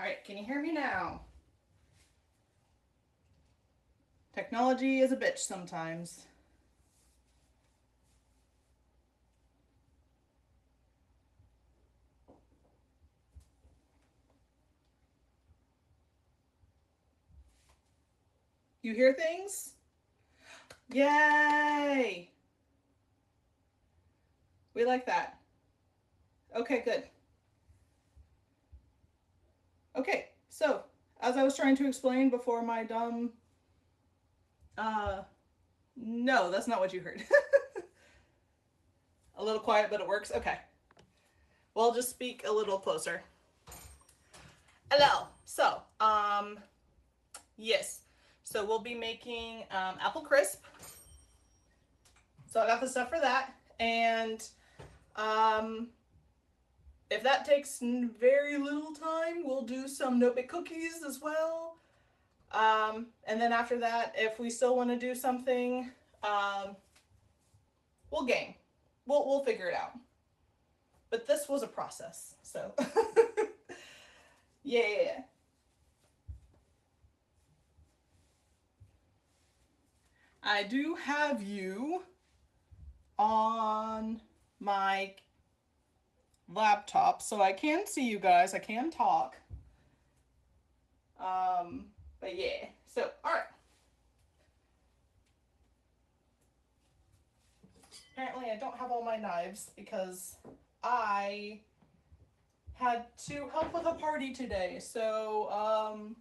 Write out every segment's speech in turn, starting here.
right, can you hear me now? Technology is a bitch sometimes. You hear things? Yay! We like that. Okay, good. Okay, so as I was trying to explain before my dumb, uh, no, that's not what you heard. A little quiet, but it works. Okay. Well, just speak a little closer. Hello. So, yes. So we'll be making apple crisp. So I got the stuff for that, and um, if that takes very little time, we'll do some nutmeg cookies as well. And then after that, if we still want to do something, we'll game. We'll figure it out. But this was a process, so yeah. I do have you on my laptop, so I can see you guys. I can talk. But yeah. So, all right. Apparently, I don't have all my knives because I had to help with a party today. So,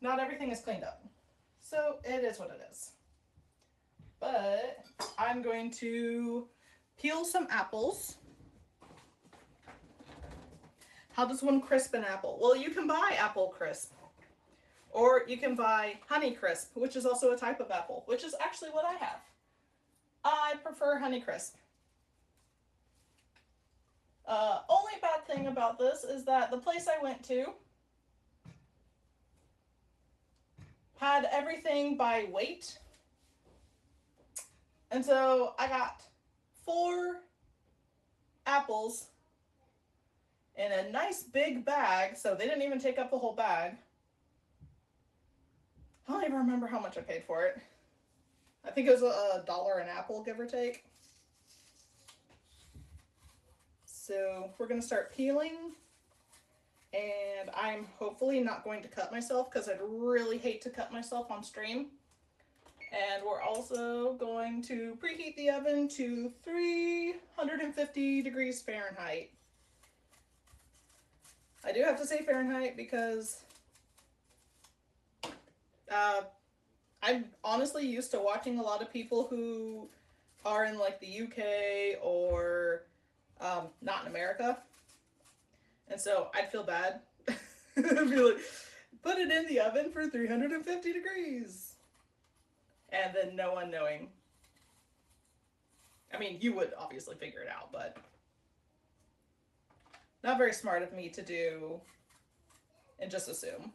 not everything is cleaned up. So, it is what it is. But I'm going to peel some apples. How does one crisp an apple? Well, you can buy apple crisp. Or you can buy honey crisp, which is also a type of apple, which is actually what I have. I prefer honey crisp. Only bad thing about this is that the place I went to had everything by weight. And so I got 4 apples in a nice big bag, so they didn't even take up the whole bag. I don't even remember how much I paid for it. I think it was $1 an apple, give or take. So we're going to start peeling. And I'm hopefully not going to cut myself because I'd really hate to cut myself on stream. And we're also going to preheat the oven to 350 degrees Fahrenheit. I do have to say Fahrenheit because I'm honestly used to watching a lot of people who are in like the UK or not in America. And so I'd feel bad. I'd be like, put it in the oven for 350 degrees. And then no one knowing. I mean, you would obviously figure it out, but not very smart of me to do and just assume.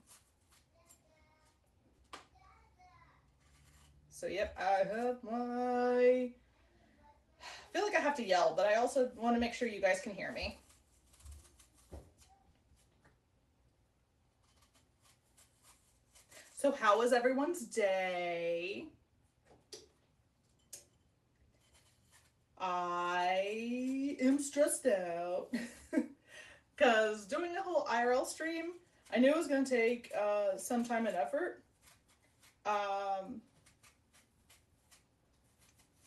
So yep, I have my... I feel like I have to yell, but I also want to make sure you guys can hear me. So how was everyone's day? I am stressed out because doing a whole IRL stream, I knew it was going to take some time and effort,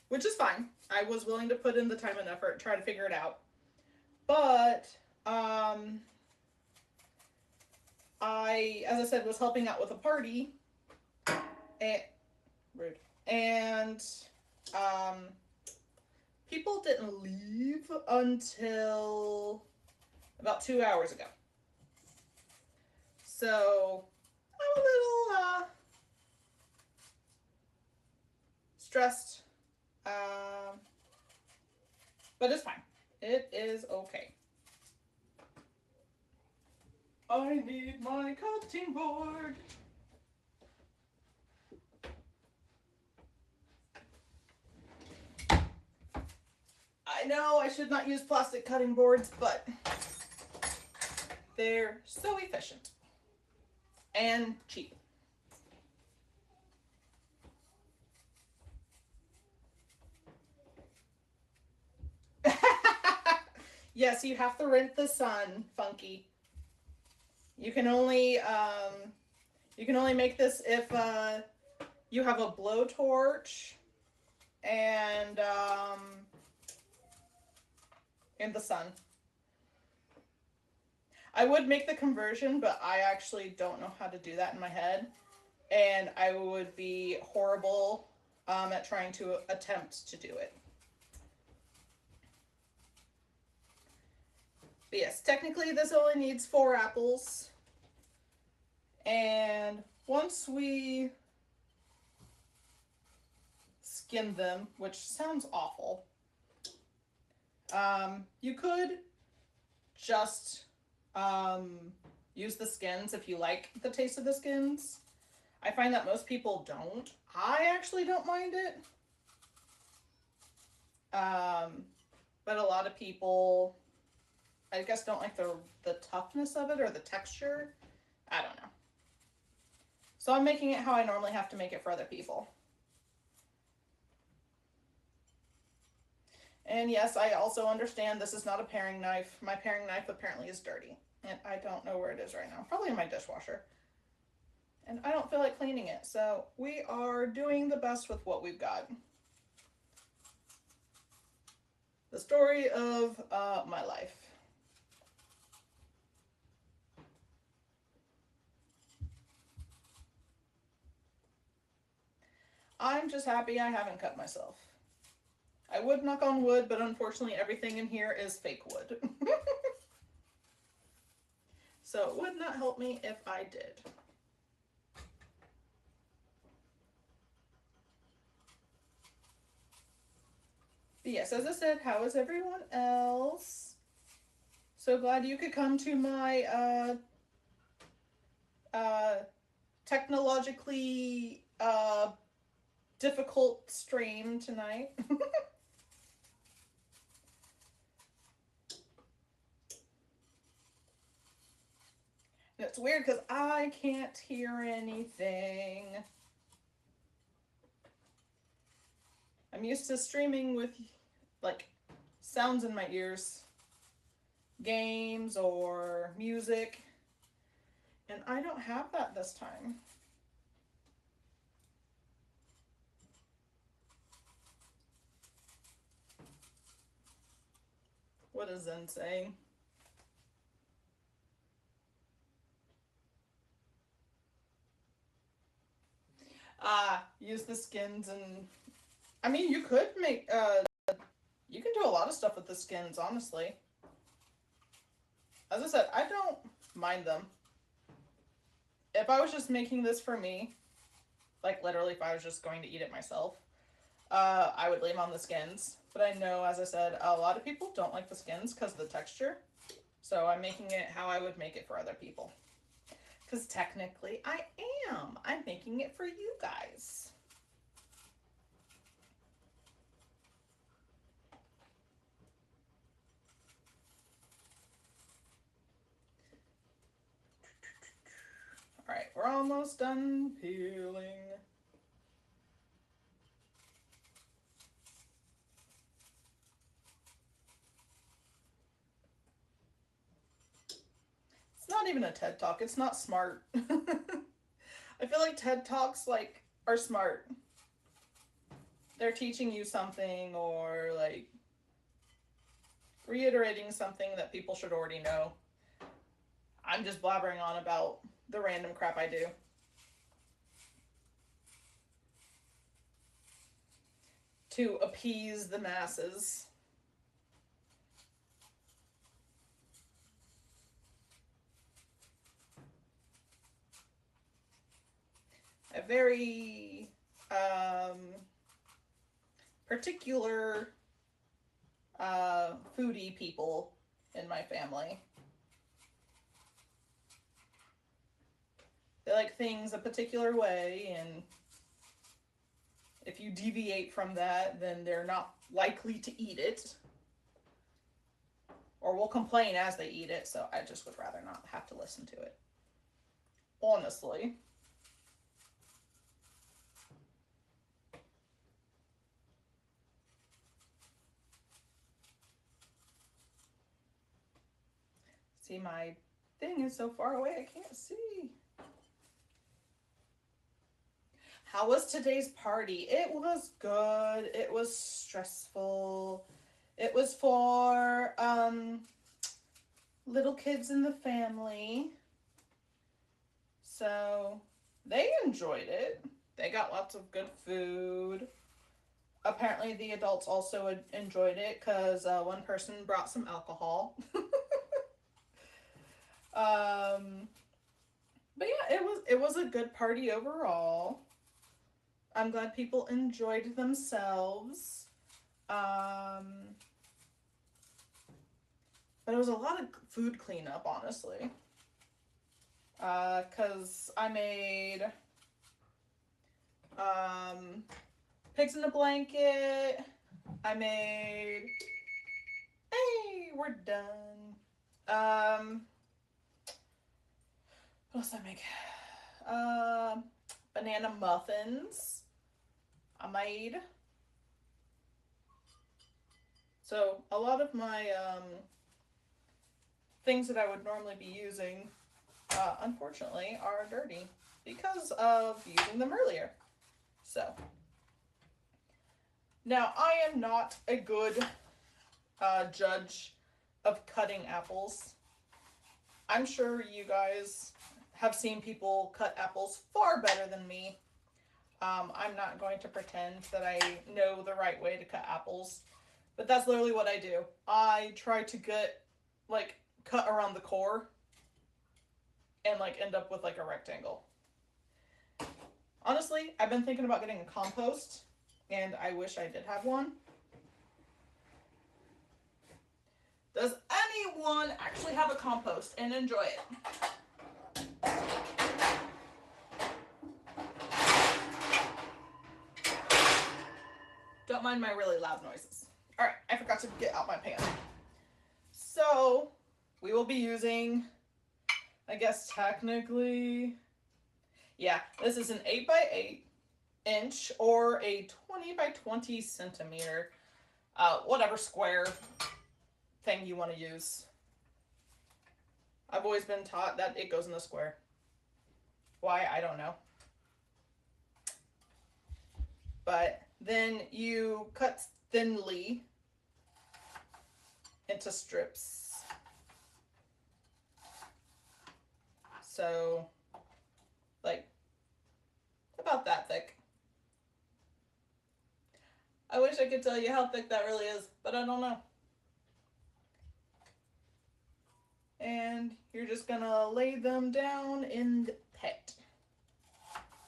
which is fine. I was willing to put in the time and effort, try to figure it out. But I, as I said, was helping out with a party, and people didn't leave until about 2 hours ago. So I'm a little stressed, but it's fine. It is okay. I need my cutting board. I know I should not use plastic cutting boards, but They're so efficient and cheap. Yes, you have to rent the sun, Funky. You can only make this if you have a blowtorch and in the sun. I would make the conversion, but I actually don't know how to do that in my head, and I would be horrible at trying to attempt to do it. But yes, technically this only needs 4 apples. And once we skin them, which sounds awful, you could just use the skins if you like the taste of the skins. I find that most people don't. I actually don't mind it. But a lot of people, I guess, don't like the toughness of it or the texture. I don't know. So I'm making it how I normally have to make it for other people. And yes, I also understand this is not a paring knife. My paring knife apparently is dirty. And I don't know where it is right now. Probably in my dishwasher. And I don't feel like cleaning it. So we are doing the best with what we've got. The story of my life. I'm just happy I haven't cut myself. I would knock on wood, but unfortunately everything in here is fake wood. So it would not help me if I did. But yes, as I said, how is everyone else? So glad you could come to my technologically difficult stream tonight. And it's weird because I can't hear anything. I'm used to streaming with like sounds in my ears, games or music, and I don't have that this time. What is Zen saying? Use the skins, and I mean you could make you can do a lot of stuff with the skins, honestly. As I said, I don't mind them. If I was just making this for me, like literally if I was just going to eat it myself, I would leave on the skins. But I know, as I said, a lot of people don't like the skins because of the texture. So I'm making it how I would make it for other people. Because technically I am. I'm making it for you guys. Alright, we're almost done peeling. It's not even a TED Talk. It's not smart. I feel like TED Talks are smart. They're teaching you something or like reiterating something that people should already know. I'm just blabbering on about the random crap I do. To appease the masses. A very particular foodie people in my family. They like things a particular way, and if you deviate from that, then they're not likely to eat it. or will complain as they eat it, so I just would rather not have to listen to it. Honestly. See, my thing is so far away I can't see. How was today's party? It was good. It was stressful. It was for little kids in the family. So they enjoyed it. They got lots of good food. Apparently the adults also enjoyed it because one person brought some alcohol. But yeah, it was a good party overall. I'm glad people enjoyed themselves. But it was a lot of food cleanup, honestly. Because I made pigs in a blanket. I made... Hey, we're done. What else did I make? Banana muffins. I made. So a lot of my things that I would normally be using, unfortunately, are dirty because of using them earlier. So now I am not a good judge of cutting apples. I'm sure you guys have seen people cut apples far better than me. I'm not going to pretend that I know the right way to cut apples, but that's literally what I do. I try to get, like, cut around the core and, like, end up with, like, a rectangle. Honestly, I've been thinking about getting a compost, and I wish I did have one. Does anyone actually have a compost and enjoy it? Don't mind my really loud noises. Alright, I forgot to get out my pan. So, we will be using, I guess technically, yeah, this is an 8x8 inch or a 20 by 20 centimeter, whatever square thing you want to use. I've always been taught that it goes in the square. Why, I don't know. But then you cut thinly into strips. So, like, about that thick. I wish I could tell you how thick that really is, but I don't know. And you're just gonna lay them down in the pit.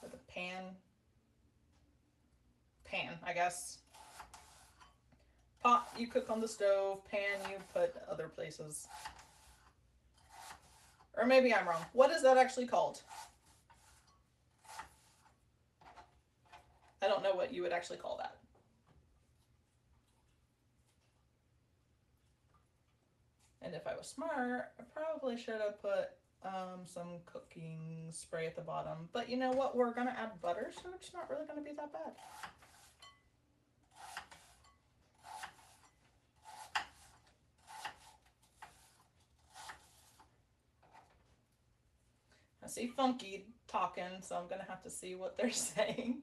Or the pan. Pan, I guess. Pot, you cook on the stove. Pan, you put other places. Or maybe I'm wrong. What is that actually called? I don't know what you would actually call that. And if I was smart, I probably should have put some cooking spray at the bottom. But you know what? We're going to add butter, so it's not really going to be that bad. I see Funky talking, so I'm going to have to see what they're saying.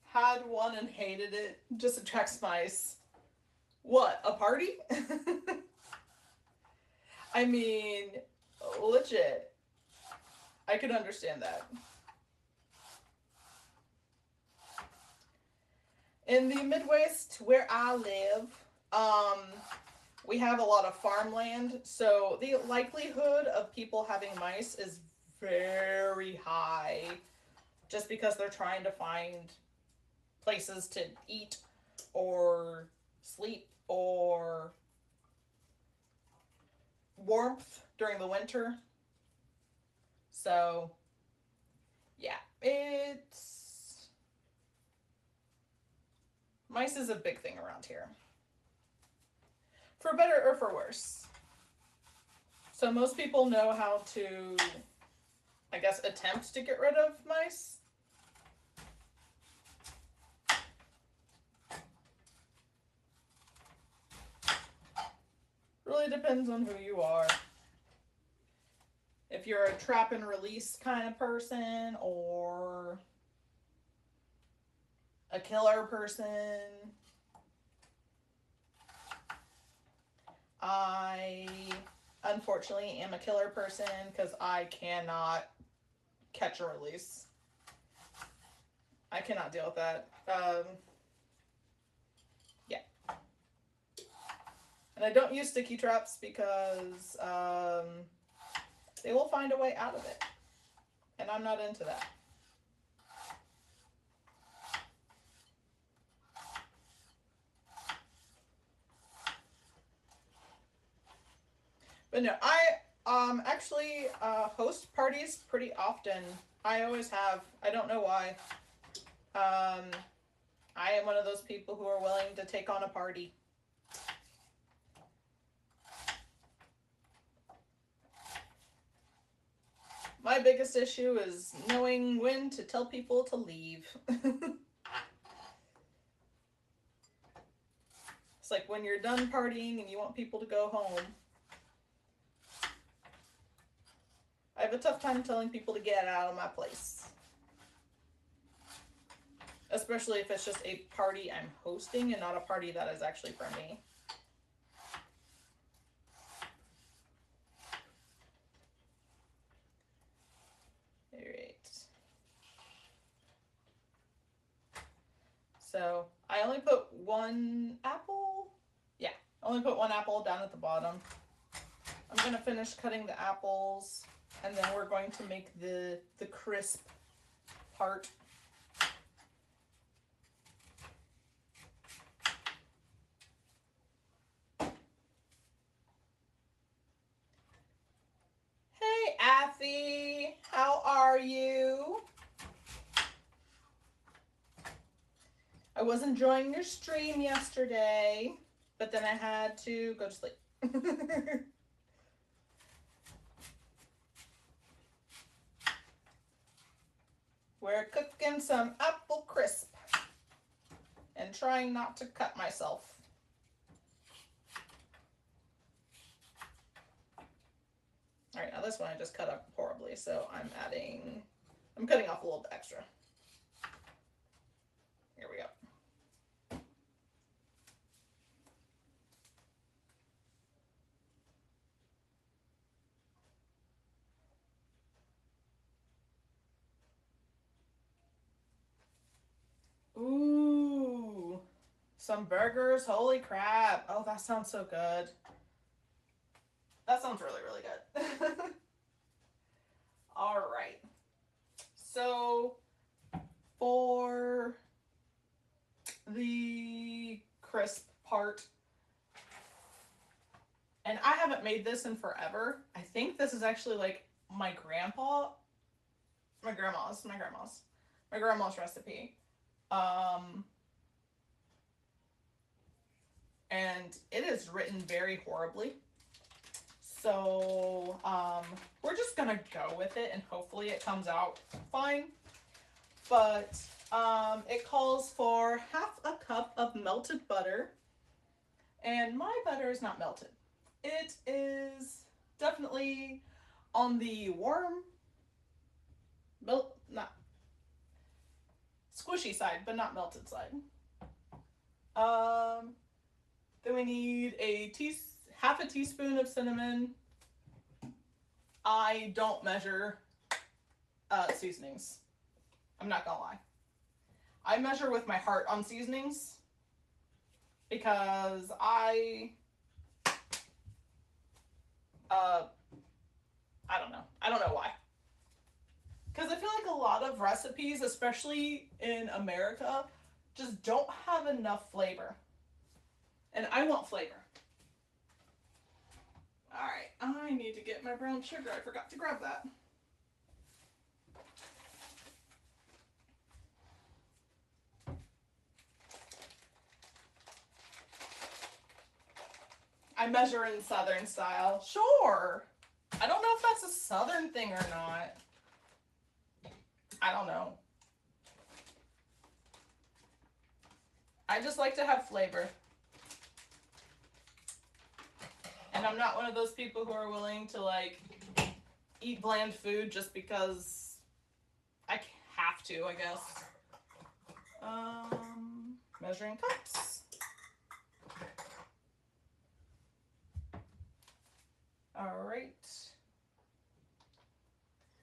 Had one and hated it. Just attracts mice. What, a party? I mean, legit. I could understand that. In the Midwest, where I live, we have a lot of farmland, so the likelihood of people having mice is very high, just because they're trying to find places to eat or sleep or warmth. during the winter. So, yeah, mice is a big thing around here. For better or for worse. So most people know how to, I guess, attempt to get rid of mice. Really depends on who you are. If you're a trap and release kind of person or a killer person. I unfortunately am a killer person because I cannot catch a release. I cannot deal with that. Yeah. And I don't use sticky traps because they will find a way out of it. And I'm not into that. But no, I actually host parties pretty often. I always have. I don't know why. I am one of those people who are willing to take on a party. My biggest issue is knowing when to tell people to leave. It's like when you're done partying and you want people to go home. I have a tough time telling people to get out of my place. Especially if it's just a party I'm hosting and not a party that is actually for me. Alright. So, I only put one apple. Yeah, I only put one apple down at the bottom. I'm going to finish cutting the apples. And then we're going to make the crisp part. Hey, Affy, how are you? I was enjoying your stream yesterday, but then I had to go to sleep. We're cooking some apple crisp and trying not to cut myself. All right, now this one I just cut up horribly, so I'm cutting off a little bit extra. Here we go. Ooh, some burgers, holy crap. Oh, that sounds so good. That sounds really, really good. All right. So for the crisp part, and I haven't made this in forever. I think this is actually like my grandma's recipe. And it is written very horribly. So, we're just gonna go with it and hopefully it comes out fine. But, it calls for half a cup of melted butter. And my butter is not melted. It is definitely on the warm, not squishy side, but not melted side. Then we need half a teaspoon of cinnamon. I don't measure seasonings. I'm not gonna lie. I measure with my heart on seasonings because I don't know. I don't know why. Because I feel like a lot of recipes, especially in America, just don't have enough flavor. And I want flavor. Alright, I need to get my brown sugar. I forgot to grab that. I measure in Southern style. Sure. I don't know if that's a Southern thing or not. I don't know. I just like to have flavor. And I'm not one of those people who are willing to like eat bland food just because I have to, I guess. Measuring cups. All right.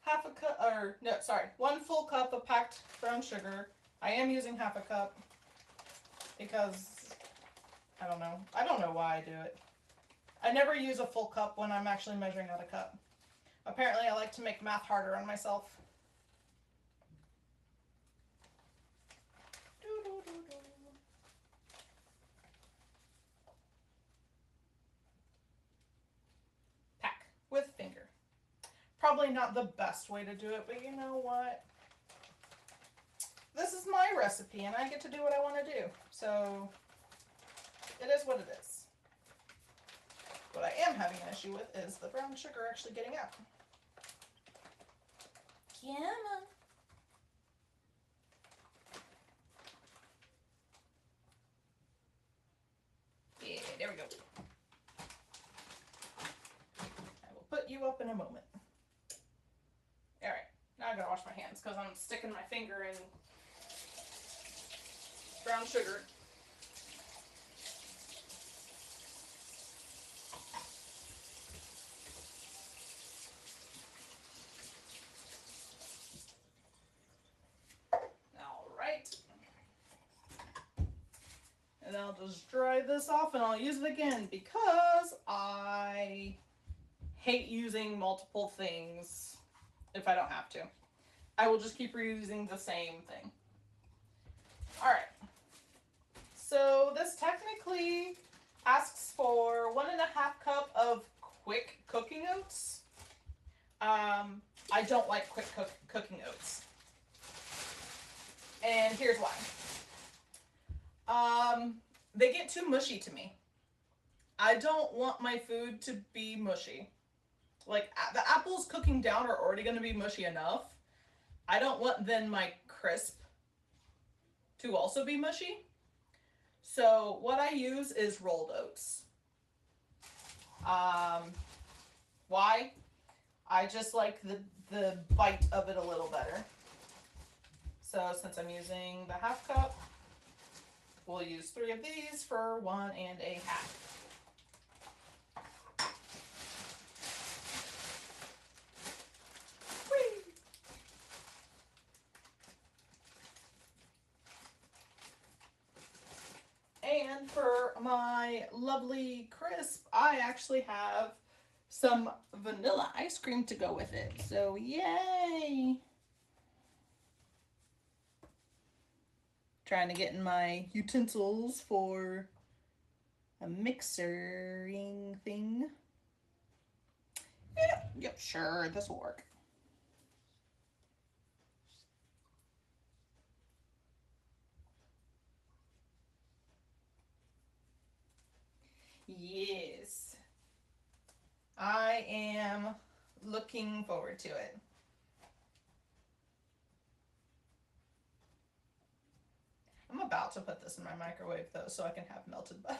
Half a cup, or no, sorry, 1 full cup of packed brown sugar. I am using half a cup because I don't know. I don't know why I do it. I never use a full cup when I'm actually measuring out a cup. Apparently, I like to make math harder on myself. Pack with finger. Probably not the best way to do it, but you know what? This is my recipe, and I get to do what I want to do. So, it is what it is. What I am having an issue with is the brown sugar actually getting out. Come on. Yeah, there we go. I will put you up in a moment. All right, now I gotta wash my hands because I'm sticking my finger in brown sugar. All right. And I'll just dry this off and I'll use it again because I hate using multiple things if I don't have to. I will just keep reusing the same thing. All right. So this technically asks for 1.5 cup of quick cooking oats. I don't like quick cooking oats. And here's why. They get too mushy to me. I don't want my food to be mushy. Like, the apples cooking down are already going to be mushy enough. I don't want then my crisp to also be mushy. So what I use is rolled oats. Why? I just like the bite of it a little better. So since I'm using the 1/2 cup, we'll use 3 of these for 1.5. And for my lovely crisp, I actually have some vanilla ice cream to go with it. So yay! Trying to get in my utensils for a mixering thing. Yeah, yep, sure, this will work. Yes. I am looking forward to it. I'm about to put this in my microwave though so I can have melted butter.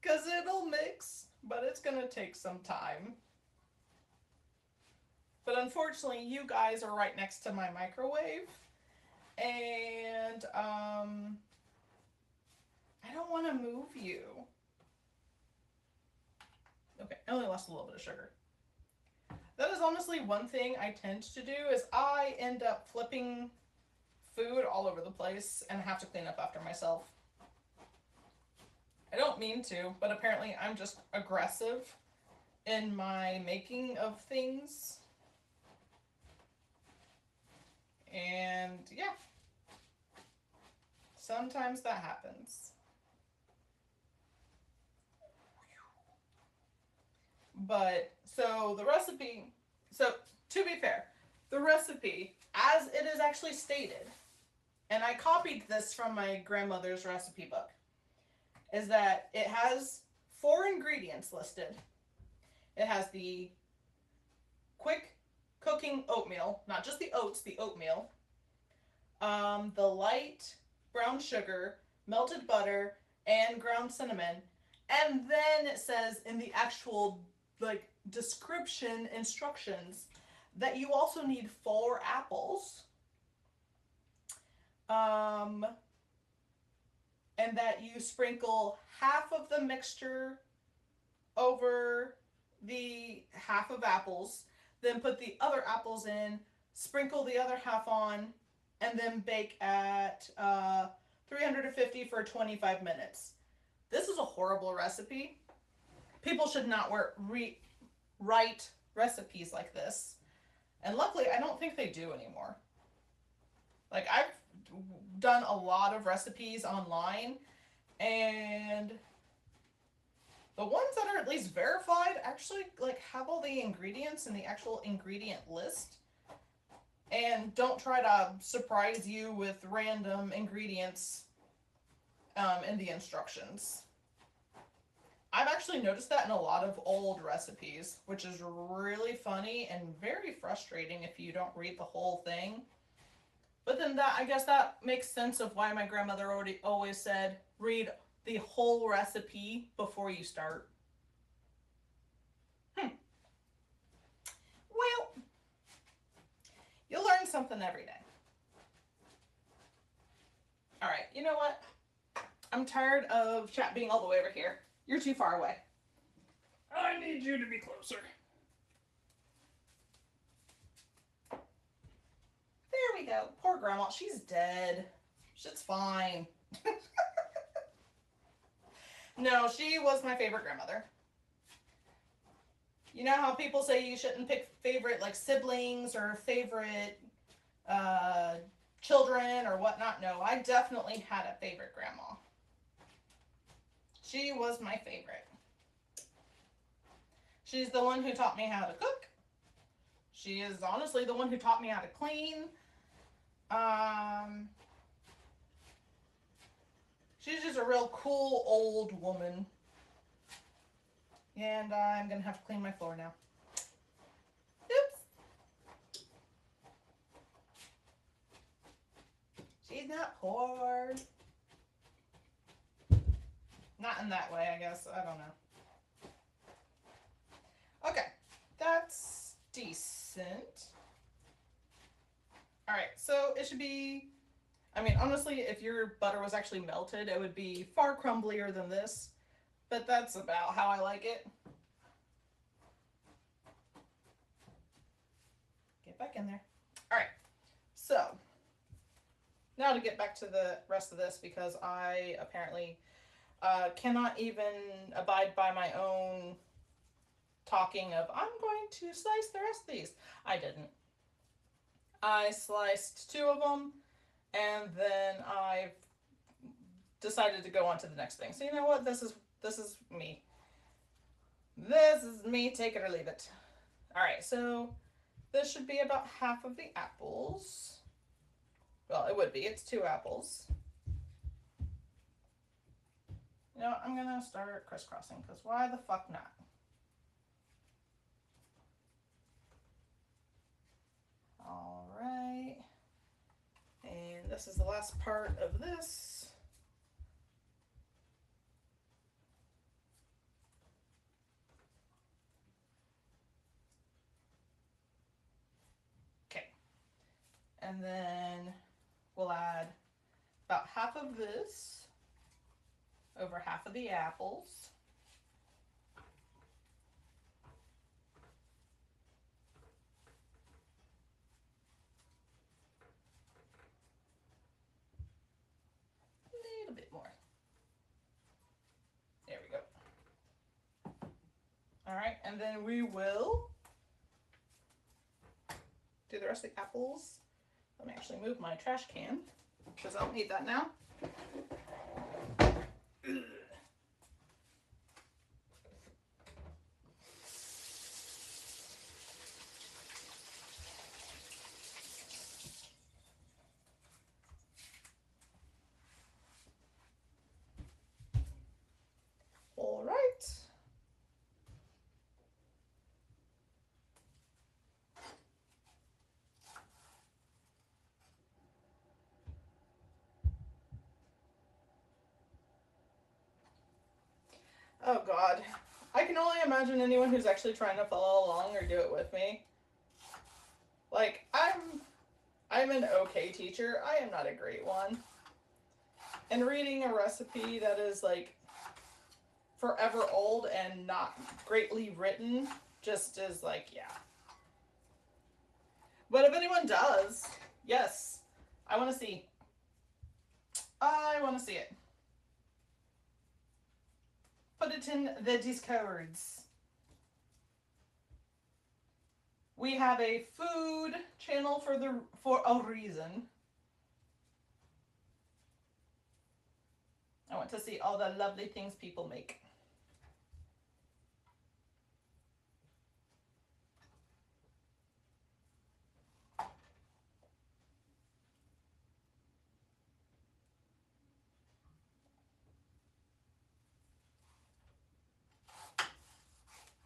Because it'll mix, but it's going to take some time. But unfortunately, you guys are right next to my microwave. And I don't want to move you. Okay, I only lost a little bit of sugar. That is honestly one thing I tend to do is I end up flipping food all over the place and have to clean up after myself. I don't mean to, but apparently I'm just aggressive in my making of things. And yeah, sometimes that happens. But so the recipe, so to be fair, the recipe, as it is actually stated, and I copied this from my grandmother's recipe book, is that it has 4 ingredients listed. It has the quick cooking oatmeal, not just the oats, the oatmeal, the light brown sugar, melted butter, and ground cinnamon. And then it says in the actual like description instructions that you also need 4 apples. And that you sprinkle half of the mixture over the half of apples, then put the other apples in, sprinkle the other half on, and then bake at 350 for 25 minutes. This is a horrible recipe. People should not write recipes like this. And luckily, I don't think they do anymore. Like, I've done a lot of recipes online, and the ones that are at least verified actually like have all the ingredients in the actual ingredient list and don't try to surprise you with random ingredients in the instructions. I've actually noticed that in a lot of old recipes, which is really funny and very frustrating if you don't read the whole thing. But then that, I guess that makes sense of why my grandmother always said, read the whole recipe before you start. Well, you learn something every day. All right, you know what? I'm tired of chat being all the way over here. You're too far away. I need you to be closer. There we go. Poor grandma. She's dead. Shit's fine. No, she was my favorite grandmother. You know how people say you shouldn't pick favorite like siblings or favorite children or whatnot? No, I definitely had a favorite grandma. She was my favorite. She's the one who taught me how to cook. She is honestly the one who taught me how to clean. She's just a real cool old woman. And I'm gonna have to clean my floor now. Oops. She's not poor. Not in that way, I guess. I don't know. Okay, that's decent. All right, so it should be, I mean, honestly, if your butter was actually melted, it would be far crumblier than this, but that's about how I like it. Get back in there. All right, so now to get back to the rest of this, because I apparently cannot even abide by my own talking of, I'm going to slice the rest of these. I didn't. I sliced 2 of them, and then I decided to go on to the next thing. So you know what? This is me. This is me. Take it or leave it. All right. So this should be about half of the apples. Well, it would be. It's 2 apples. You know, I'm gonna start crisscrossing because why the fuck not? All right. And this is the last part of this. Okay. And then we'll add about half of this over half of the apples. A little bit more. There we go. All right, and then we will do the rest of the apples. Let me actually move my trash can because I don't need that now. imagine anyone who's actually trying to follow along or do it with me. Like, I'm an okay teacher. I am not a great one. And reading a recipe that is like forever old and not greatly written just is like, yeah. But if anyone does, yes, I want to see. I want to see it. Put it in the Discords. We have a food channel for a reason. I want to see all the lovely things people make.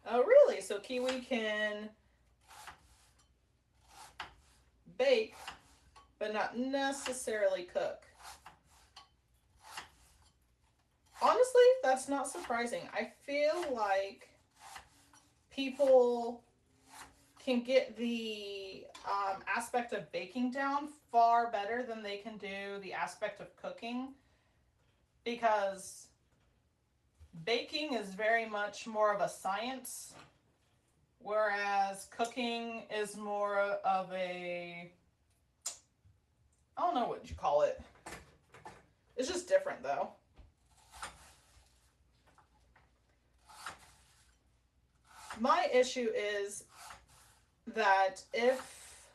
Oh, really? So kiwi can bake, but not necessarily cook. Honestly, that's not surprising. I feel like people can get the aspect of baking down far better than they can do the aspect of cooking, because baking is very much more of a science, whereas cooking is more of a, I don't know what you call it. It's just different though. My issue is that if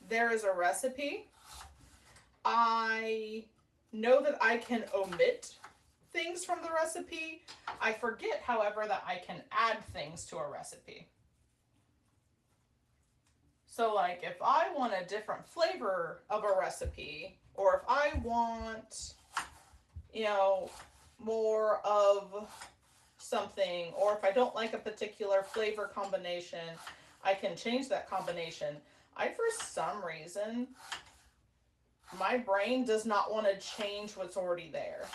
there is a recipe, I know that I can omit things from the recipe. I forget, however, that I can add things to a recipe. So like if I want a different flavor of a recipe, or if I want, you know, more of something, or if I don't like a particular flavor combination, I can change that combination. For some reason, my brain does not want to change what's already there.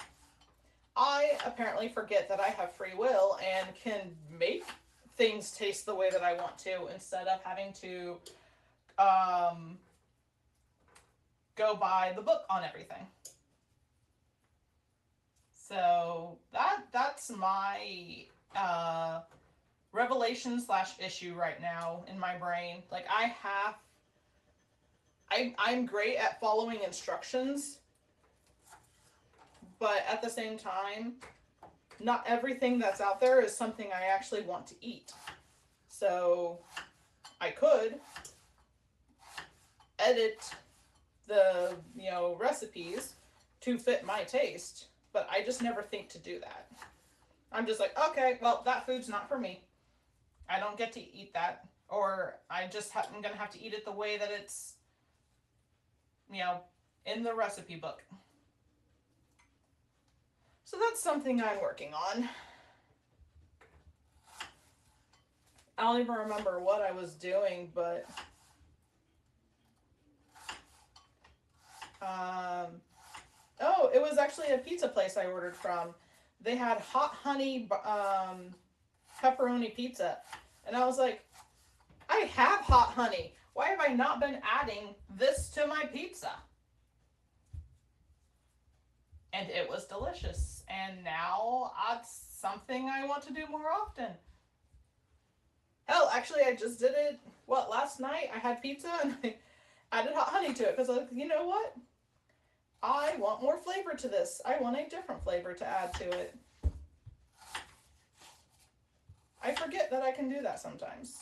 I apparently forget that I have free will and can make things taste the way that I want to, instead of having to go by the book on everything. So that's my revelation / issue right now in my brain. Like I'm great at following instructions, but at the same time, not everything that's out there is something I actually want to eat. So I could edit the, recipes to fit my taste, but I just never think to do that. I'm just like, okay, well, that food's not for me. I don't get to eat that, or I'm going to have to eat it the way that it's, in the recipe book. So that's something I'm working on. I don't even remember what I was doing, but oh, it was actually a pizza place I ordered from. They had hot honey pepperoni pizza, and I was like, I have hot honey. Why have I not been adding this to my pizza? And it was delicious, and now that's something I want to do more often. Hell, actually, I just did it, last night? I had pizza and I added hot honey to it because I was like, you know what? I want more flavor to this. I want a different flavor to add to it. I forget that I can do that sometimes.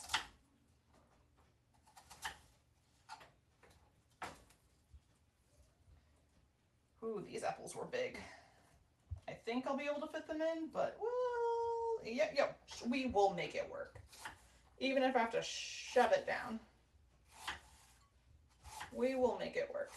Ooh, these apples were big. I think I'll be able to fit them in, but, well, yeah, we will make it work. Even if I have to shove it down, we will make it work.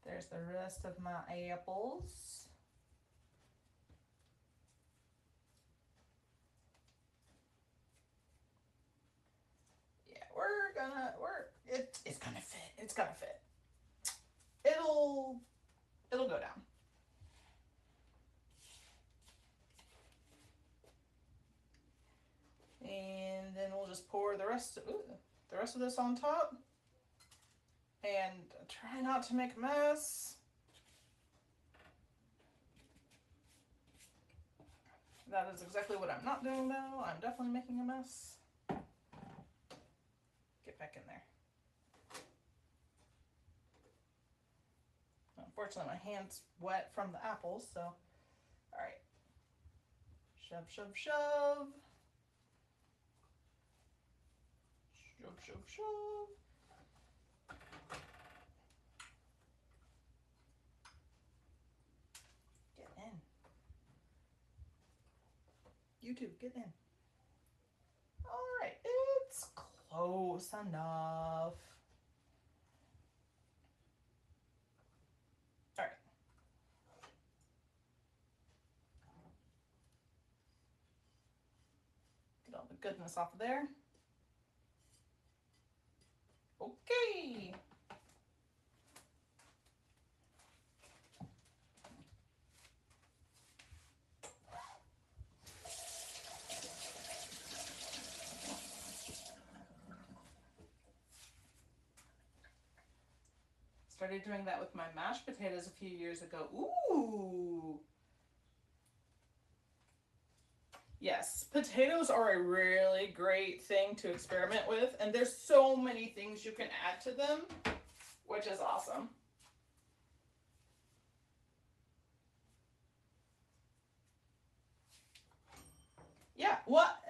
There's There's the rest of my apples. Yeah, it's gonna fit. It's gonna fit. It'll go down. And then we'll just pour the rest of this on top. And try not to make a mess. That is exactly what I'm not doing though. I'm definitely making a mess. Get back in there. Unfortunately, my hand's wet from the apples, so. All right. Shove, shove, shove. Shove, shove, shove. Get in. You too, get in. All right, it's close enough. All right. Get all the goodness off of there. Okay. Started doing that with my mashed potatoes a few years ago. Ooh. Yes, potatoes are a really great thing to experiment with, and there's so many things you can add to them, which is awesome. Yeah, what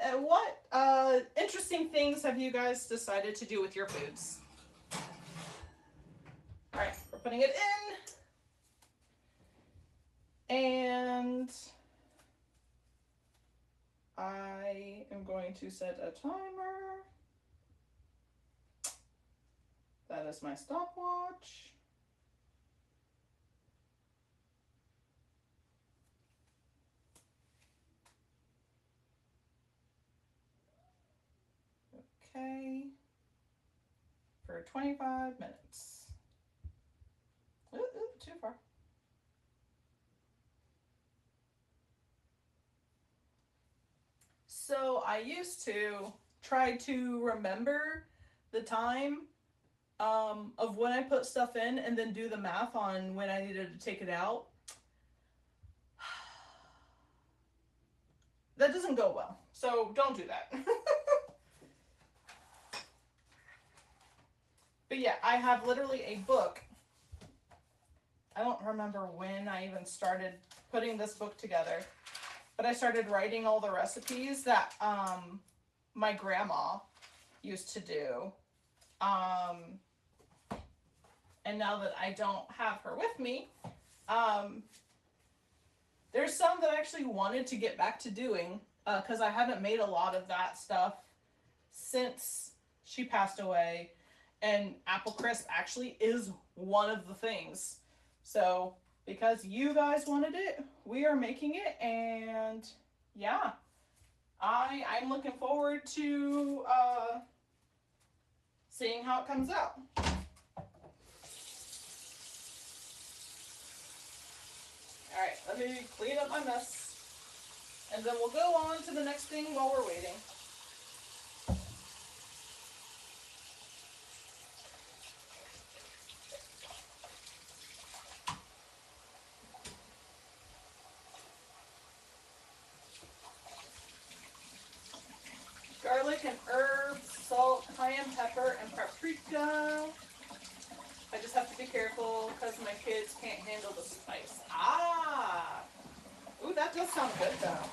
interesting things have you guys decided to do with your foods? All right, we're putting it in. And I am going to set a timer. That is my stopwatch. Okay. For 25 minutes. Ooh, too far. So I used to try to remember the time of when I put stuff in and then do the math on when I needed to take it out. That doesn't go well, so don't do that. But yeah, I have literally a book. I don't remember when I even started putting this book together, but I started writing all the recipes that my grandma used to do. And now that I don't have her with me, there's some that I actually wanted to get back to doing because I haven't made a lot of that stuff since she passed away. And apple crisp actually is one of the things. So because you guys wanted it, we are making it, and yeah, I'm looking forward to seeing how it comes out. All right, let me clean up my mess, and then we'll go on to the next thing while we're waiting. Garlic and herbs, salt, cayenne pepper, and paprika. I just have to be careful because my kids can't handle the spice. Ah! Ooh, that does sound good though.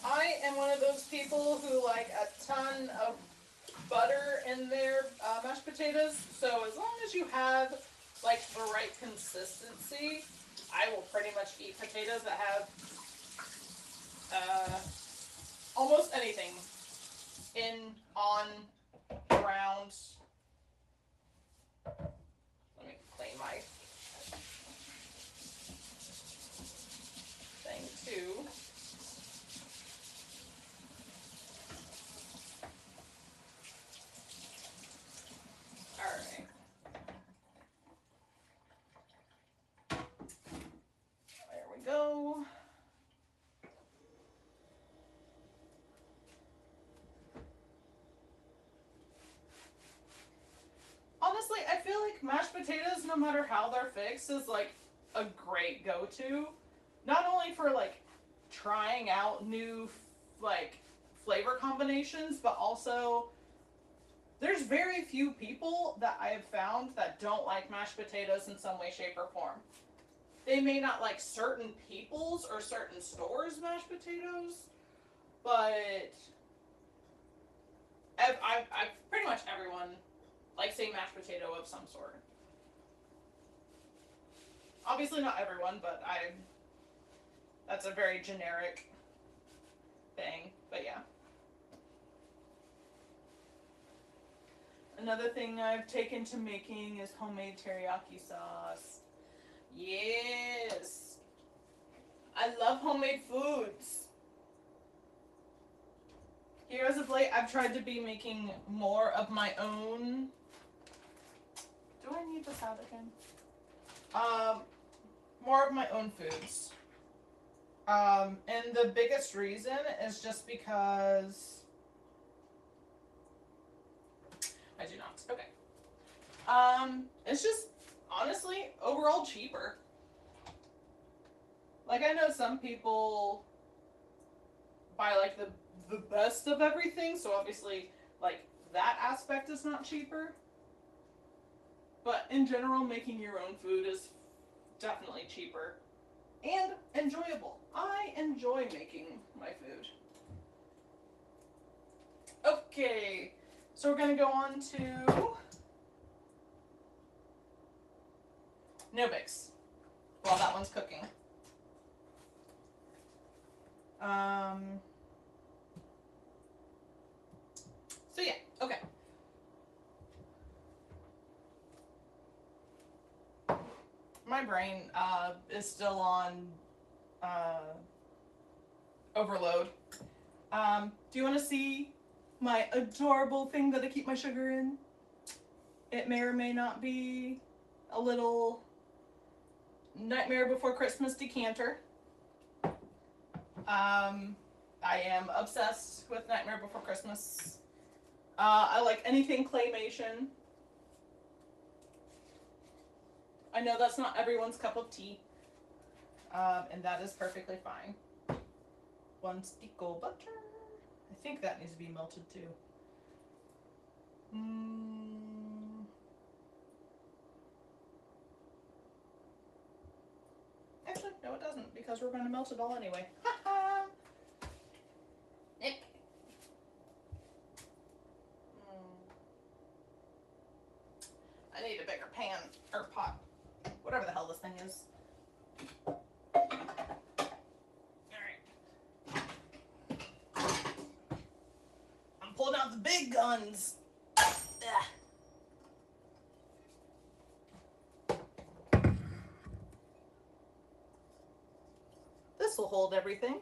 I am one of those people who like a ton of butter in their mashed potatoes. So as long as you have like the right consistency, I will pretty much eat potatoes that have Uh, almost anything. In, on, around. Let me clean my thing too. Alright. There we go. Honestly, I feel like mashed potatoes, no matter how they're fixed, is like a great go-to. Not only for like trying out new like flavor combinations, but also there's very few people that I have found that don't like mashed potatoes in some way, shape, or form. They may not like certain people's or certain stores' mashed potatoes, but I've pretty much everyone likes a mashed potato of some sort. Obviously not everyone, but that's a very generic thing, but yeah. Another thing I've taken to making is homemade teriyaki sauce. Yes. I love homemade foods. Here as of late, I've tried to be making more of my own. Do I need this out again? More of my own foods. And the biggest reason is just because I do not. Okay. It's just honestly overall cheaper. Like I know some people buy like the best of everything, so obviously like that aspect is not cheaper. But in general, making your own food is definitely cheaper and enjoyable. I enjoy making my food. Okay, so we're gonna go on to Nobix while that one's cooking. So yeah, okay. My brain is still on overload. Do you want to see my adorable thing that I keep my sugar in? It may or may not be a little Nightmare Before Christmas decanter. I am obsessed with Nightmare Before Christmas. I like anything claymation. I know that's not everyone's cup of tea. And that is perfectly fine. 1 stick of butter. I think that needs to be melted too. Actually, no it doesn't, because we're going to melt it all anyway. Ha-ha! Nick. I need a bigger pan, or pot. Whatever the hell this thing is. Pulling out the big guns. This will hold everything.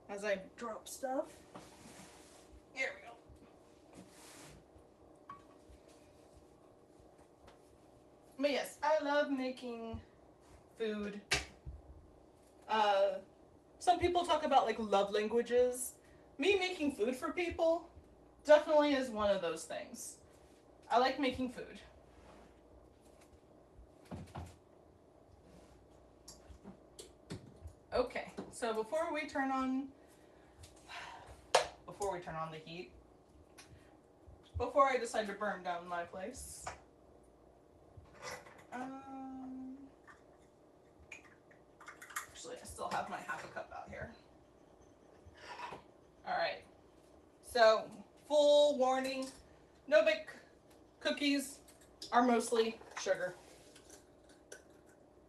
As I drop stuff. Here we go. But yes, I love making food. Some people talk about like love languages. Me making food for people definitely is one of those things. I like making food. Okay, so before we turn on the heat, before I decide to burn down my place, actually I still have my half a cup out here. Alright, so full warning, Novik cookies are mostly sugar.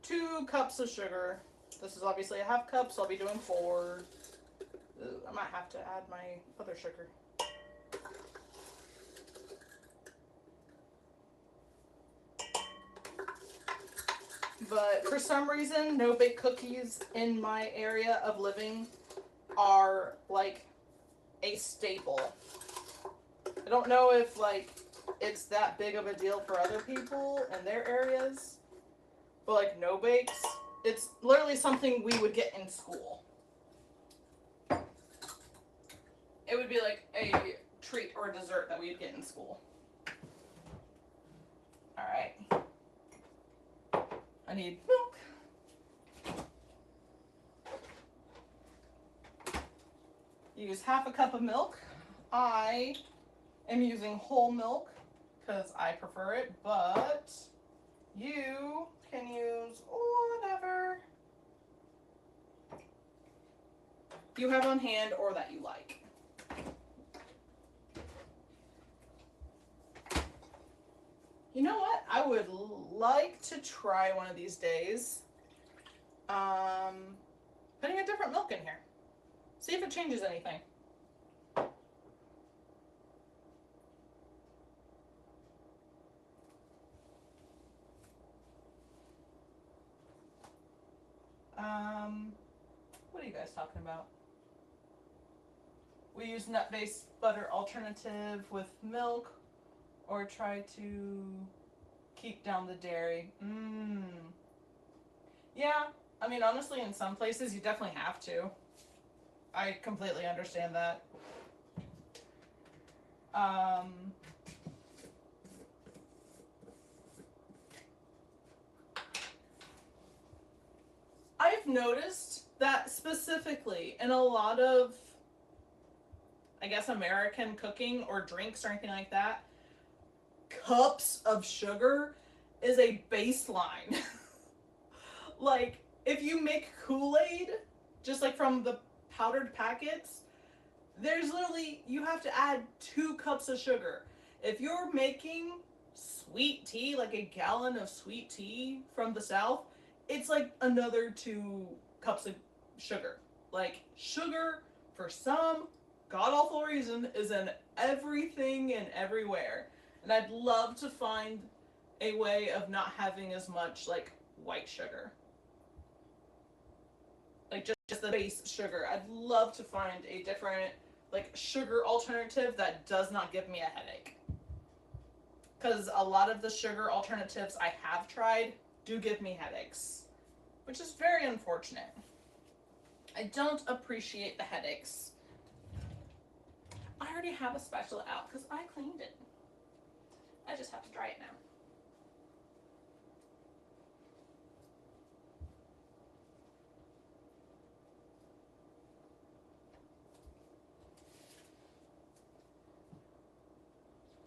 2 cups of sugar This is obviously a half cup, so I'll be doing 4. Ooh, I might have to add my other sugar. But for some reason, no-bake cookies in my area of living are like a staple. I don't know if like it's that big of a deal for other people in their areas, but like no-bakes, it's literally something we would get in school. It would be like a treat or a dessert that we'd get in school. All right. I need milk. Use half a cup of milk. I am using whole milk because I prefer it, but you can use whatever you have on hand or that you like. You know what? I would like to try one of these days putting a different milk in here. See if it changes anything. What are you guys talking about? We use nut-based butter alternative with milk or try to keep down the dairy. Yeah, I mean, honestly, in some places you definitely have to. I completely understand that. I've noticed that specifically in a lot of, I guess, American cooking or drinks or anything like that, cups of sugar is a baseline. Like, if you make Kool-Aid, just like from the powdered packets, there's literally, you have to add 2 cups of sugar. If you're making sweet tea, like a gallon of sweet tea from the South, it's like another 2 cups of sugar. Like, sugar, for some god-awful reason, is in everything and everywhere. And I'd love to find a way of not having as much, like, white sugar. Like, just the base sugar. I'd love to find a different, like, sugar alternative that does not give me a headache. Because a lot of the sugar alternatives I have tried do give me headaches, which is very unfortunate. I don't appreciate the headaches. I already have a spatula out because I cleaned it. I just have to dry it now.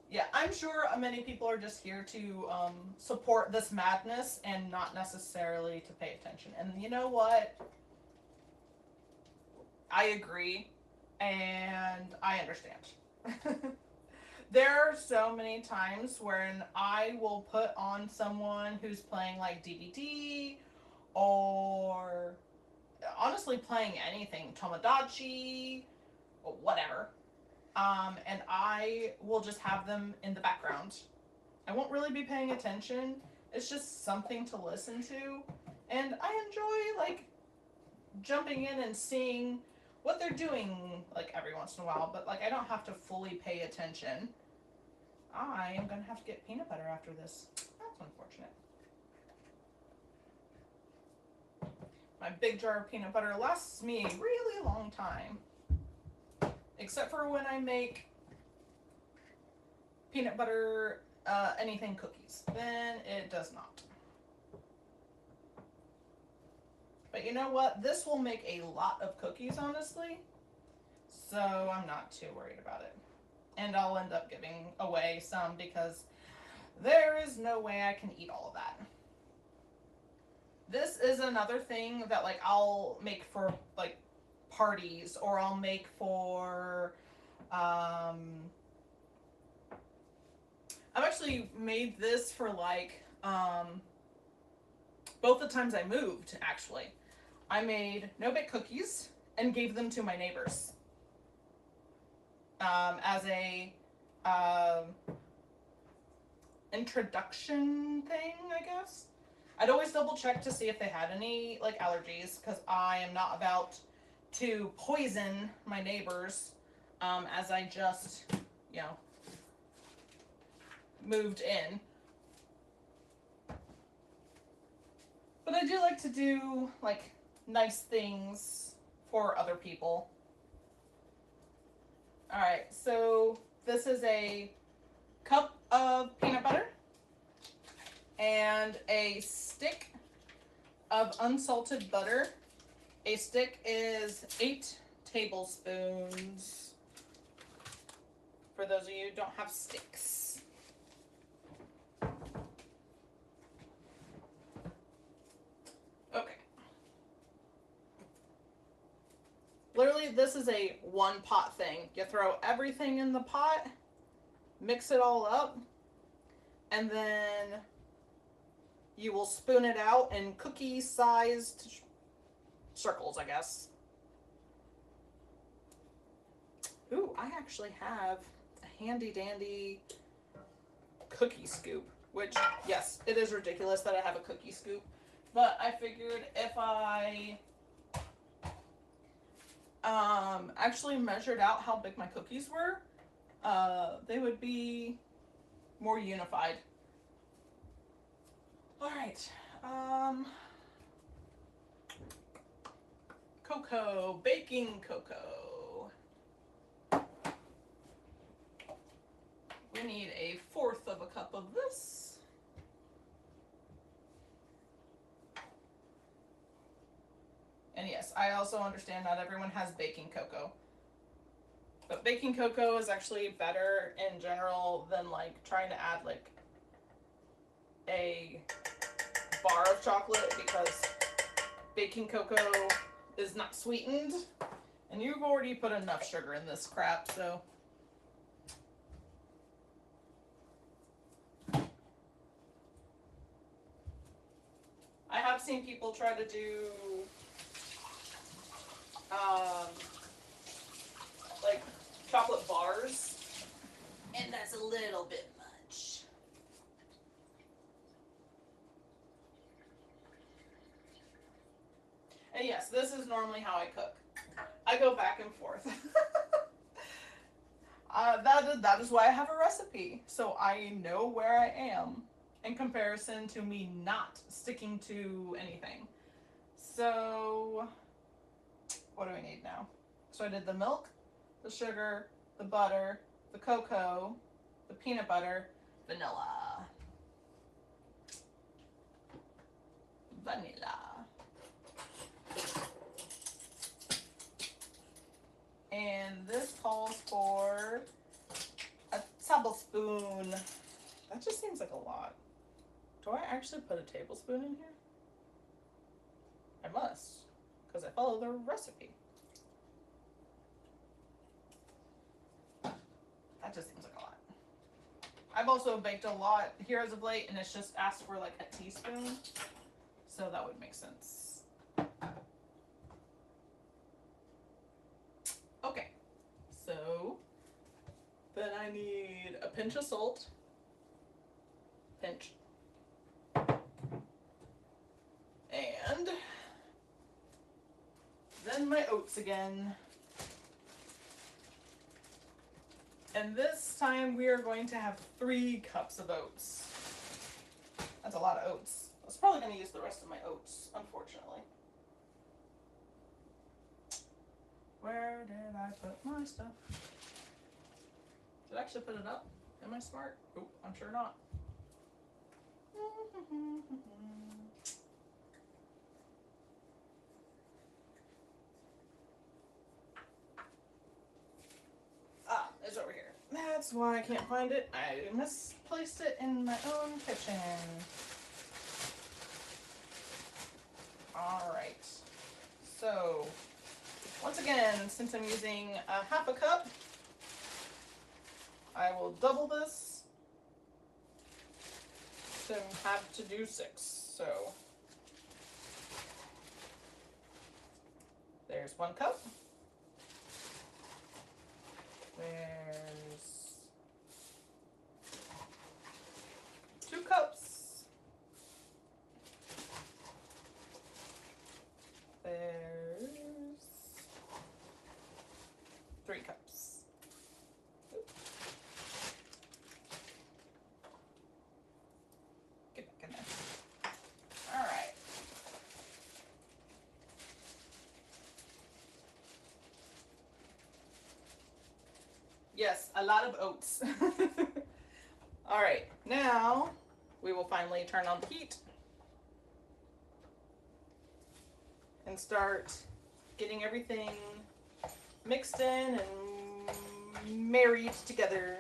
Yeah, I'm sure many people are just here to support this madness and not necessarily to pay attention. And you know what? I agree, and I understand. There are so many times when I will put on someone who's playing like DVD or honestly playing anything, Tomodachi, or whatever. And I will just have them in the background. I won't really be paying attention. It's just something to listen to. And I enjoy, like, jumping in and seeing what they're doing, like, every once in a while. But, like, I don't have to fully pay attention. I am going to have to get peanut butter after this. That's unfortunate. My big jar of peanut butter lasts me a really long time. Except for when I make peanut butter anything cookies. Then it does not. But you know what? This will make a lot of cookies, honestly. So I'm not too worried about it. And I'll end up giving away some because there is no way I can eat all of that. This is another thing that, like, I'll make for, like, parties, or I'll make for I've actually made this for, like, both the times I moved, actually. I made no-bake cookies and gave them to my neighbors as a introduction thing, I guess. I'd always double check to see if they had any like allergies, because I am not about to poison my neighbors as I just, you know, moved in. But I do like to do like nice things for other people. Alright, so this is a cup of peanut butter and a stick of unsalted butter. A stick is 8 tablespoons. For those of you who don't have sticks. Okay. Literally, this is a one pot thing. You throw everything in the pot, mix it all up, and then you will spoon it out in cookie-sized circles, I guess. Ooh, I actually have a handy-dandy cookie scoop, which, yes, it is ridiculous that I have a cookie scoop, but I figured if I actually measured out how big my cookies were, they would be more unified. Alright, cocoa, baking cocoa. We need 1/4 of a cup of this. And yes, I also understand not everyone has baking cocoa. But baking cocoa is actually better in general than like trying to add like a bar of chocolate, because baking cocoa is not sweetened and you've already put enough sugar in this crap, so I have seen people try to do like chocolate bars, and that's a little bit much. And yes, this is normally how I cook. I go back and forth. That is why I have a recipe, so I know where I am in comparison to me not sticking to anything. So, what do we need now? So I did the milk, the sugar, the butter, the cocoa, the peanut butter, vanilla. And this calls for a tablespoon. That just seems like a lot. Do I actually put a tablespoon in here? I must, because I follow the recipe. That just seems like a lot. I've also baked a lot here as of late, and it's just asked for like a teaspoon, so that would make sense. Okay, so then I need a pinch of salt. Pinch. And then my oats again. And this time we are going to have 3 cups of oats. That's a lot of oats. I was probably going to use the rest of my oats, unfortunately. Where did I put my stuff? Did I actually put it up? Am I smart? Oh, I'm sure not. Ah, it's over here. That's why I can't find it. I misplaced it in my own kitchen. Alright. So, once again, since I'm using a 1/2 cup, I will double this to have to do 6. So, 1 cup. There's 2 cups. There's 3 cups. Get back in there. All right. Yes, a lot of oats. All right, now we will finally turn on the heat and start getting everything mixed in and married together.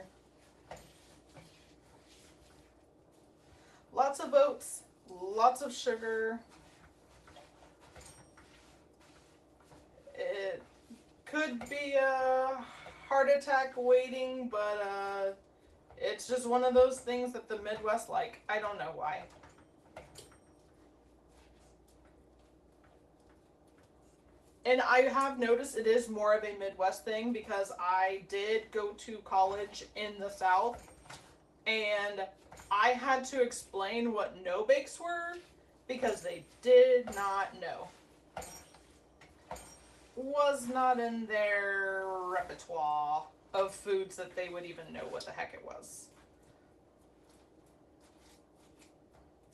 Lots of oats, lots of sugar. It could be a heart attack waiting, but it's just one of those things that the Midwest like. I don't know why. And I have noticed it is more of a Midwest thing because I did go to college in the South and I had to explain what no-bakes were because they did not know. Was not in their repertoire of foods that they would even know what the heck it was.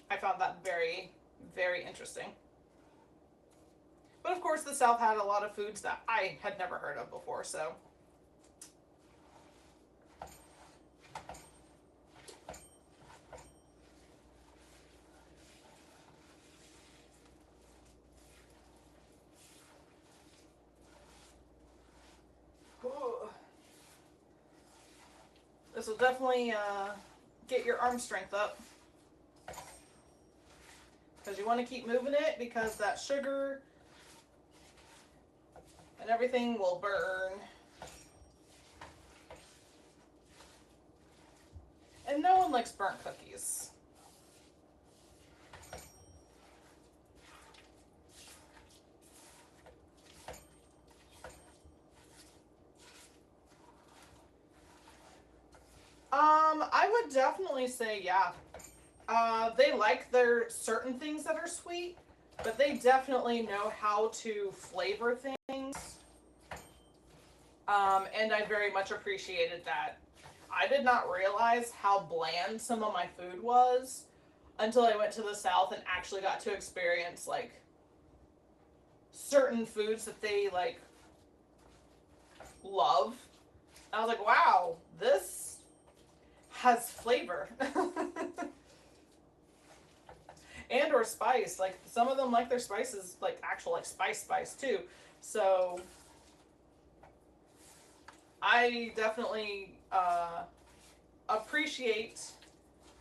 I found that very, very interesting. But of course the South had a lot of foods that I had never heard of before, so. This will definitely get your arm strength up. Because you want to keep moving it because that sugar and everything will burn. And no one likes burnt cookies. I would definitely say, yeah. They like their certain things that are sweet, but they definitely know how to flavor things. And I very much appreciated that. I did not realize how bland some of my food was until I went to the South and actually got to experience like certain foods that they like love. I was like, wow, this has flavor. And or spice. Like some of them like their spices like actual like spice too. So I definitely appreciate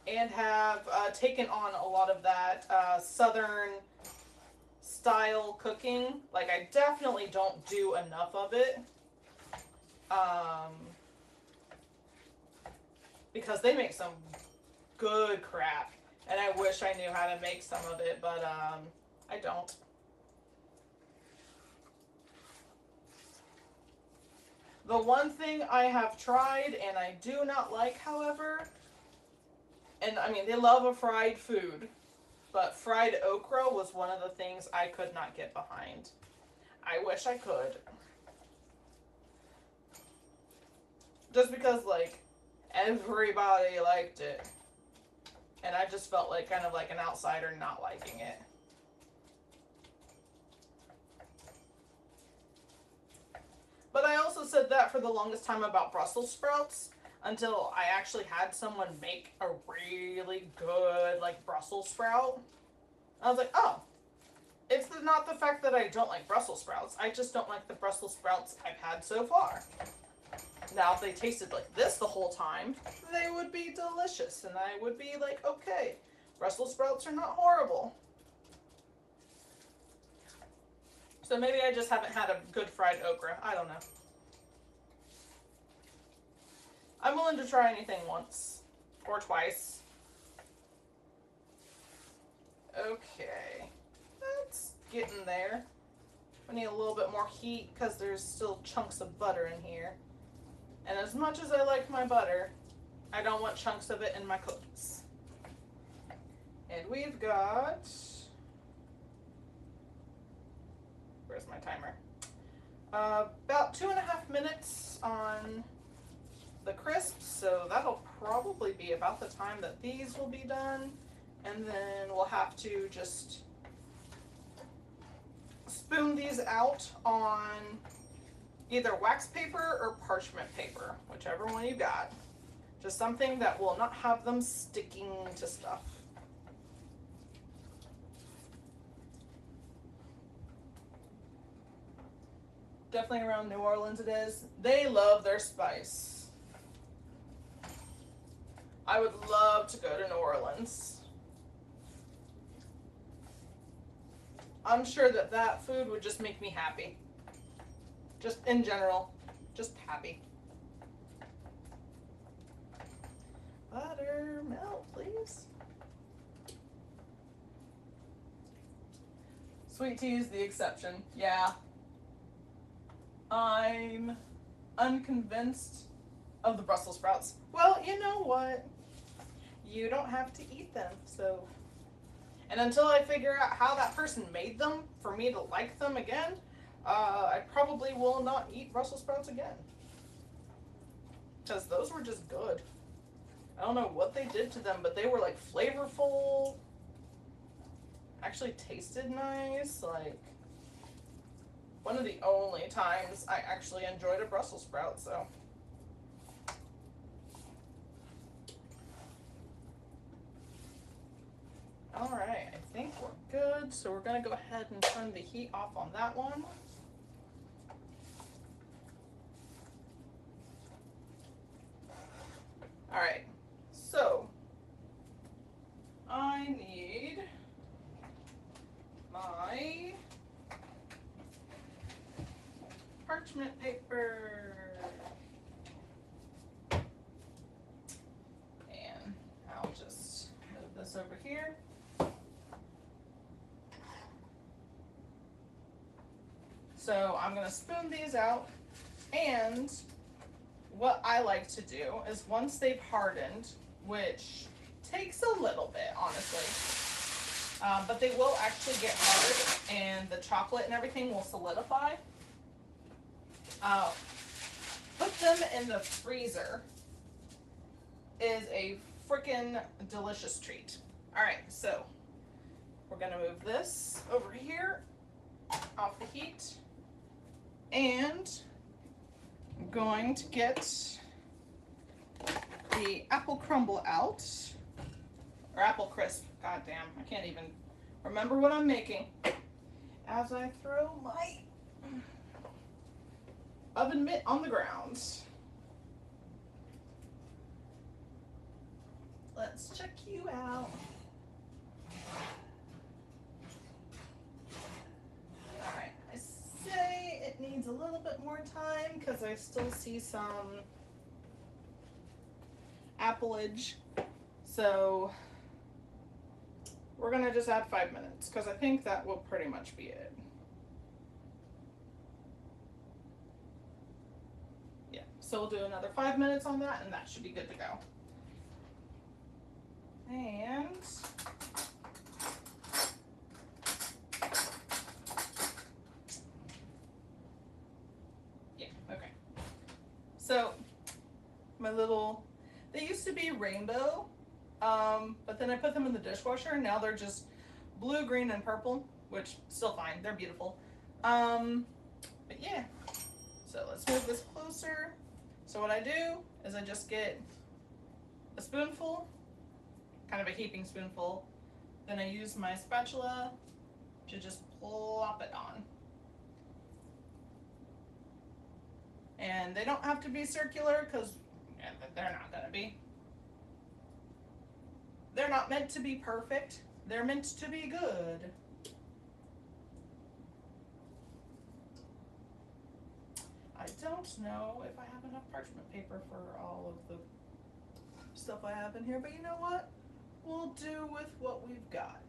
and have taken on a lot of that Southern style cooking. Like I definitely don't do enough of it. Because they make some good crap. And I wish I knew how to make some of it, but I don't. The one thing I have tried and I do not like, however, and I mean, they love a fried food, but fried okra was one of the things I could not get behind. I wish I could. Just because, like, everybody liked it. And I just felt like kind of like an outsider not liking it. But I also said that for the longest time about Brussels sprouts until I actually had someone make a really good like Brussels sprout. I was like, oh, it's not the fact that I don't like Brussels sprouts. I just don't like the Brussels sprouts I've had so far. Now, if they tasted like this the whole time, they would be delicious. And I would be like, okay, Brussels sprouts are not horrible. So maybe I just haven't had a good fried okra. I don't know. I'm willing to try anything once or twice. Okay. That's getting there. I need a little bit more heat because there's still chunks of butter in here. And as much as I like my butter, I don't want chunks of it in my cookies. And we've got, where's my timer? About 2.5 minutes on the crisps, so that'll probably be about the time that these will be done. And then we'll have to just spoon these out on either wax paper or parchment paper, whichever one you got. Just something that will not have them sticking to stuff. Definitely around New Orleans it is. They love their spice. I would love to go to New Orleans. I'm sure that that food would just make me happy. Just in general, just happy. Butter melt, please. Sweet tea is the exception. Yeah. I'm unconvinced of the Brussels sprouts. Well, you know what? You don't have to eat them, so. And until I figure out how that person made them for me to like them again, I probably will not eat Brussels sprouts again. Because those were just good. I don't know what they did to them, but they were like flavorful. Actually tasted nice. Like, one of the only times I actually enjoyed a Brussels sprout, so. All right, I think we're good. So we're gonna go ahead and turn the heat off on that one. All right, so I need my parchment paper. And I'll just move this over here. So I'm gonna spoon these out, and what I like to do is once they've hardened, which takes a little bit, honestly, but they will actually get hard and the chocolate and everything will solidify. Put them in the freezer is a freaking delicious treat. All right, so we're gonna move this over here off the heat, and I'm going to get the apple crumble out, or apple crisp. God damn, I can't even remember what I'm making as I throw my oven mitt on the ground. Let's check you out. All right, I say it needs a little bit more time because I still see some appleage. So we're gonna just add 5 minutes because I think that will pretty much be it. Yeah, so we'll do another 5 minutes on that and that should be good to go. And yeah, okay. So my little, they used to be rainbow, but then I put them in the dishwasher and now they're just blue, green, and purple, which still fine, they're beautiful. But yeah, so let's move this closer. So what I do is I just get a spoonful, kind of a heaping spoonful, then I use my spatula to just plop it on. And they don't have to be circular because they're not gonna be. They're not meant to be perfect. They're meant to be good. I don't know if I have enough parchment paper for all of the stuff I have in here, but you know what? We'll do with what we've got.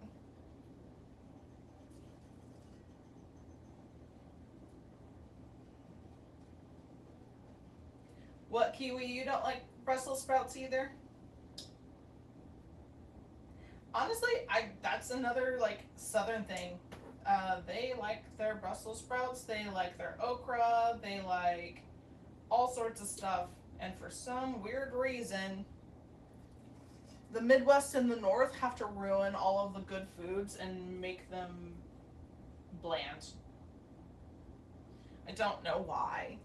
What, Kiwi? You don't like Brussels sprouts either? Honestly, that's another like southern thing. They like their Brussels sprouts. They like their okra. They like all sorts of stuff. And for some weird reason, the Midwest and the North have to ruin all of the good foods and make them bland. I don't know why.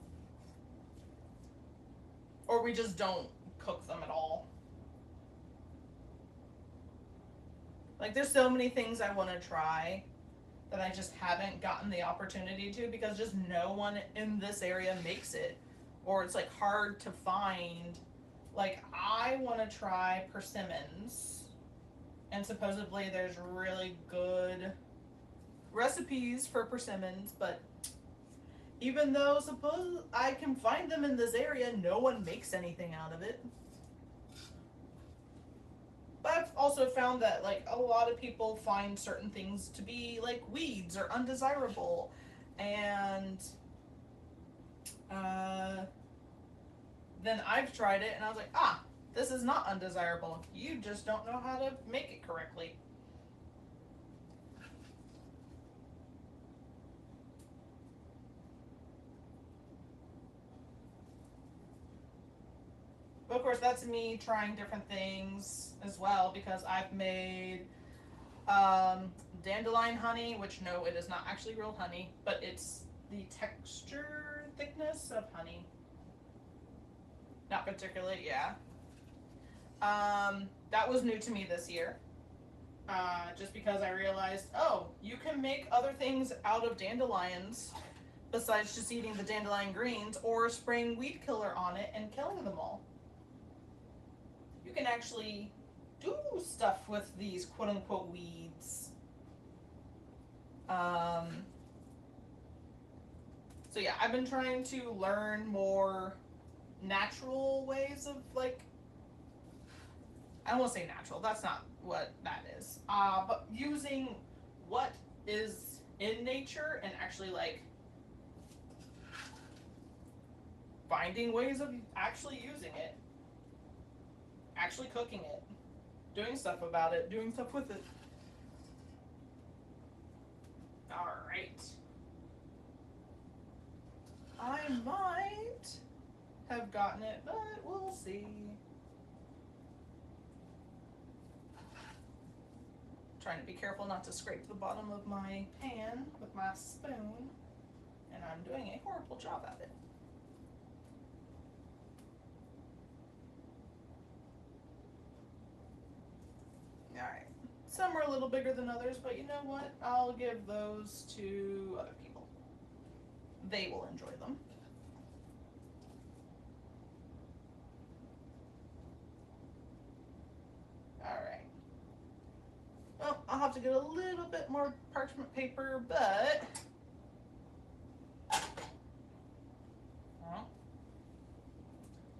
Or we just don't cook them at all. Like, there's so many things I want to try that I just haven't gotten the opportunity to because just no one in this area makes it. Or it's like hard to find. Like, I want to try persimmons. And supposedly there's really good recipes for persimmons, but even though suppose I can find them in this area, no one makes anything out of it. But I've also found that like a lot of people find certain things to be like weeds or undesirable, and then I've tried it and I was like, ah, this is not undesirable. You just don't know how to make it correctly. But of course, that's me trying different things as well because I've made dandelion honey, which no, it is not actually real honey, but it's the texture thickness of honey. Not particularly, yeah. That was new to me this year. Just because I realized, oh, you can make other things out of dandelions besides just eating the dandelion greens or spraying weed killer on it and killing them all. You can actually do stuff with these quote unquote weeds. So yeah, I've been trying to learn more natural ways of like, I don't want to say natural, that's not what that is. But using what is in nature and actually like finding ways of actually using it, actually cooking it, doing stuff about it, doing stuff with it. Alright. I might have gotten it, but we'll see. Trying to be careful not to scrape the bottom of my pan with my spoon, and I'm doing a horrible job at it. Alright. Some are a little bigger than others, but you know what? I'll give those to other people. They will enjoy them. Alright. Well, I'll have to get a little bit more parchment paper, but...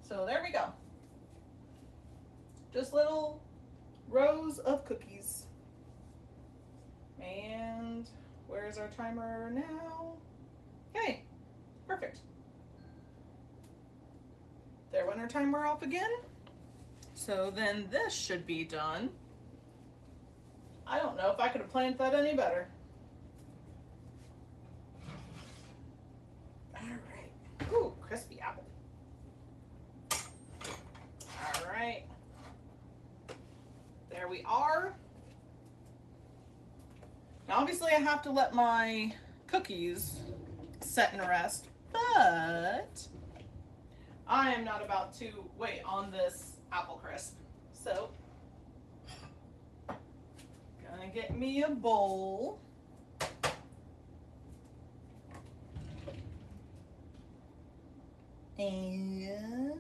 So there we go. Just little rows of cookies. And where's our timer now? Okay, perfect. There went our timer off again. So then this should be done. I don't know if I could have planned that any better. Alright. Ooh, crispy apple. Alright. There we are. Now obviously I have to let my cookies set and rest, but I am not about to wait on this apple crisp. So, gonna get me a bowl. And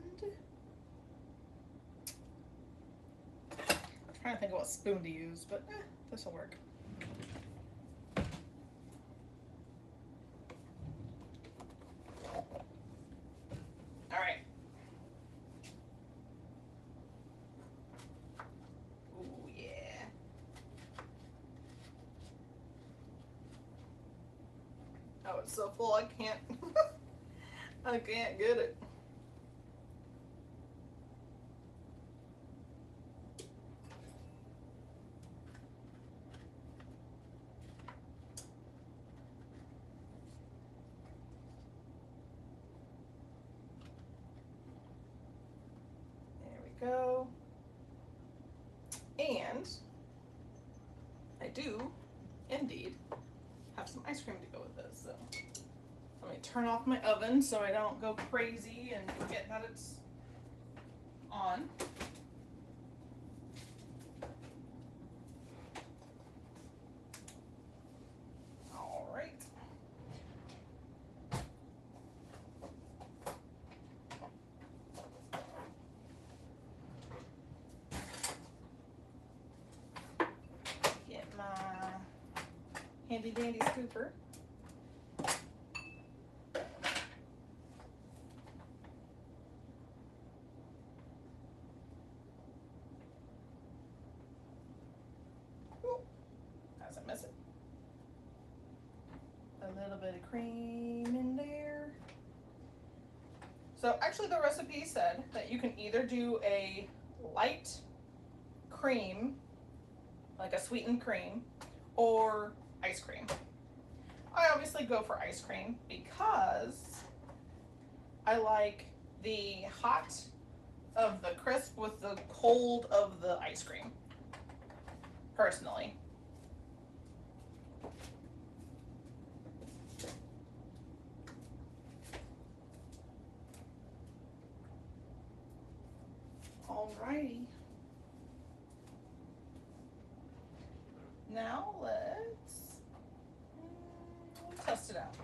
I'm trying to think of what spoon to use, but this will work. All right. Ooh, yeah. Oh, it's so full I can't I can't get it. go. And I do indeed have some ice cream to go with this. So let me turn off my oven so I don't go crazy and forget that it's on. All right. Get my handy dandy scooper. How's it miss it? A little bit of cream in there. So actually the recipe said that you can either do a light cream, like a sweetened cream, or ice cream. I obviously go for ice cream because I like the hot of the crisp with the cold of the ice cream, personally. Alrighty. Now let's test it out.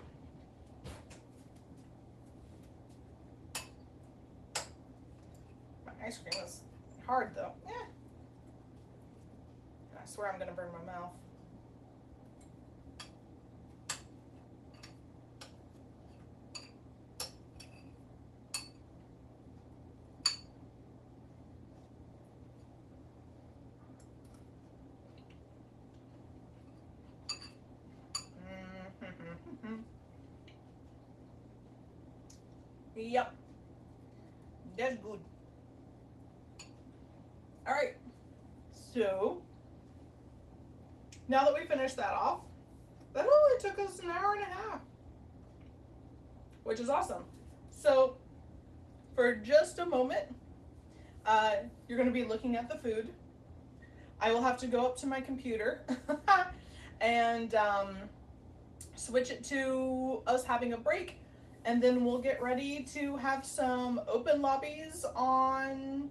My ice cream is hard though. Yeah. I swear I'm gonna burn my mouth. Yep. That's good. Alright. So, now that we finished that off, that only took us an hour and a half, which is awesome. So, for just a moment, you're going to be looking at the food. I will have to go up to my computer and switch it to us having a break, and then we'll get ready to have some open lobbies on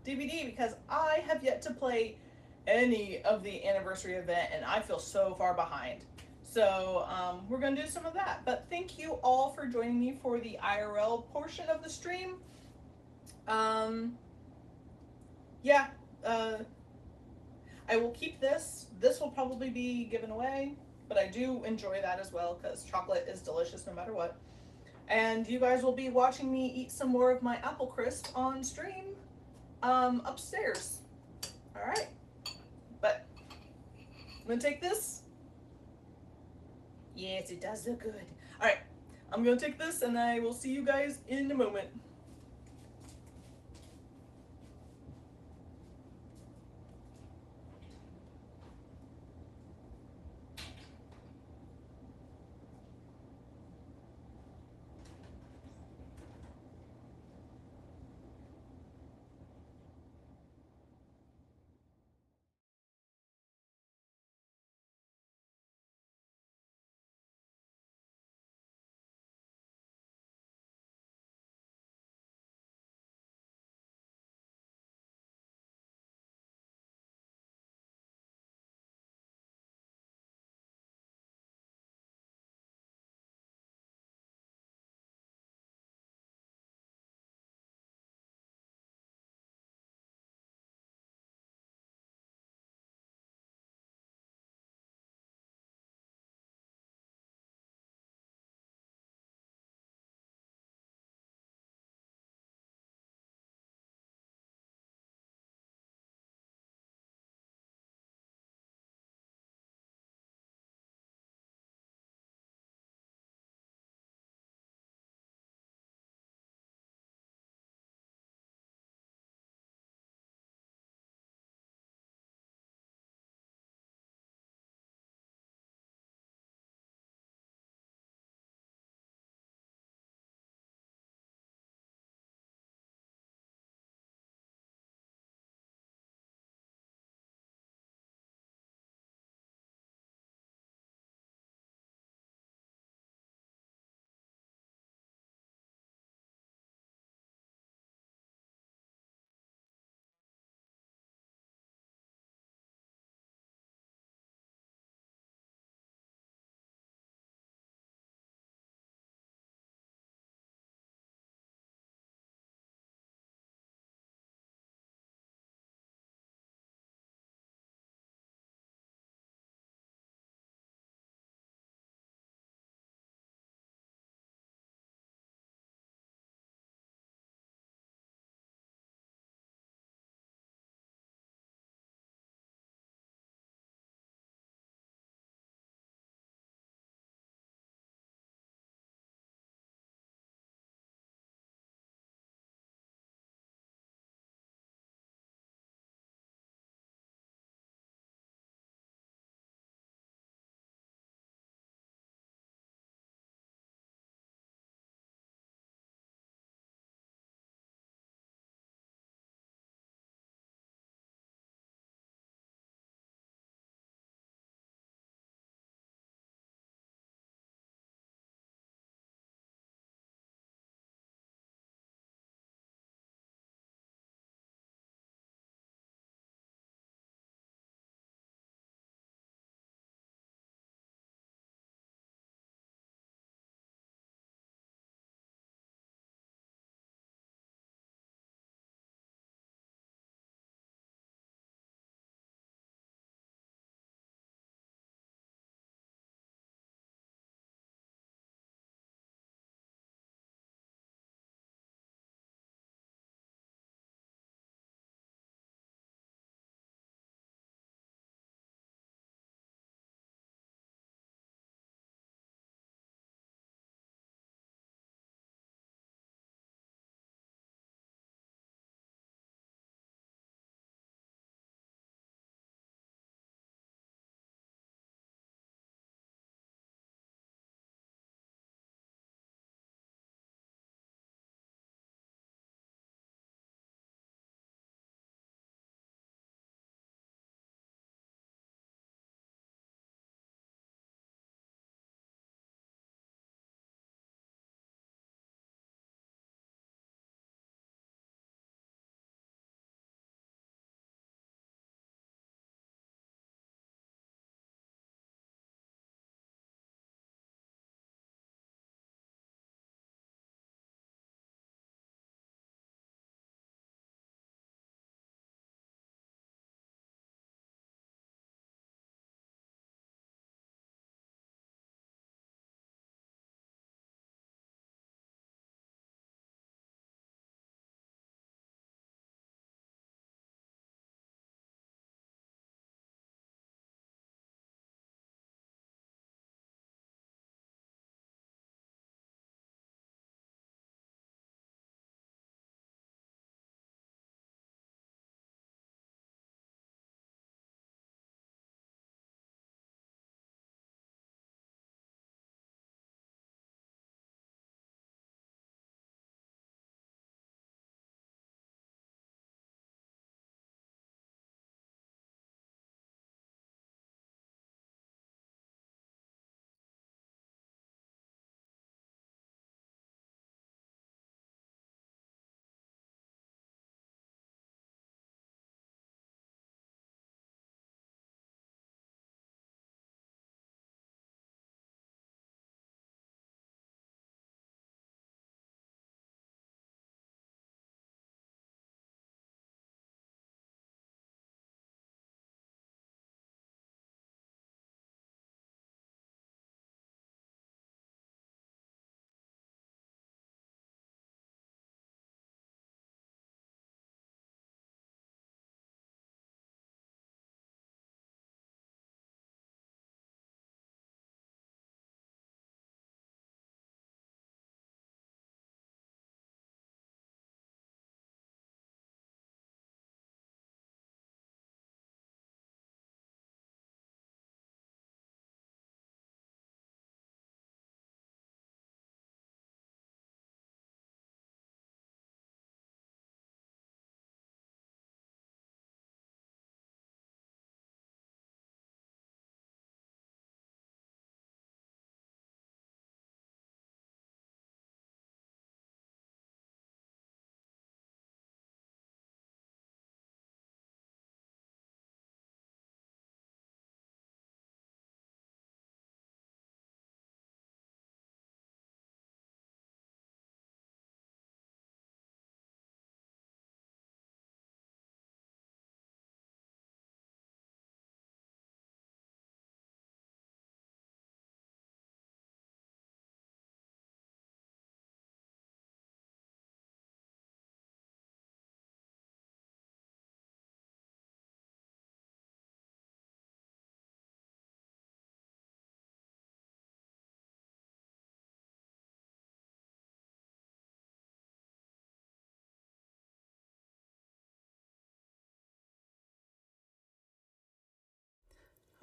DVD because I have yet to play any of the anniversary event and I feel so far behind. So we're going to do some of that. But thank you all for joining me for the IRL portion of the stream. Yeah, I will keep this. This will probably be given away, but I do enjoy that as well because chocolate is delicious no matter what. And you guys will be watching me eat some more of my apple crisp on stream upstairs. All right, but I'm gonna take this. Yes, it does look good. All right, I'm gonna take this and I will see you guys in a moment.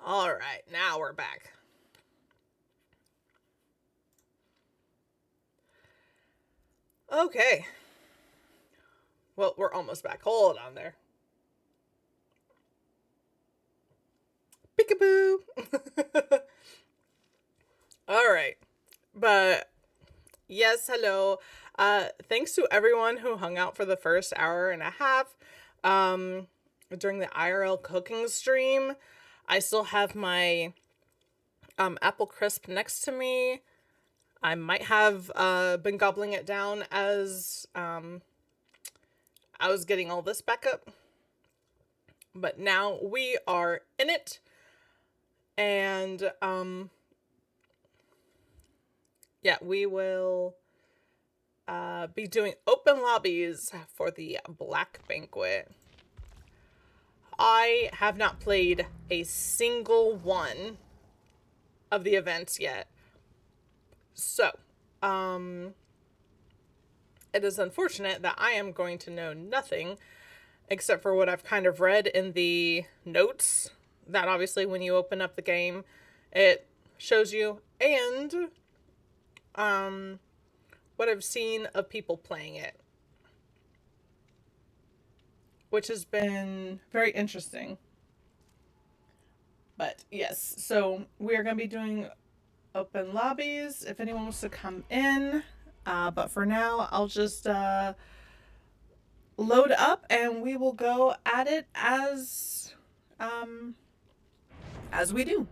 All right, now we're back. Okay. Well, we're almost back. Hold on there. Peekaboo. All right. But yes, hello. Thanks to everyone who hung out for the first hour and a half during the IRL cooking stream. I still have my apple crisp next to me. I might have been gobbling it down as I was getting all this back up. But now we are in it. And yeah, we will be doing open lobbies for the Black Banquet. I have not played a single one of the events yet. So, it is unfortunate that I am going to know nothing except for what I've kind of read in the notes. That obviously when you open up the game, it shows you, and what I've seen of people playing it, which has been very interesting. But yes, so we are going to be doing open lobbies if anyone wants to come in. But for now, I'll just load up and we will go at it as we do.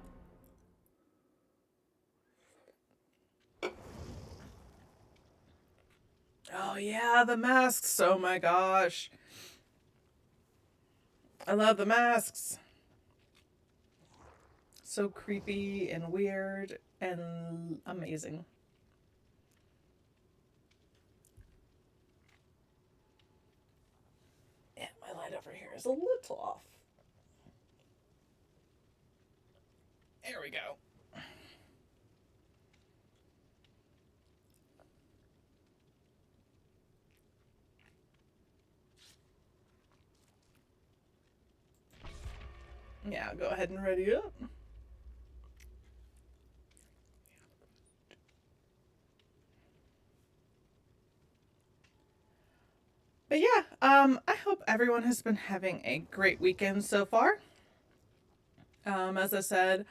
Oh yeah, the masks. Oh my gosh. I love the masks. So creepy and weird and amazing. Yeah, my light over here is a little off. There we go. Yeah, go ahead and ready up. But yeah, I hope everyone has been having a great weekend so far. As I said,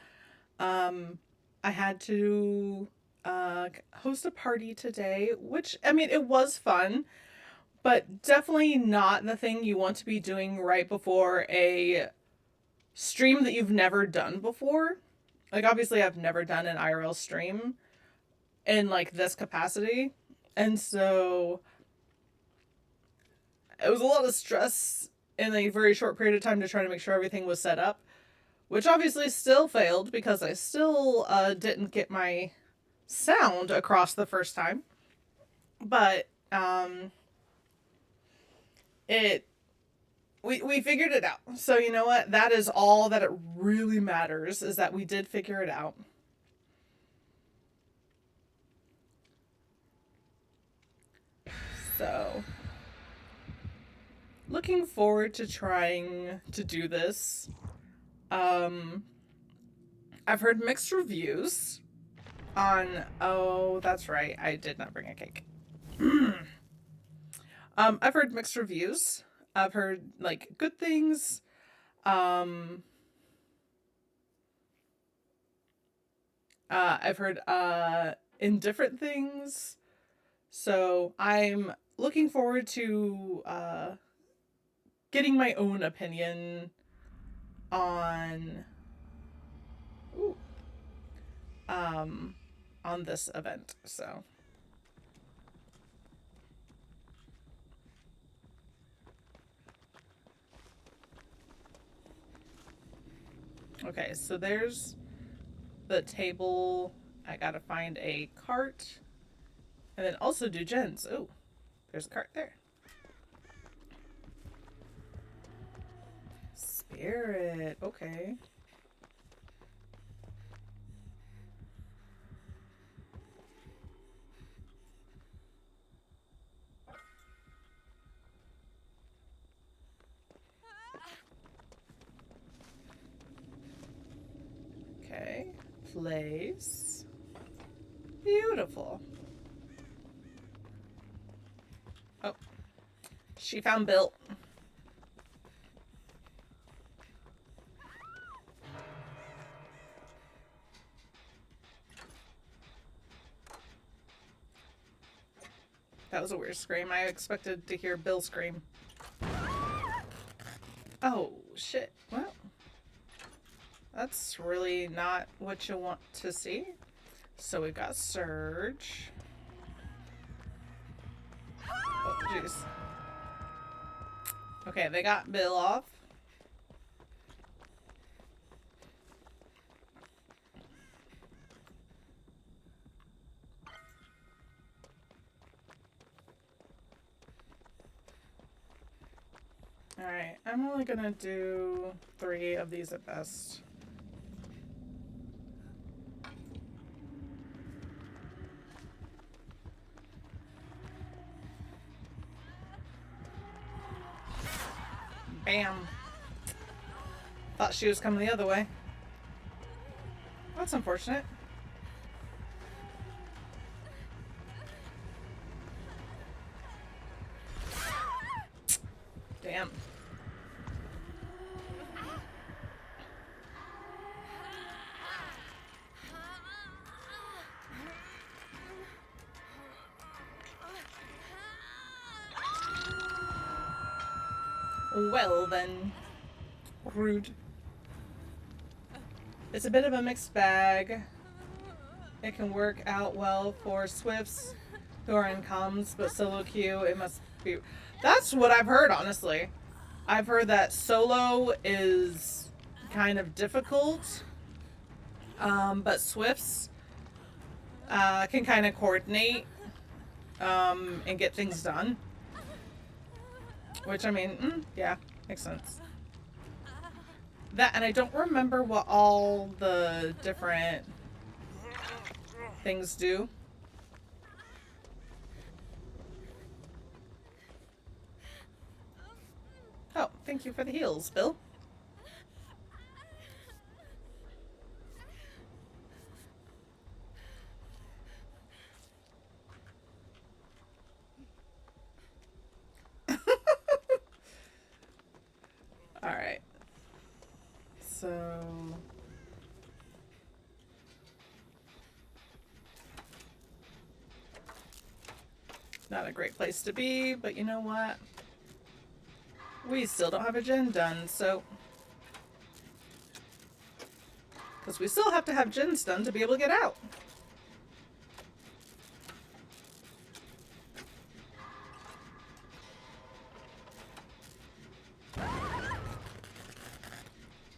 I had to host a party today, which, I mean, it was fun, but definitely not the thing you want to be doing right before a stream that you've never done before. Like, obviously, I've never done an IRL stream in, like, this capacity. And so it was a lot of stress in a very short period of time to try to make sure everything was set up, which obviously still failed because I still didn't get my sound across the first time. But we figured it out. So you know what? That is all that it really matters, is that we did figure it out. So looking forward to trying to do this. I've heard mixed reviews on. Oh, that's right. I did not bring a cake. I've heard mixed reviews. I've heard like good things. I've heard indifferent things. So I'm looking forward to getting my own opinion on ooh, on this event. So okay, so there's the table. I gotta find a cart. And then also do gens. Oh, there's a cart there. Spirit. Okay. place. Beautiful. Oh, she found Bill. That was a weird scream. I expected to hear Bill scream. Oh, shit. Well, that's really not what you want to see. So we got Surge. Oh, jeez. Okay, they got Bill off. Alright, I'm only gonna do 3 of these at best. Bam. Thought she was coming the other way. That's unfortunate. Damn. Well then. Rude. It's a bit of a mixed bag. It can work out well for Swifts who are in comms, but solo queue, it must be... That's what I've heard, honestly. I've heard that solo is kind of difficult, but Swifts can kind of coordinate and get things done. Which, I mean, yeah, makes sense. That, and I don't remember what all the different things do. Oh, thank you for the heals, Bill. Alright. So... not a great place to be, but you know what? We still don't have a gen done, so... because we still have to have gens done to be able to get out.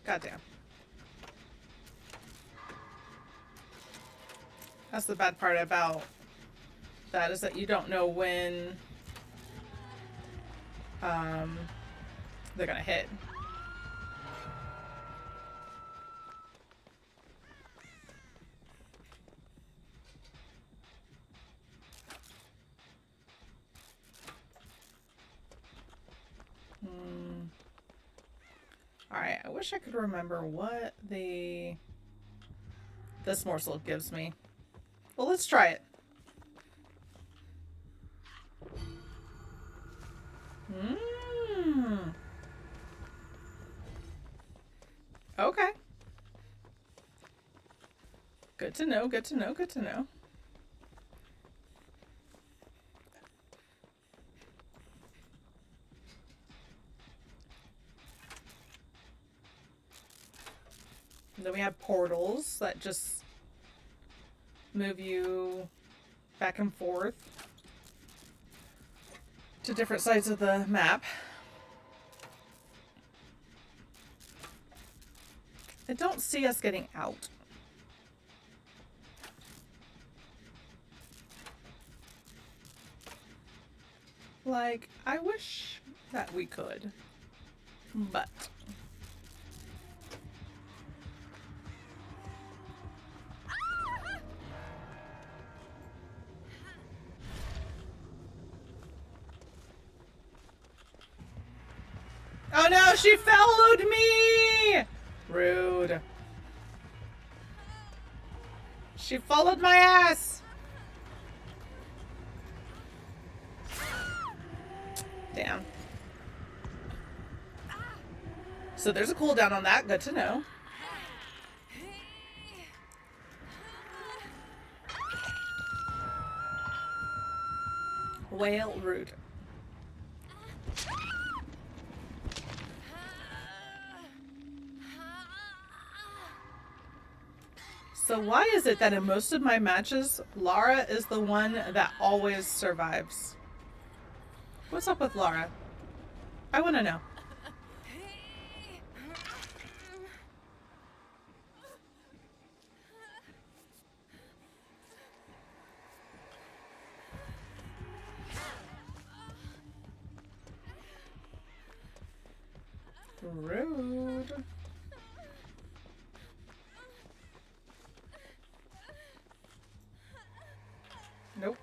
Goddamn. That's the bad part about that, is that you don't know when they're gonna hit. Alright, I wish I could remember what this morsel gives me. Well, let's try it. Okay. Good to know, good to know, good to know. And then we have portals that just move you back and forth to different sides of the map. I don't see us getting out. Like, I wish that we could, but... oh no, she followed me! Rude. She followed my ass. Damn. So there's a cooldown on that. Good to know. Whale rude. So why is it that in most of my matches, Lara is the one that always survives? What's up with Lara? I want to know. Rude. Nope.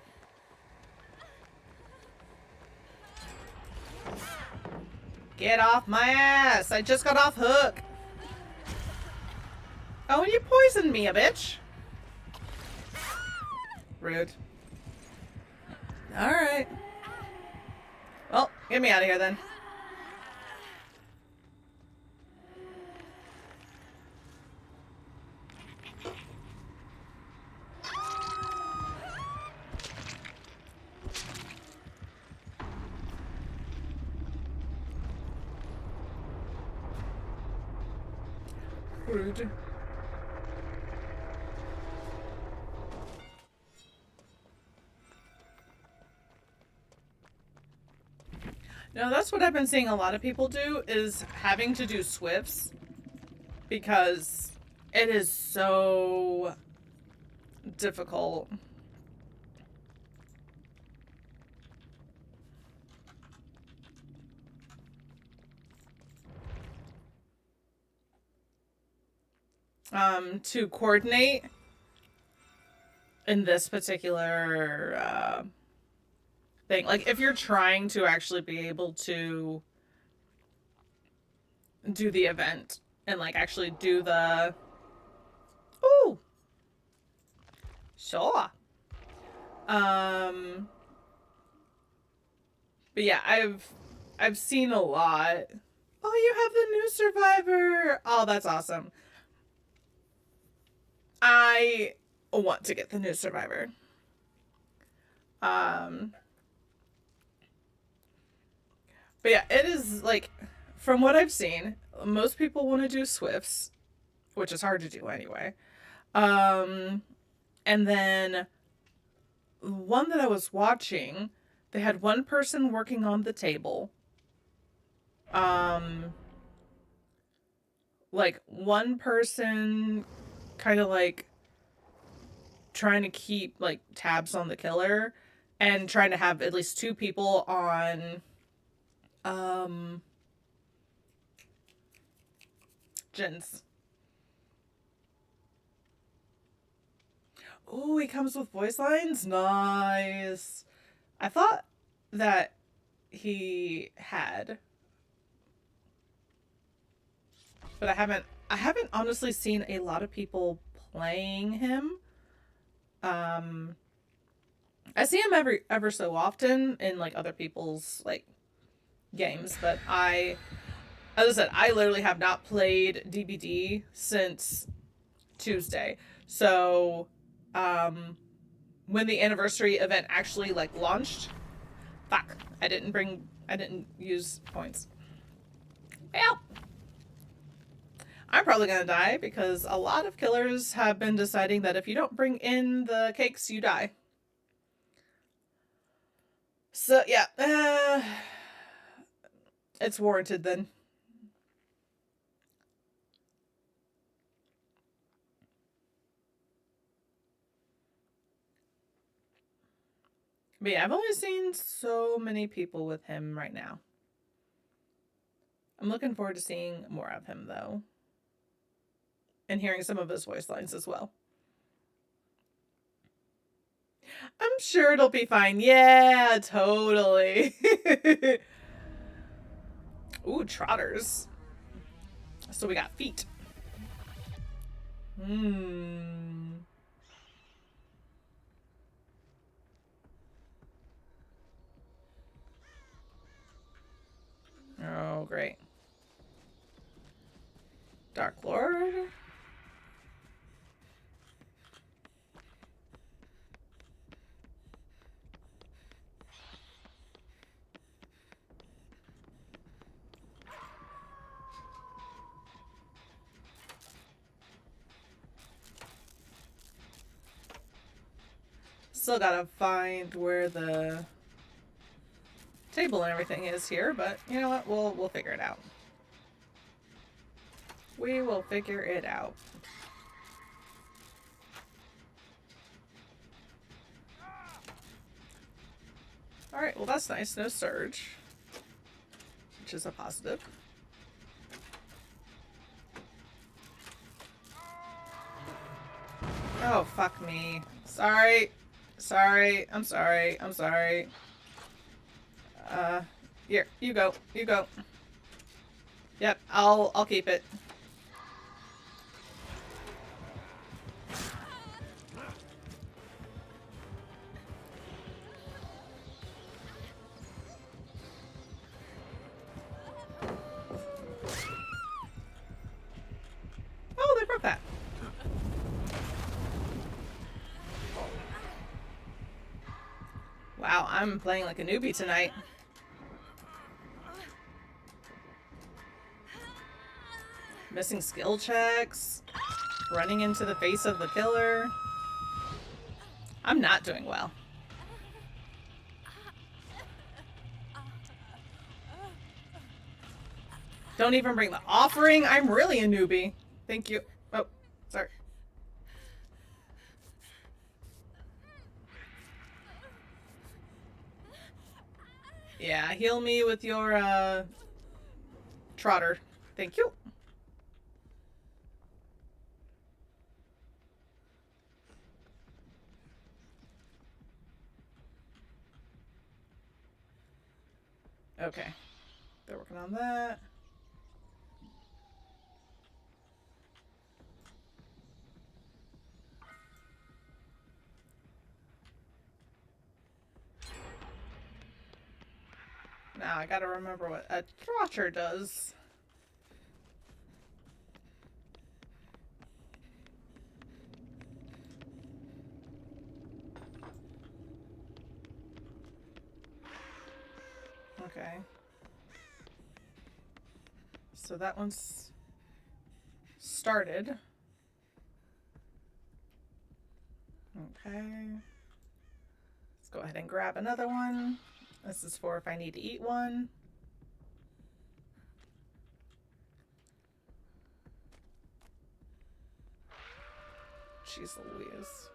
Get off my ass! I just got off hook. Oh, and you poisoned me, a bitch. Rude. Alright. Well, get me out of here then. Rude. No, that's what I've been seeing a lot of people do, is having to do swifts, because it is so difficult. To coordinate in this particular thing. Like, if you're trying to actually be able to do the event and, like, actually do the... Ooh! Sure. But yeah, I've seen a lot. Oh, you have the new survivor! Oh, that's awesome. I want to get the new survivor. But yeah, it is, like, from what I've seen, most people want to do swifts, which is hard to do anyway. And then one that I was watching, they had one person working on the table. Like, one person kind of, like, trying to keep, like, tabs on the killer, and trying to have at least two people on Jins. Oh, he comes with voice lines? Nice. I thought that he had, but I haven't honestly seen a lot of people playing him. I see him ever so often in, like, other people's, like, games, but as I said, I literally have not played DBD since Tuesday. So, when the anniversary event actually, like, launched, fuck, I didn't use points. Well, I'm probably gonna die, because a lot of killers have been deciding that if you don't bring in the cakes, you die. So, yeah, it's warranted then. But yeah, I've only seen so many people with him right now. I'm looking forward to seeing more of him, though. And hearing some of his voice lines as well. I'm sure it'll be fine. Yeah, totally. Ooh, trotters. So we got feet. Dark Lord. Still gotta find where the table and everything is here, but you know what? We'll figure it out. We will figure it out. Alright, well that's nice. No surge. Which is a positive. Oh, fuck me. Sorry. Sorry. I'm sorry. I'm sorry. Here. You go. You go. Yep, I'll keep it. Oh, they broke that. Wow, I'm playing like a newbie tonight. Missing skill checks. Running into the face of the killer. I'm not doing well. Don't even bring the offering. I'm really a newbie. Thank you. Oh, sorry. Yeah, heal me with your, trotter. Thank you. Okay. They're working on that. Now I gotta remember what a trotter does. Okay. So that one's started. Okay. Let's go ahead and grab another one. This is for if I need to eat one. Jeez Louise.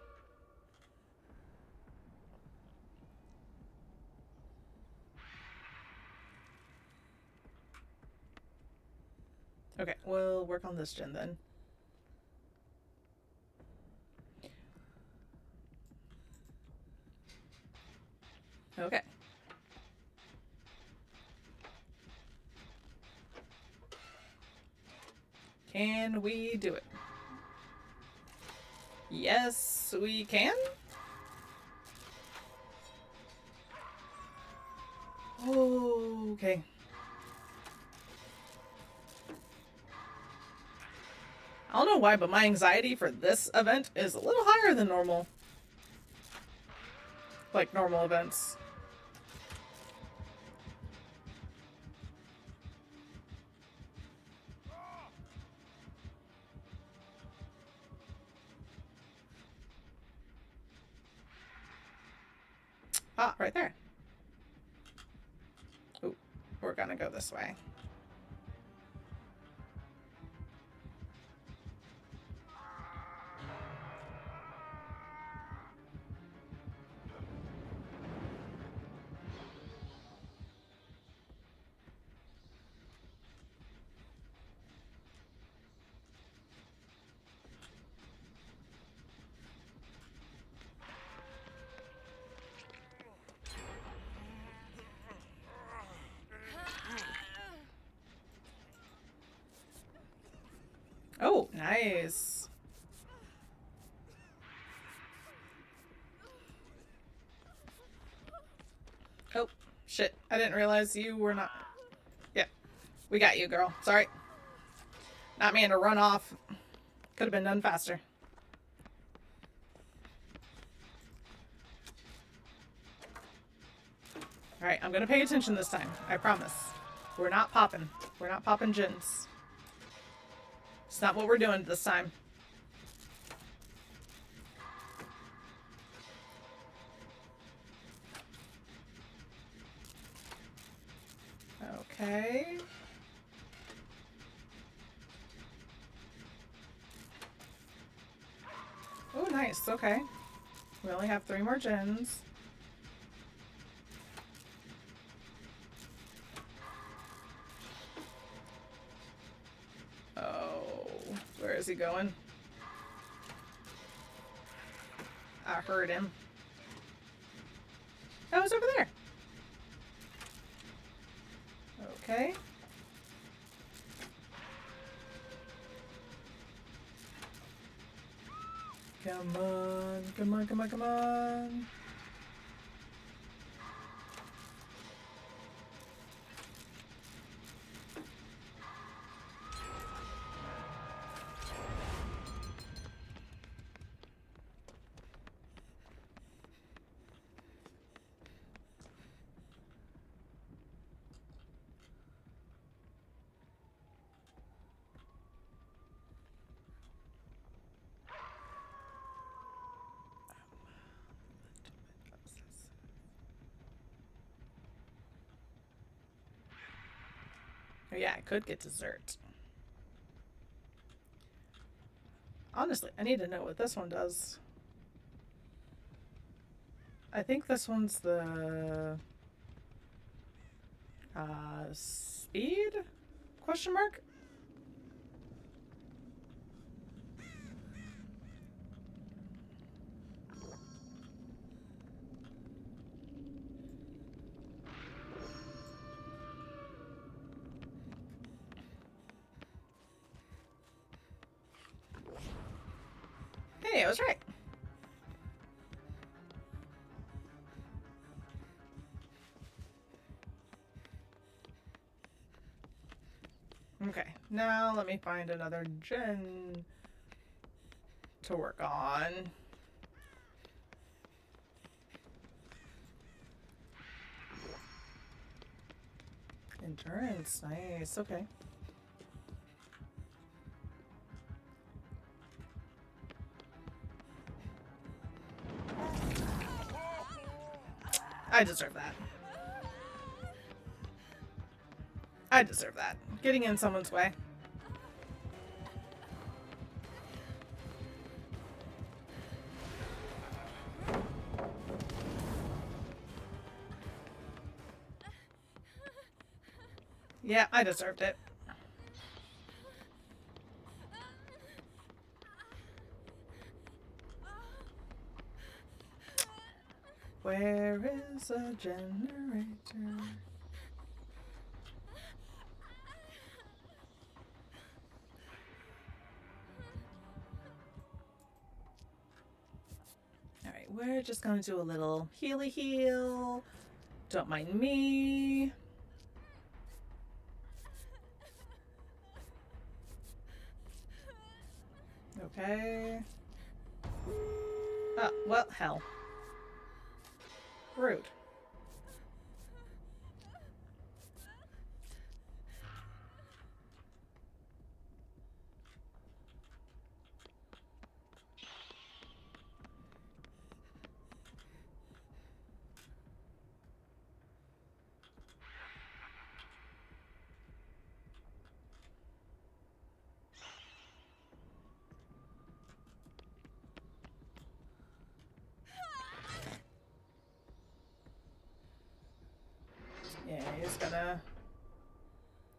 Okay, we'll work on this gen then. Okay. Can we do it? Yes, we can. Okay. I don't know why, but my anxiety for this event is a little higher than normal. Like normal events. Ah, right there. Ooh, we're gonna go this way. Oh, nice. Oh, shit. I didn't realize you were not... Yeah. We got you, girl. Sorry. Not man to run off. Could have been done faster. Alright, I'm gonna pay attention this time. I promise. We're not popping. We're not popping gins. It's not what we're doing this time. Okay. Oh, nice. Okay. We only have 3 more gens. Oh, where is he going? I heard him. Oh, he's over there. Okay. Come on, come on, come on, come on. Oh yeah, I could get dessert. Honestly, I need to know what this one does. I think this one's the speed? Question mark? Hey, I was right. Okay, now let me find another gen to work on. Endurance, nice, okay. I deserve that. I deserve that. Getting in someone's way. Yeah, I deserved it. Where is a generator? Alright, we're just going to do a little healy heal. Don't mind me. Okay. Oh, well, hell. Rude. Yeah, he's gonna...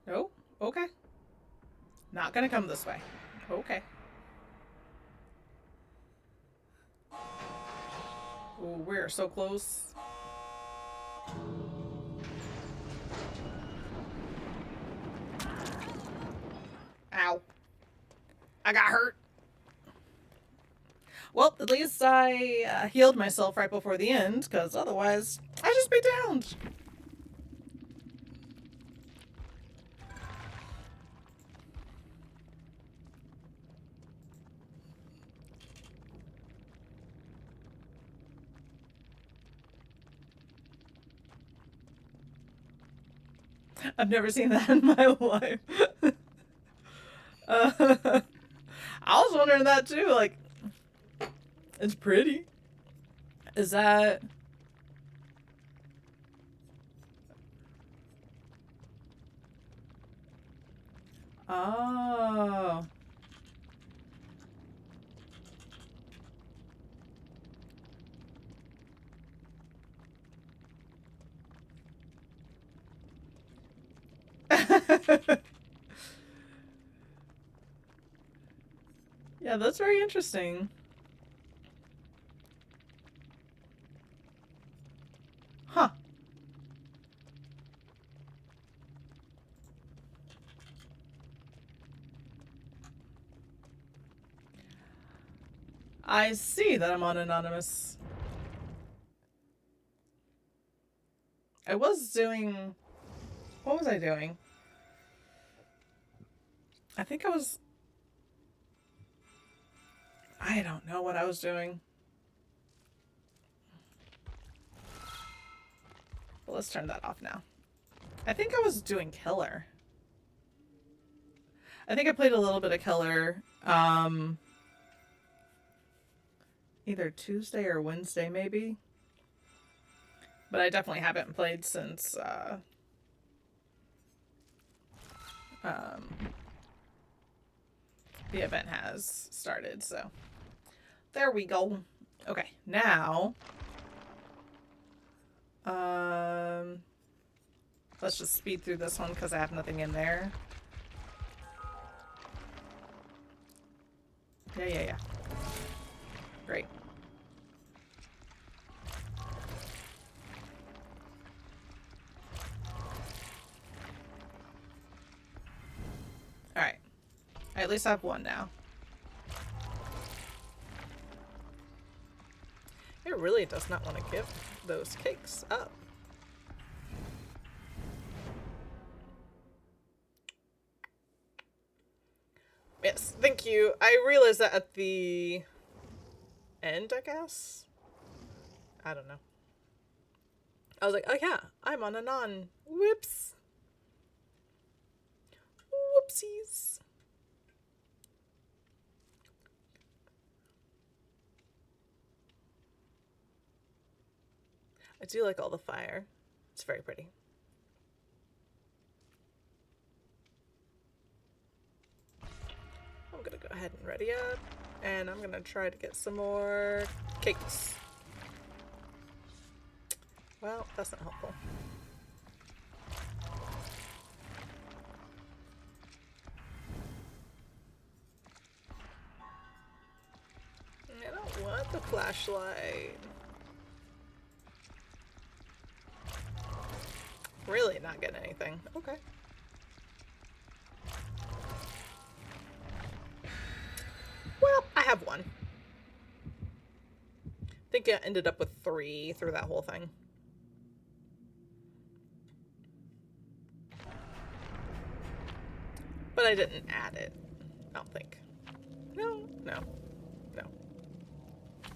Oh, okay. Not gonna come this way. Okay. Oh, we're so close. Ow. I got hurt. Well, at least I healed myself right before the end, because otherwise I'd just be downed. I've never seen that in my life. I was wondering that too. Like, it's pretty. Is that? Oh. Yeah, that's very interesting. Huh. I see that I'm on Anonymous. I was doing. What was I doing? I think I was. I don't know what I was doing. But let's turn that off now. I think I was doing Killer. I think I played a little bit of Killer. Either Tuesday or Wednesday, maybe. But I definitely haven't played since the event has started. So there we go. Okay, now let's just speed through this one because I have nothing in there. Yeah. Great. Alright. I at least have one now. It really does not want to give those cakes up. Yes, thank you. I realized that at the end, I guess? I don't know. I was like, oh yeah, I'm on Anon. Whoops. Whoopsies. I do like all the fire. It's very pretty. I'm gonna go ahead and ready up, and I'm gonna try to get some more cakes. Well, that's not helpful. I don't want the flashlight. Really not getting anything. Okay. Well, I have one. I think I ended up with 3 through that whole thing. But I didn't add it. I don't think. No.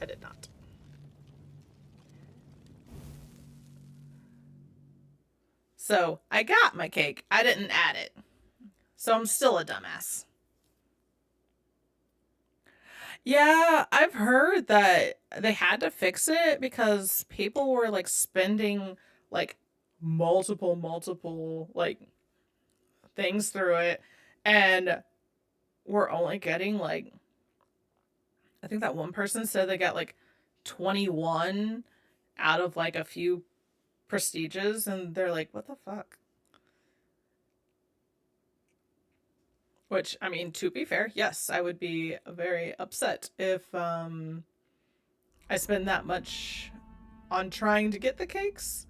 I did not. So, I got my cake. I didn't add it. So, I'm still a dumbass. Yeah, I've heard that they had to fix it because people were like spending like multiple like things through it, and we're only getting like, I think that one person said they got like 21 out of like a few prestiges, and they're like, what the fuck? Which, I mean, to be fair, yes, I would be very upset if I spend that much on trying to get the cakes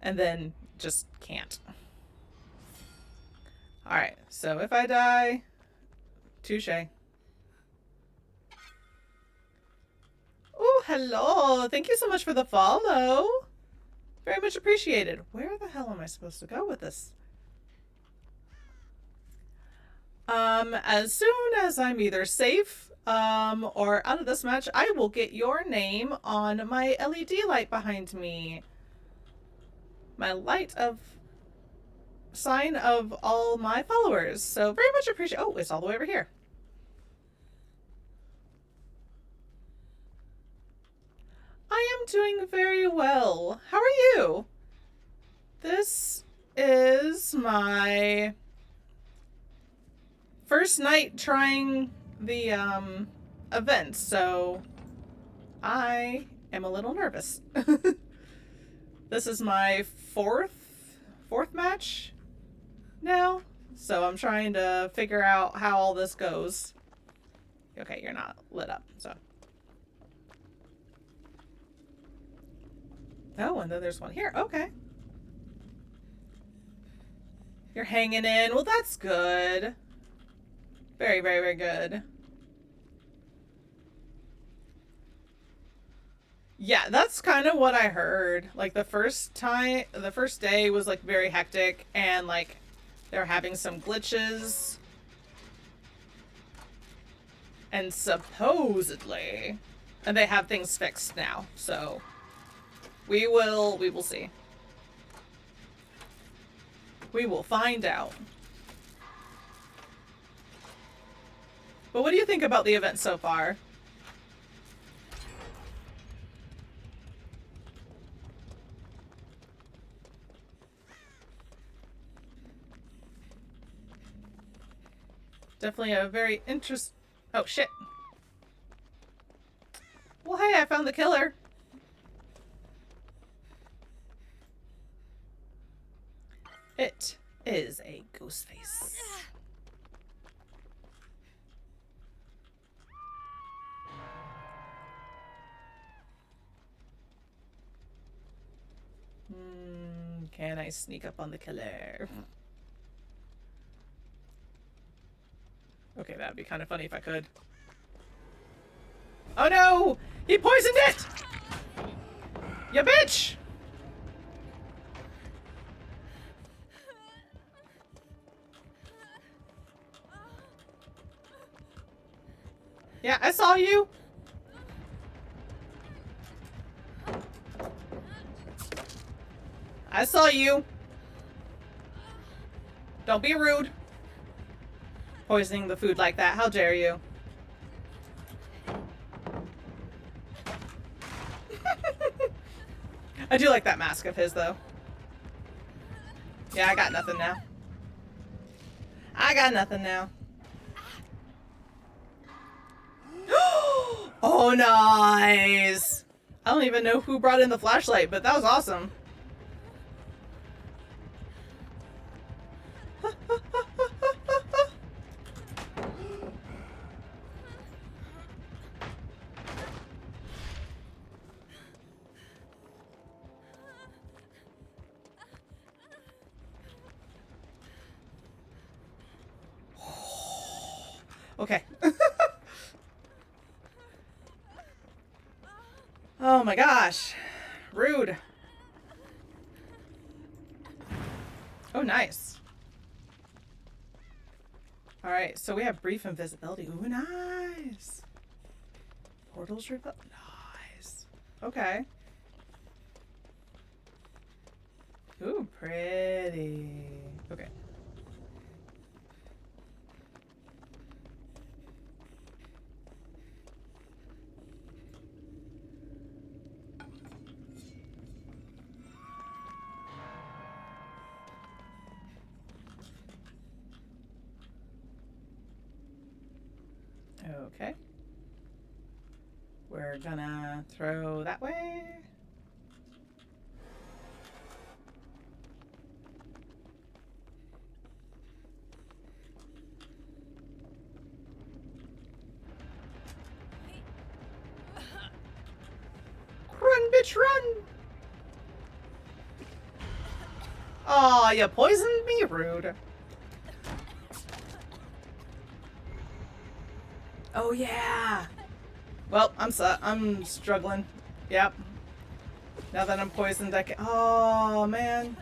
and then just can't. Alright, so if I die, touche. Oh, hello. Thank you so much for the follow. Very much appreciated. Where the hell am I supposed to go with this? As soon as I'm either safe, or out of this match, I will get your name on my LED light behind me. My light of sign of all my followers. So very much appreciate. Oh, it's all the way over here. I am doing very well. How are you? This is my first night trying the event, so I am a little nervous. This is my fourth match now, so I'm trying to figure out how all this goes. Okay, you're not lit up, so. Oh, and then there's one here. Okay. You're hanging in. Well, that's good. Very, very, very good. Yeah, that's kind of what I heard. Like the first day was like very hectic, and like they're having some glitches. And supposedly, and they have things fixed now. So we will see. We will find out. But what do you think about the event so far? Definitely a very oh, shit. Well, hey, I found the killer. It is a ghost face. Can I sneak up on the killer? Okay, that'd be kind of funny if I could. Oh no! He poisoned it! You bitch! Yeah, I saw you. I saw you. Don't be rude. Poisoning the food like that. How dare you? I do like that mask of his, though. Yeah, I got nothing now. I got nothing now. Oh, nice. I don't even know who brought in the flashlight, but that was awesome. Okay. Oh my gosh. Rude. Oh, nice. Alright, so we have brief invisibility. Ooh, nice. Portals reveal. Nice. Okay. Ooh, pretty. Okay. Okay. We're gonna throw that way. Run, bitch, run! Aw, you poisoned me, rude. Oh yeah. Well, I'm struggling. Yep. Now that I'm poisoned, I can. Oh man.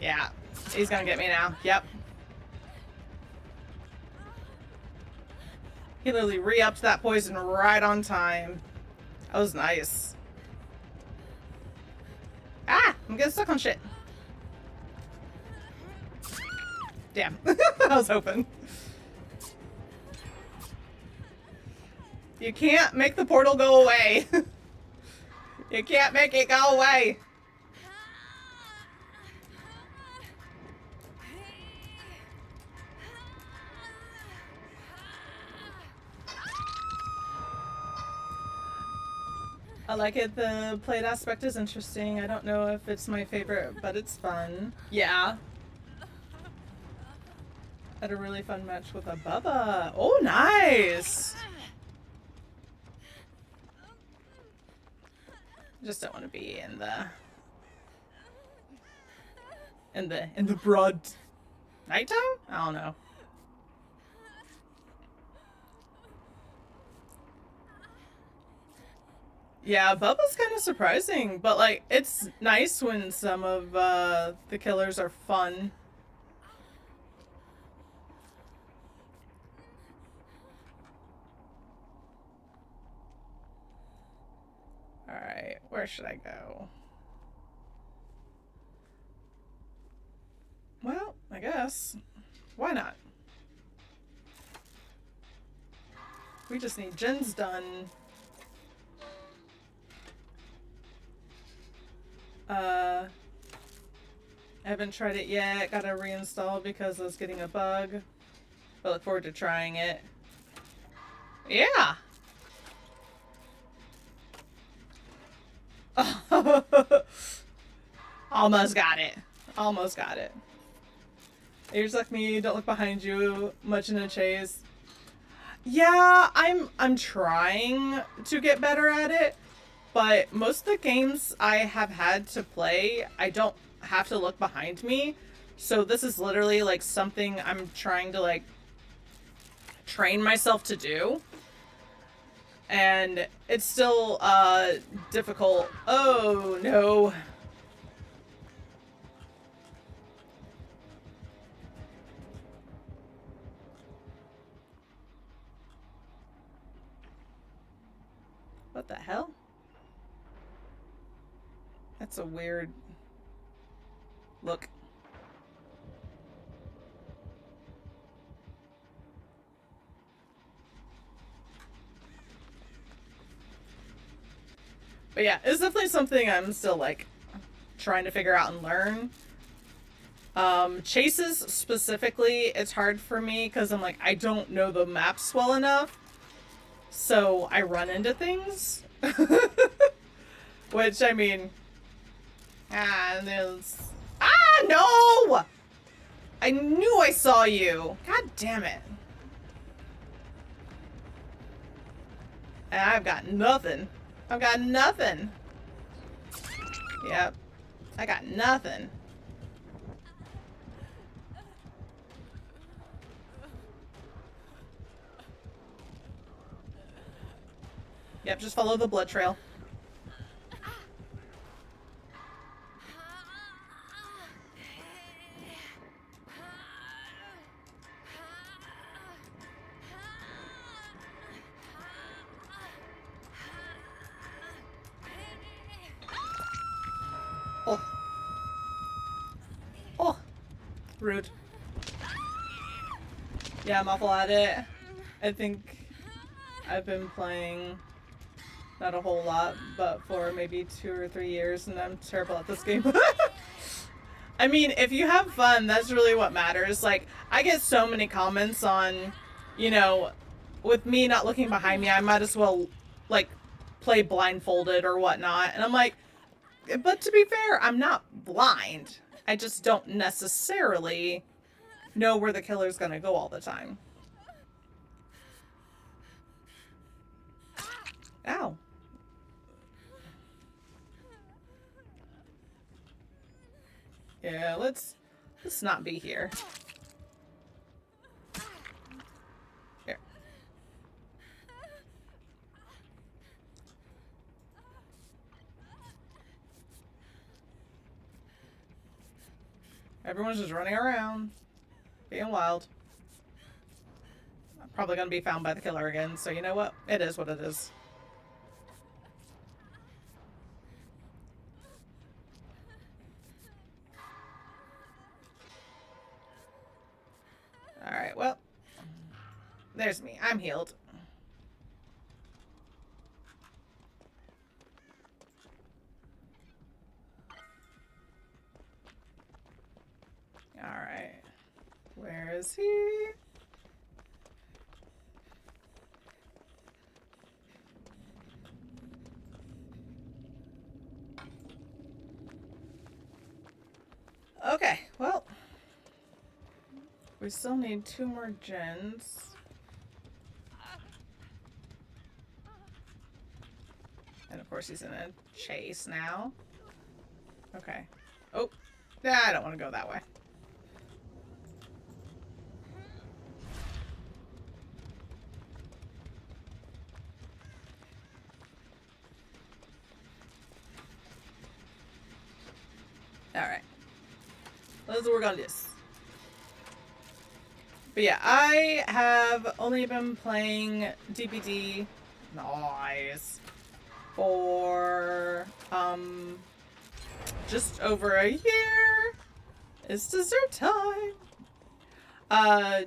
Yeah. He's gonna get me now. Yep. He literally re-upped that poison right on time. That was nice. Ah! I'm getting stuck on shit. Damn. I was hoping. You can't make the portal go away. You can't make it go away. I like it. The plate aspect is interesting. I don't know if it's my favorite, but it's fun. Yeah. Had a really fun match with a Bubba. Oh, nice. Just don't want to be in the broad nighttime? I don't know. Yeah, Bubba's kind of surprising, but like it's nice when some of the killers are fun. All right, where should I go? Well, I guess. Why not? We just need gens done. I haven't tried it yet. Gotta reinstall because I was getting a bug. I look forward to trying it. Yeah. Almost got it. Almost got it. You're just like me, don't look behind you much in a chase. Yeah, I'm trying to get better at it, but most of the games I have had to play, I don't have to look behind me. So this is literally like something I'm trying to like train myself to do. And it's still difficult. Oh no. What the hell? That's a weird look. But yeah, it's definitely something I'm still like trying to figure out and learn. Chases specifically, it's hard for me because I'm like, I don't know the maps well enough. So I run into things. Which, I mean... there's... no! I knew I saw you. God damn it. And I've got nothing. I've got nothing. Yep. I got nothing. Yep, just follow the blood trail. Oh. Oh. Rude. Yeah, I'm awful at it. I think I've been playing not a whole lot, but for maybe 2 or 3 years, and I'm terrible at this game. I mean, if you have fun, that's really what matters. Like, I get so many comments on, you know, with me not looking behind me, I might as well, like, play blindfolded or whatnot. And I'm like, but to be fair, I'm not blind. I just don't necessarily know where the killer's gonna go all the time. Ow. Yeah, let's not be here. Here. Everyone's just running around, being wild. I'm probably gonna be found by the killer again, so you know what? It is what it is. There's me. I'm healed. Alright. Where is he? Okay, well. We still need 2 more gens. And of course he's in a chase now. Okay. Oh. Nah, I don't want to go that way. Alright. Let's work on this. But yeah, I have only been playing DBD. Nice. For just over a year. It's dessert time.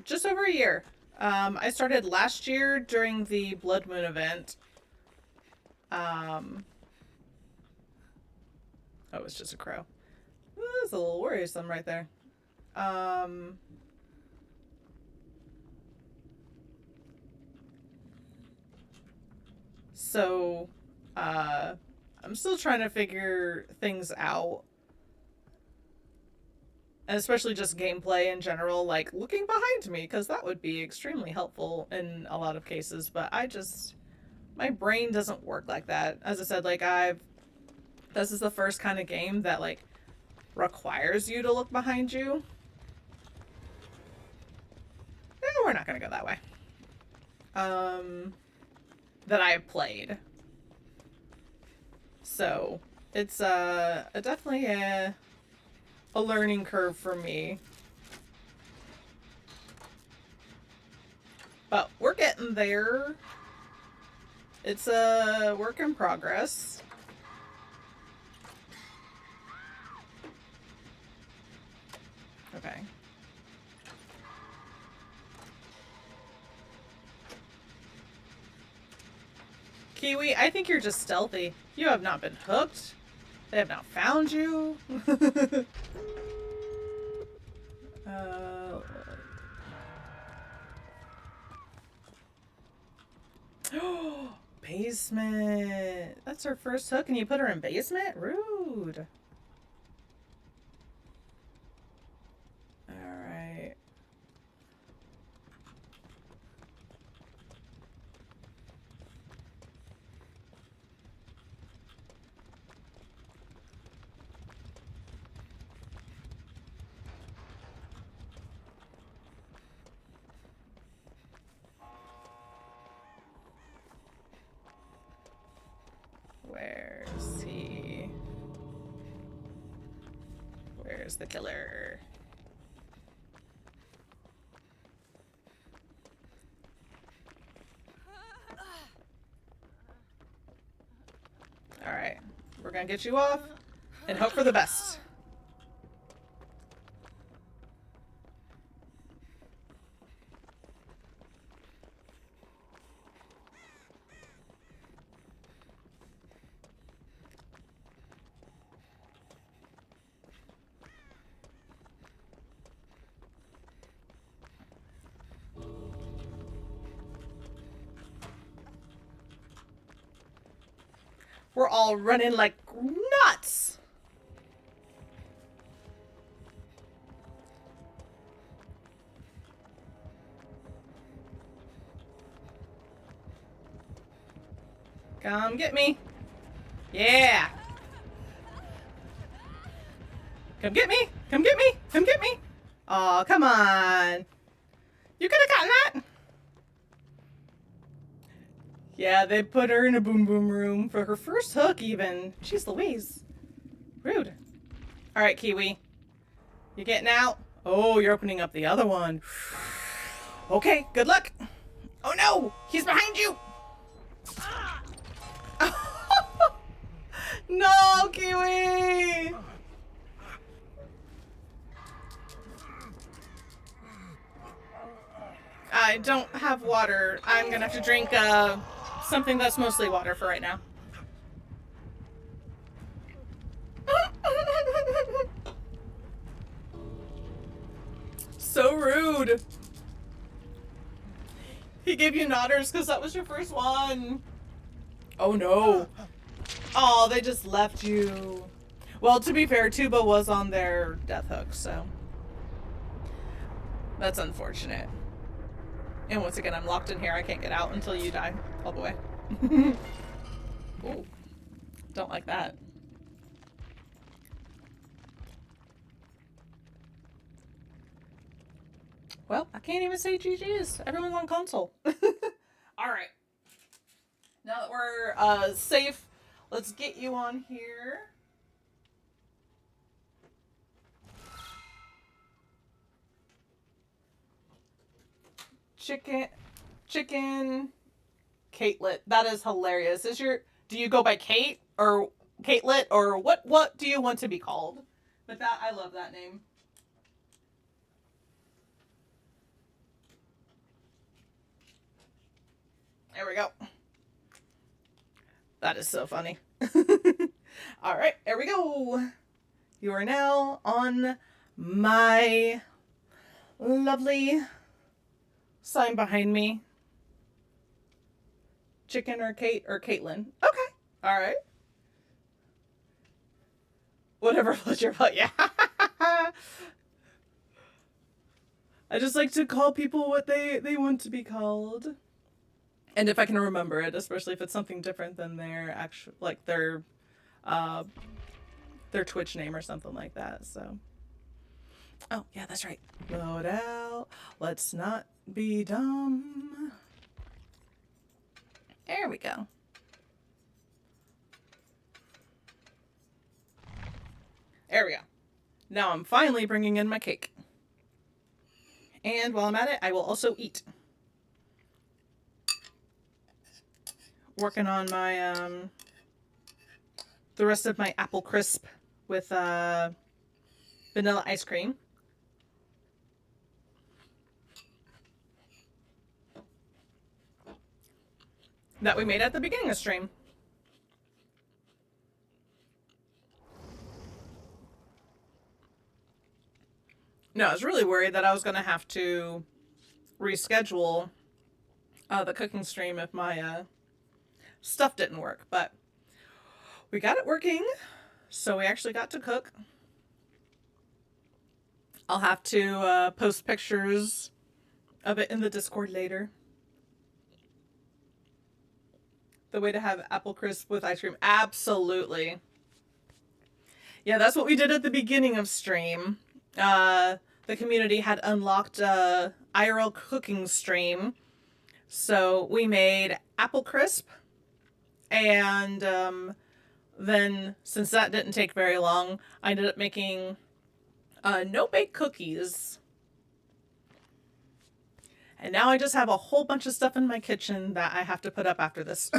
Just over a year. I started last year during the Blood Moon event. Oh, it's just a crow. Ooh, that's a little worrisome right there. So, I'm still trying to figure things out. And especially just gameplay in general, like looking behind me, because that would be extremely helpful in a lot of cases. But my brain doesn't work like that. As I said, like this is the first kind of game that like requires you to look behind you. We're not gonna go that way. That I have played. So it's definitely a learning curve for me. But we're getting there. It's a work in progress. Okay. Kiwi, I think you're just stealthy. You have not been hooked. They have not found you. Basement. That's her first hook and you put her in basement? Rude. Alright. Where's he? Where's the killer? Alright. We're gonna get you off and hope for the best. We're all running like nuts. Come get me. Yeah. Come get me. Come get me. Come get me. Oh, come on. You could have gotten that. Yeah, they put her in a boom boom room for her first hook even. Jeez Louise. Rude. Alright, Kiwi. You getting out? Oh, you're opening up the other one. Okay, good luck. Oh no! He's behind you! No, Kiwi! I don't have water. I'm gonna have to drink something that's mostly water for right now. So rude. He gave you nodders because that was your first one. Oh no. Oh, they just left you. Well, to be fair, Tuba was on their death hook, so that's unfortunate. And once again, I'm locked in here. I can't get out until you die all the way. Ooh, don't like that. Well, I can't even say GG's. Everyone's on console. Alright. Now that we're safe, let's get you on here. Chicken Catelet. That is hilarious. Do you go by Kate or Catelet or what do you want to be called? But that I love that name. There we go. That is so funny. All right, there we go. You are now on my lovely sign behind me. Chicken or Kate or Caitlin. Okay. All right. Whatever floats your boat. Yeah. I just like to call people what they want to be called. And if I can remember it, especially if it's something different than their actual, like their Twitch name or something like that. So, oh yeah, that's right. Load out. Let's not be dumb. There we go. There we go. Now I'm finally bringing in my cake. And while I'm at it, I will also eat. Working on my the rest of my apple crisp with vanilla ice cream. That we made at the beginning of stream. No, I was really worried that I was going to have to reschedule the cooking stream if my stuff didn't work, but we got it working, so we actually got to cook. I'll have to post pictures of it in the Discord later. The way to have apple crisp with ice cream. Absolutely. Yeah, that's what we did at the beginning of stream. The community had unlocked IRL Cooking stream. So we made apple crisp. And then, since that didn't take very long, I ended up making no-bake cookies. And now I just have a whole bunch of stuff in my kitchen that I have to put up after this.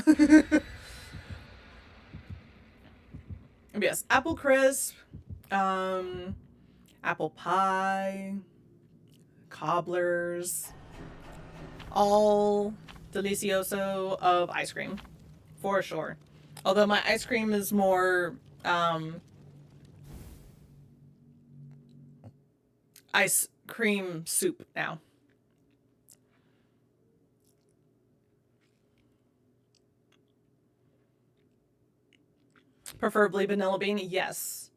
Yes, apple crisp, apple pie, cobblers, all delicioso of ice cream, for sure. Although my ice cream is more ice cream soup now. Preferably vanilla bean, yes.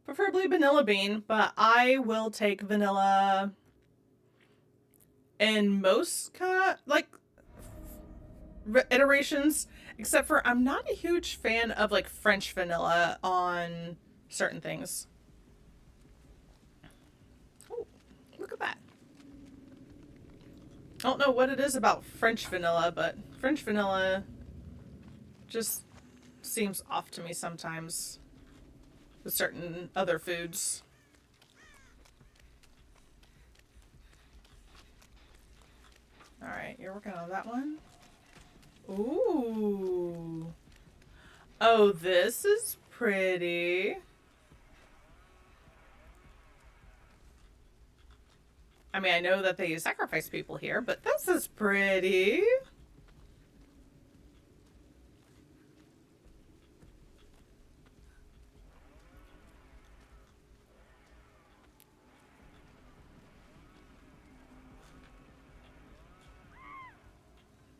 Preferably vanilla bean, but I will take vanilla in most iterations, except for I'm not a huge fan of like French vanilla on certain things. Oh, look at that. I don't know what it is about French vanilla, but French vanilla just seems off to me sometimes with certain other foods. All right, you're working on that one. Ooh. Oh, this is pretty. I mean, I know that they sacrifice people here, but this is pretty.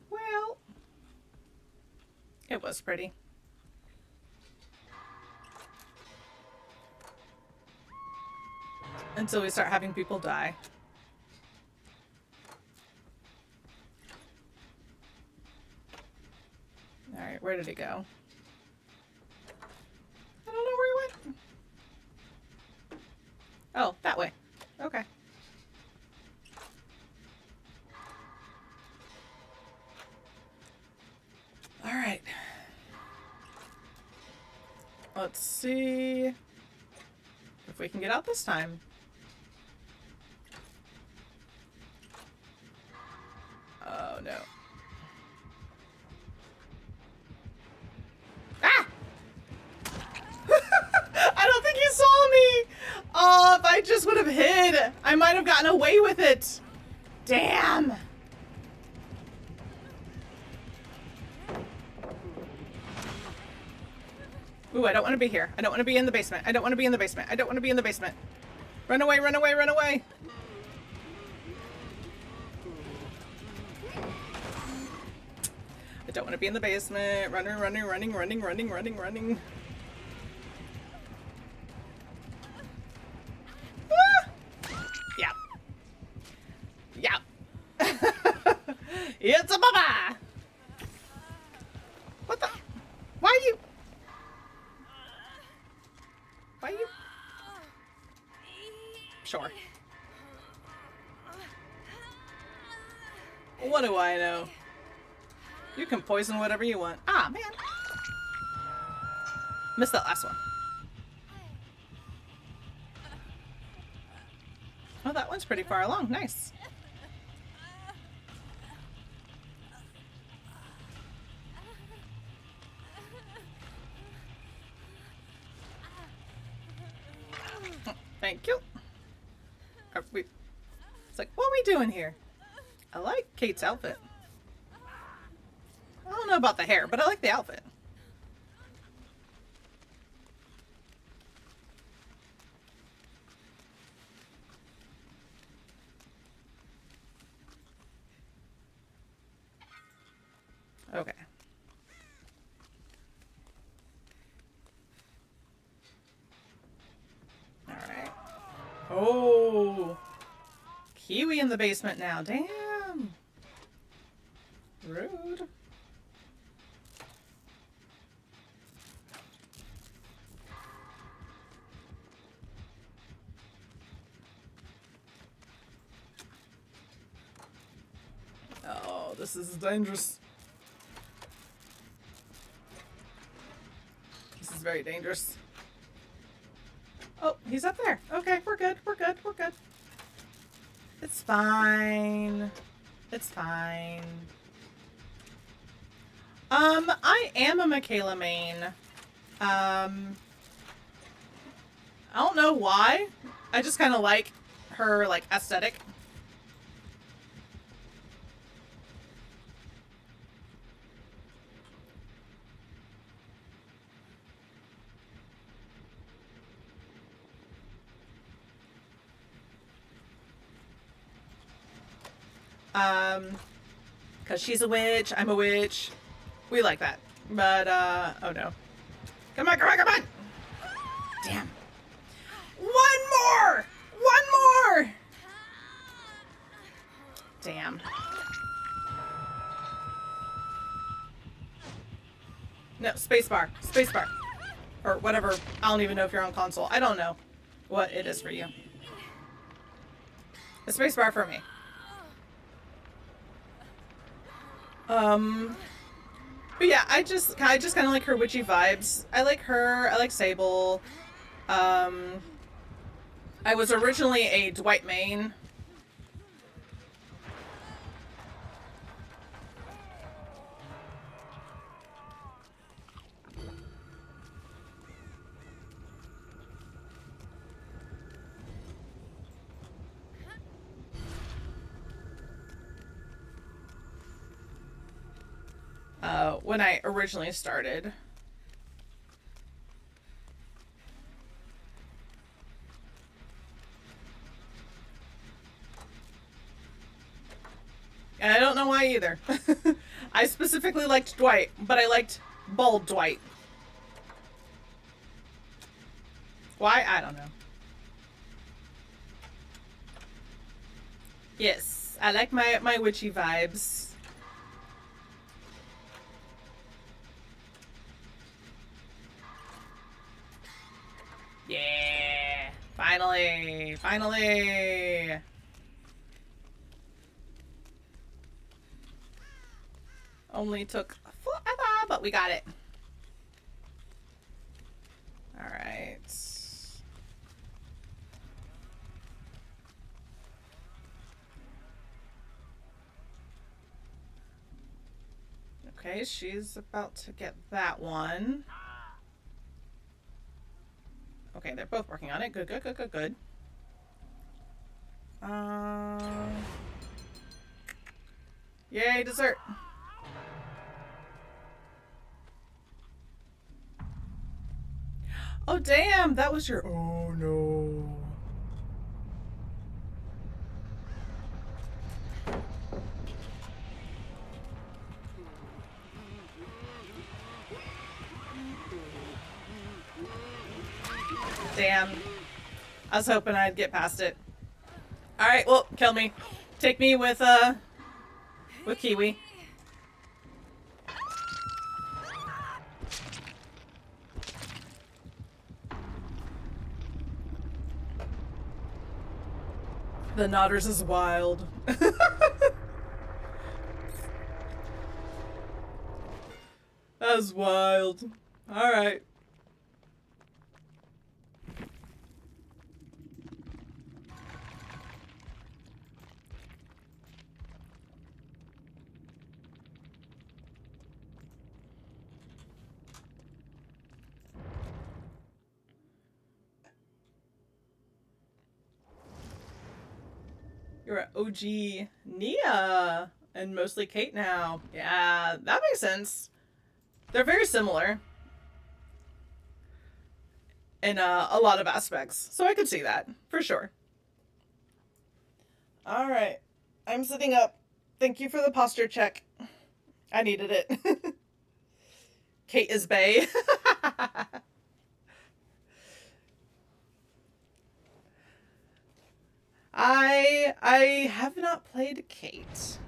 Well, it was pretty. Until we start having people die. Alright, where did he go? I don't know where he went. Oh, that way. Okay. Alright. Let's see if we can get out this time. Oh no. Ah! I don't think he saw me! Oh, if I just would have hid, I might have gotten away with it. Damn! Ooh, I don't want to be here. I don't want to be in the basement. I don't want to be in the basement. I don't want to be in the basement. Run away, run away, run away! I don't want to be in the basement. Running, running, running, running, running, running, running. Ah! Yeah. Yeah. It's a baba! What the? Why are you? Why are you? Sure. What do I know? You can poison whatever you want. Ah, man. Missed that last one. Oh, that one's pretty far along. Nice. Thank you. It's like, what are we doing here? I like Kate's outfit. I don't know about the hair, but I like the outfit. Okay. Alright. Oh! Kiwi in the basement now. Damn! Rude. Oh, this is dangerous. This is very dangerous. Oh, he's up there. Okay, we're good. We're good. We're good. It's fine. It's fine. I am a Michaela main. I don't know why. I just kind of like her, like, aesthetic. Because she's a witch, I'm a witch. We like that. But, oh no. Come on, come on, come on! Damn. One more! One more! Damn. No, spacebar. Spacebar. Or whatever. I don't even know if you're on console. I don't know what it is for you. The spacebar for me. But yeah, I just kind of like her witchy vibes. I like her. I like Sable. I was originally a Dwight main. when I originally started. And I don't know why either. I specifically liked Dwight, but I liked bald Dwight. Why? I don't know. Yes, I like my witchy vibes. Yeah! Finally! Finally! Only took forever, but we got it. Alright. Okay, she's about to get that one. Okay, they're both working on it. Good, good, good, good, good. Yay, dessert. Oh, damn, that was your... Oh, no. Damn. I was hoping I'd get past it. Alright, well, kill me. Take me with Kiwi. The Nodders is wild. That's wild. Alright. You're an OG Nia and mostly Kate now. Yeah, that makes sense. They're very similar in a lot of aspects, so I could see that for sure. All right, I'm sitting up. Thank you for the posture check. I needed it. Kate is bae. I have not played Kate.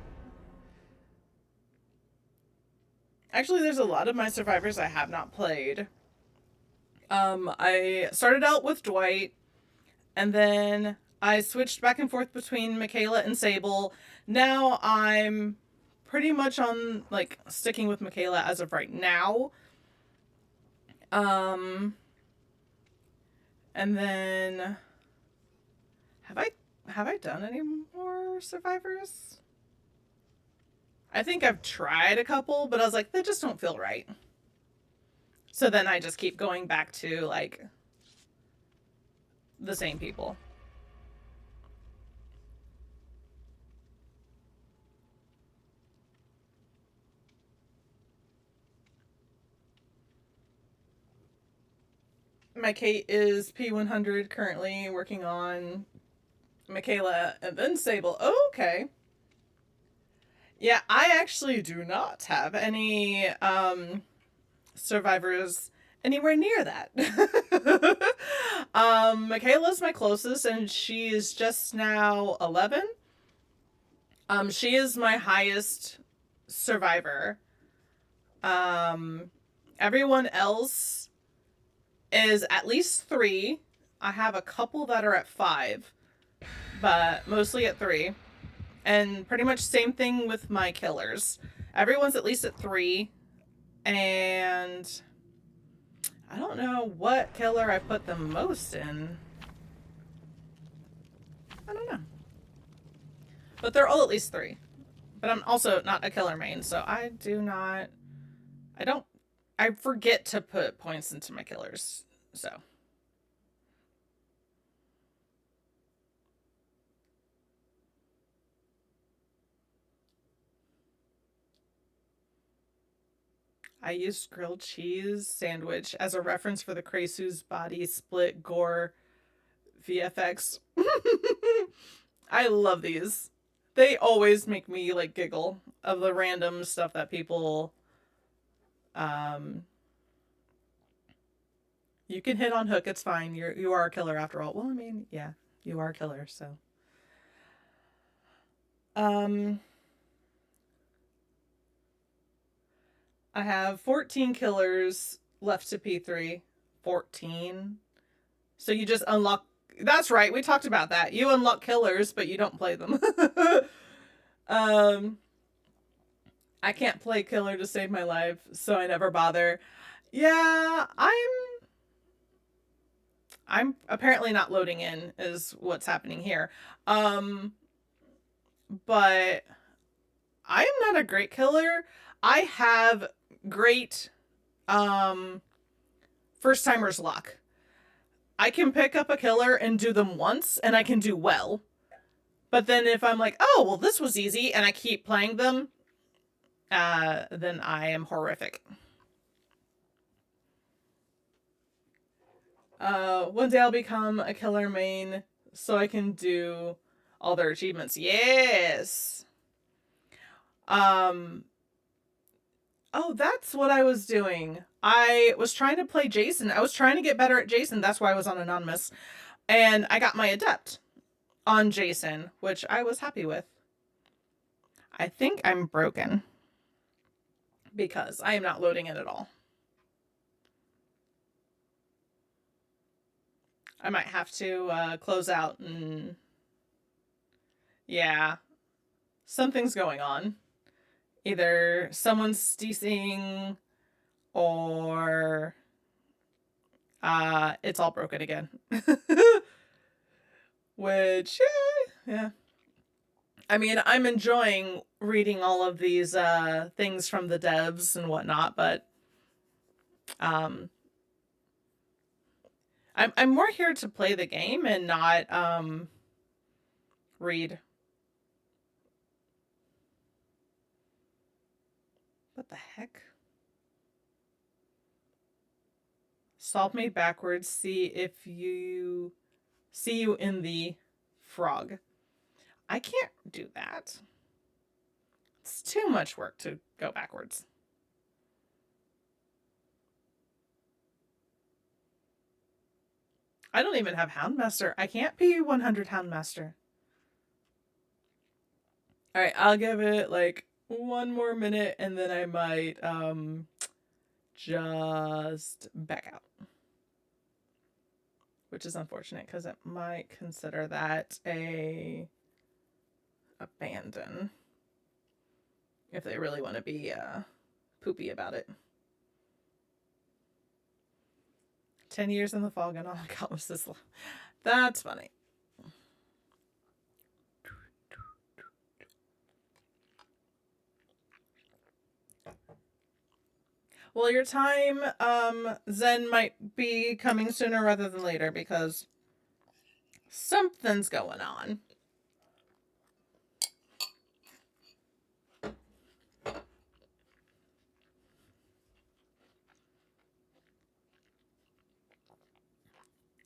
Actually, there's a lot of my survivors I have not played. I started out with Dwight, and then I switched back and forth between Michaela and Sable. Now I'm pretty much on, like, sticking with Michaela as of right now. And then have I done any more survivors? I think I've tried a couple, but I was like, they just don't feel right. So then I just keep going back to, like, the same people. My Kate is P100 currently, working on Michaela and then Sable. Oh, okay. Yeah, I actually do not have any survivors anywhere near that. Michaela's my closest, and she is just now 11. She is my highest survivor. Everyone else is at least 3. I have a couple that are at 5, but mostly at 3. And pretty much same thing with my killers. Everyone's at least at 3. And I don't know what killer I put the most in. I don't know. But they're all at least 3. But I'm also not a killer main, so I forget to put points into my killers, so. I used grilled cheese sandwich as a reference for the Kreisu's body split gore VFX. I love these. They always make me like giggle of the random stuff that people um you can hit on hook, it's fine. You are a killer after all. Well, I mean, yeah, you are a killer, so um I have 14 killers left to P3. 14. So you just unlock. That's right. We talked about that. You unlock killers, but you don't play them. um, I can't play killer to save my life, so I never bother. Yeah, I'm apparently not loading in is what's happening here. Um, but I am not a great killer. I have great first timers luck. I can pick up a killer and do them once and I can do well. But then if I'm like, oh, well, this was easy, and I keep playing them, then I am horrific. One day I'll become a killer main so I can do all their achievements. Yes. Um. Oh, that's what I was doing. I was trying to play Jason. I was trying to get better at Jason. That's why I was on Anonymous. And I got my adept on Jason, which I was happy with. I think I'm broken because I am not loading it at all. I might have to close out and yeah, something's going on. Either someone's ceasing or it's all broken again. Which yeah. I mean, I'm enjoying reading all of these things from the devs and whatnot, but um I'm more here to play the game and not read. What the heck? Solve me backwards. See you in the frog. I can't do that. It's too much work to go backwards. I don't even have Houndmaster. I can't be 100 Houndmaster. All right, I'll give it like one more minute and then I might just back out. Which is unfortunate because it might consider that a abandon if they really want to be poopy about it. 10 years in the fog and all I got was this. That's funny. Well, your time, Zen, might be coming sooner rather than later because something's going on.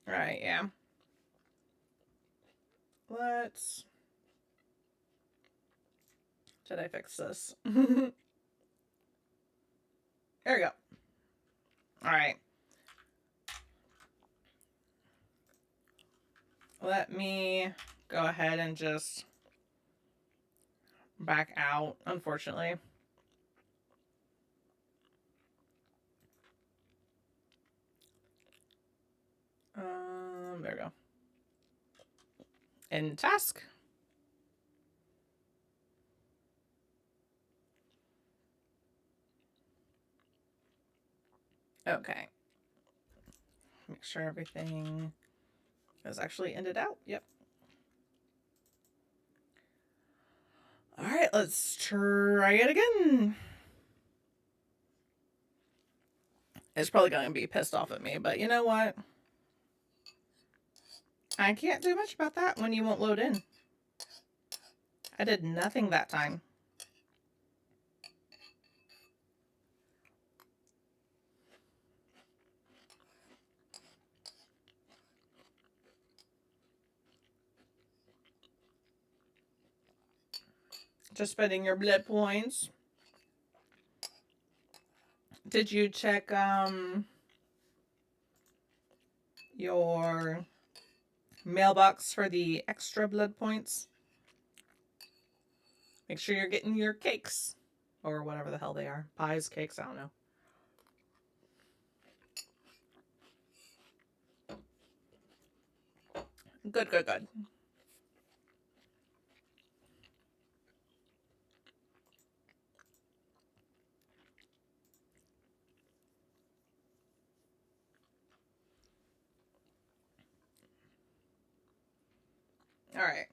Right, yeah. Let's... Did I fix this? There we go. Alright. Let me go ahead and just back out, unfortunately. There we go. In task. Okay. Make sure everything is actually ended out. Yep. All right, let's try it again. It's probably going to be pissed off at me, but you know what? I can't do much about that when you won't load in. I did nothing that time. Just spending your blood points. Did you check your mailbox for the extra blood points? Make sure you're getting your cakes. Or whatever the hell they are. Pies, cakes, I don't know. Good, good, good. All right.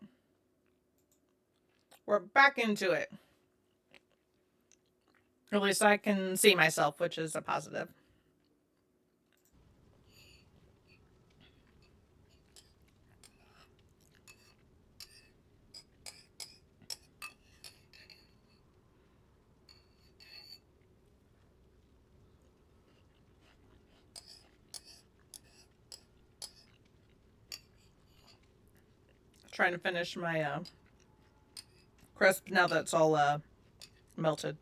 We're back into it. At least I can see myself, which is a positive. Trying to finish my crisp now that it's all melted.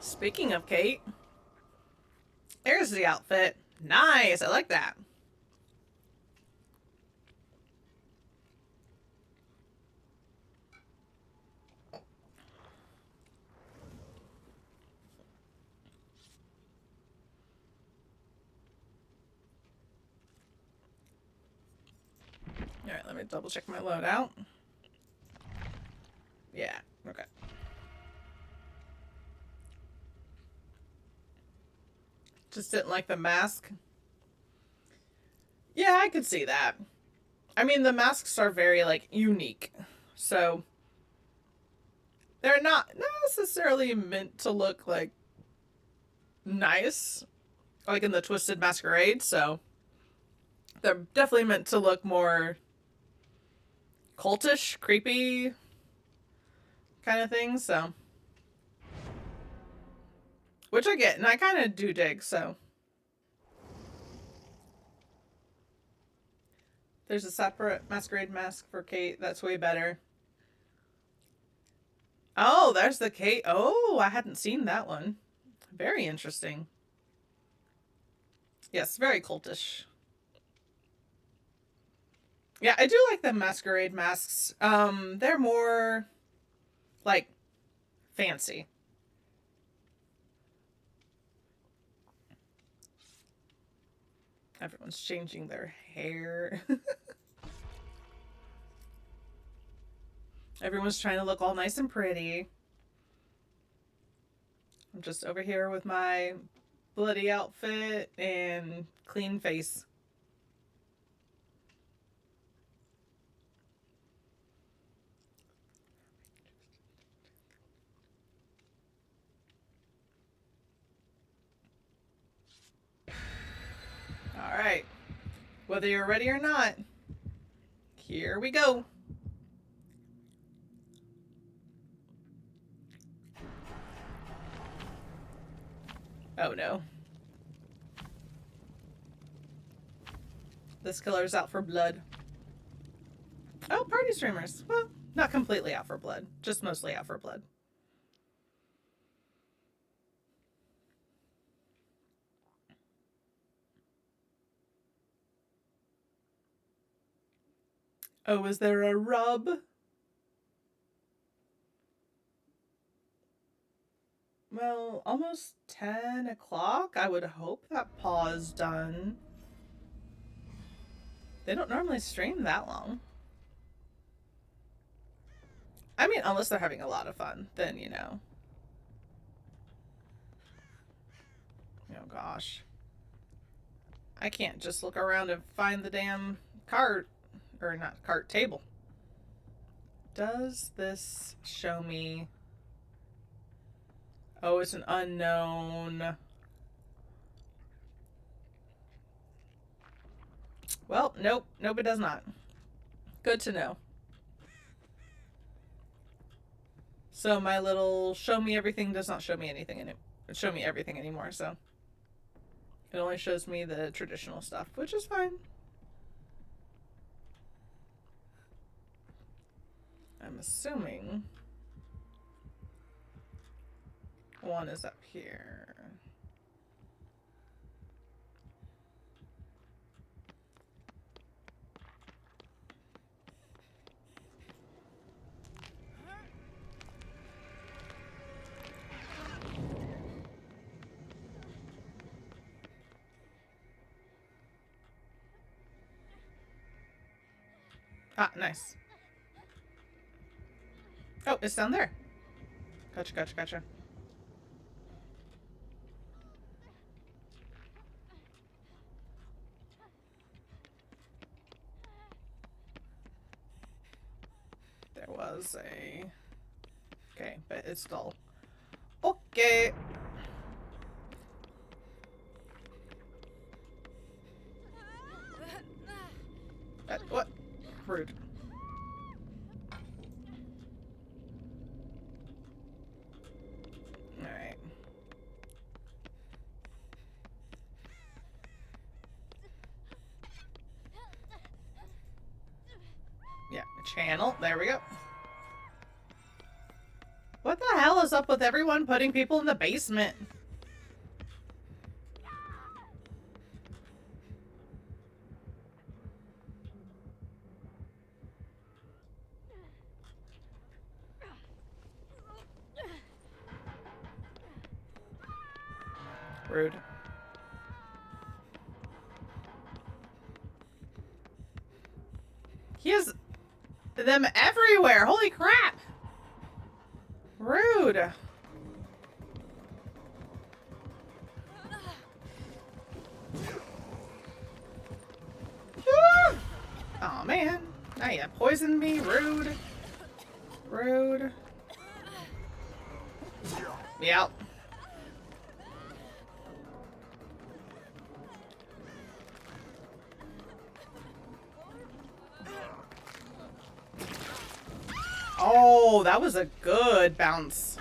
Speaking of Kate, there's the outfit. Nice, I like that. All right, let me double check my loadout. Yeah, okay. Just didn't like the mask. Yeah, I could see that. I mean, the masks are very, like, unique. So, they're not necessarily meant to look, like, nice. Like in the Twisted Masquerade, so they're definitely meant to look more cultish, creepy kind of thing, so. Which I get, and I kind of do dig, so. There's a separate masquerade mask for Kate. That's way better. Oh, there's the Kate. Oh, I hadn't seen that one. Very interesting. Yes, very cultish. Yeah, I do like the masquerade masks. They're more like fancy. Everyone's changing their hair. Everyone's trying to look all nice and pretty. I'm just over here with my bloody outfit and clean face. All right. Whether you're ready or not, here we go. Oh no. This killer's out for blood. Oh, party streamers. Well, not completely out for blood, just mostly out for blood. Oh, is there a rub? Well, almost 10 o'clock. I would hope that pause done. They don't normally stream that long. I mean, unless they're having a lot of fun, then, you know. Oh gosh. I can't just look around and find the damn cart. Or not cart, table. Does this show me... Oh, it's an unknown. Well, nope. Nope, it does not. Good to know. So my little show me everything does not show me anything show me everything anymore, so it only shows me the traditional stuff, which is fine. I'm assuming one is up here. Ah, nice. Oh, it's down there. Gotcha, gotcha, gotcha. There was a... Okay, but it's dull. Okay. What? Rude. Alright. Yeah, channel. There we go. What the hell is up with everyone putting people in the basement? Rude. He has them everywhere. Holy crap. Rude. Oh man. Now you poisoned me. Rude. Rude. Yep. Oh, that was a good bounce.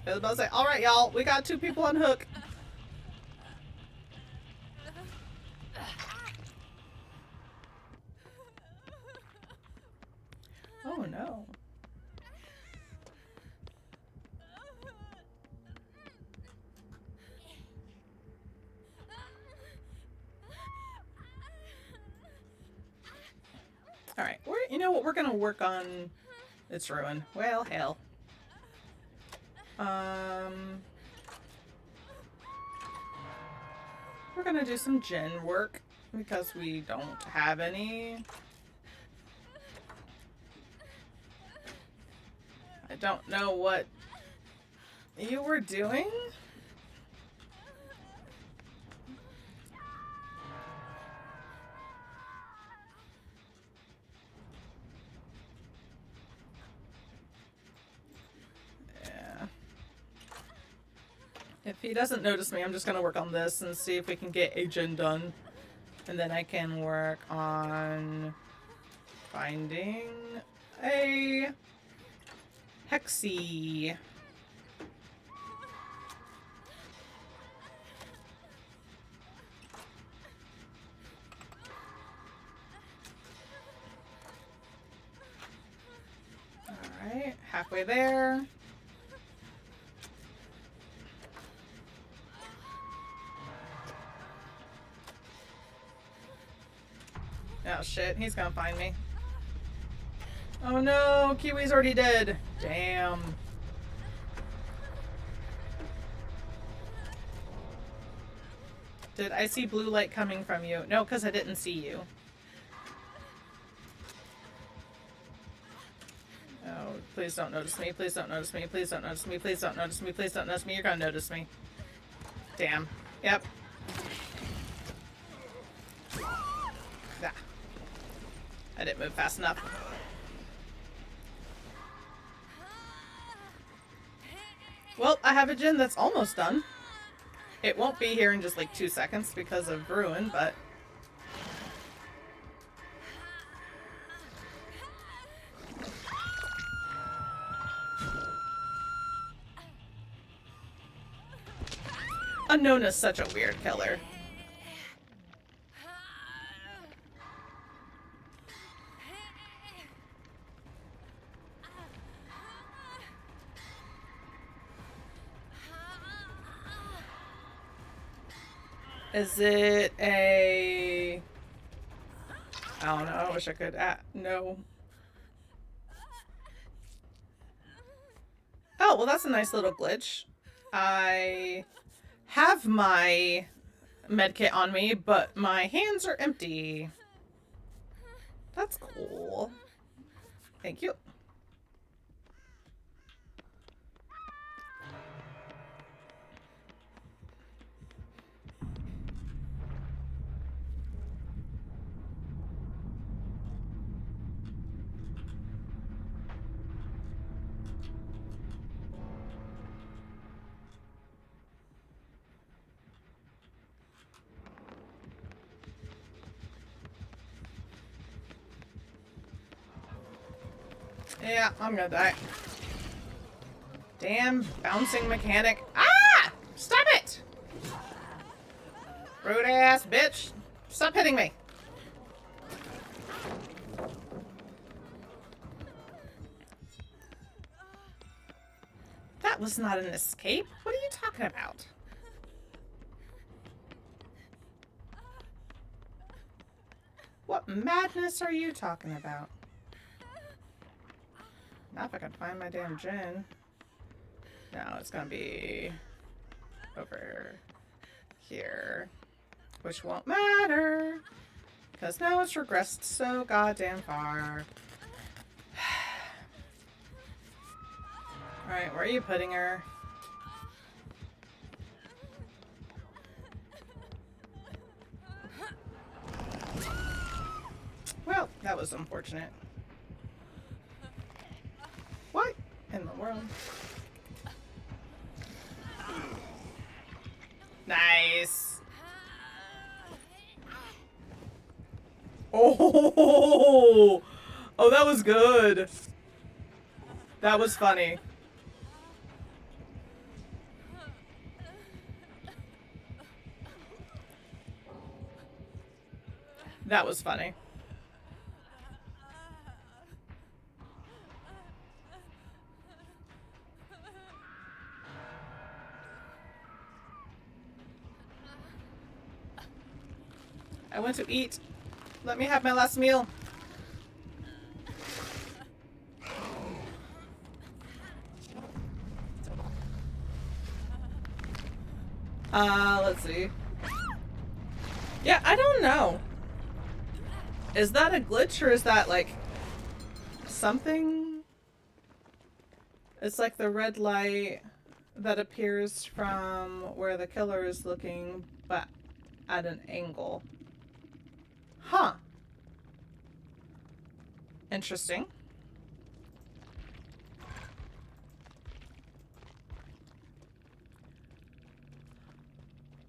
I was about to say, all right, y'all, we got 2 people on hook. Oh no. All right, you know what? We're gonna work on its ruin. Well, hell. We're gonna do some gen work because we don't have any. I don't know what you were doing. If he doesn't notice me, I'm just going to work on this and see if we can get a gen done. And then I can work on finding a hexie. Alright, halfway there. Oh shit, he's gonna find me. Oh no, Kiwi's already dead. Damn. Did I see blue light coming from you? No, because I didn't see you. Oh, please don't notice me. Please don't notice me. Please don't notice me. Please don't notice me. Please don't notice me. You're gonna notice me. Damn. Yep. Ah. I didn't move fast enough. Well, I have a gin that's almost done. It won't be here in just like 2 seconds because of ruin, but... Unknown is such a weird killer. Is it a... I don't know. I wish I could... no. Oh, well, that's a nice little glitch. I have my medkit on me, but my hands are empty. That's cool. Thank you. Yeah, I'm gonna die. Damn bouncing mechanic. Ah! Stop it! Rude ass bitch. Stop hitting me. That was not an escape. What are you talking about? What madness are you talking about? Now if I can find my damn gin. No, it's gonna be over here. Which won't matter. Because now it's regressed so goddamn far. Alright, where are you putting her? Well, that was unfortunate. What in the world? Nice. Oh, oh, that was good. That was funny. That was funny. I went to eat. Let me have my last meal. Let's see. Yeah, I don't know. Is that a glitch or is that like something? It's like the red light that appears from where the killer is looking, but at an angle. Huh. Interesting.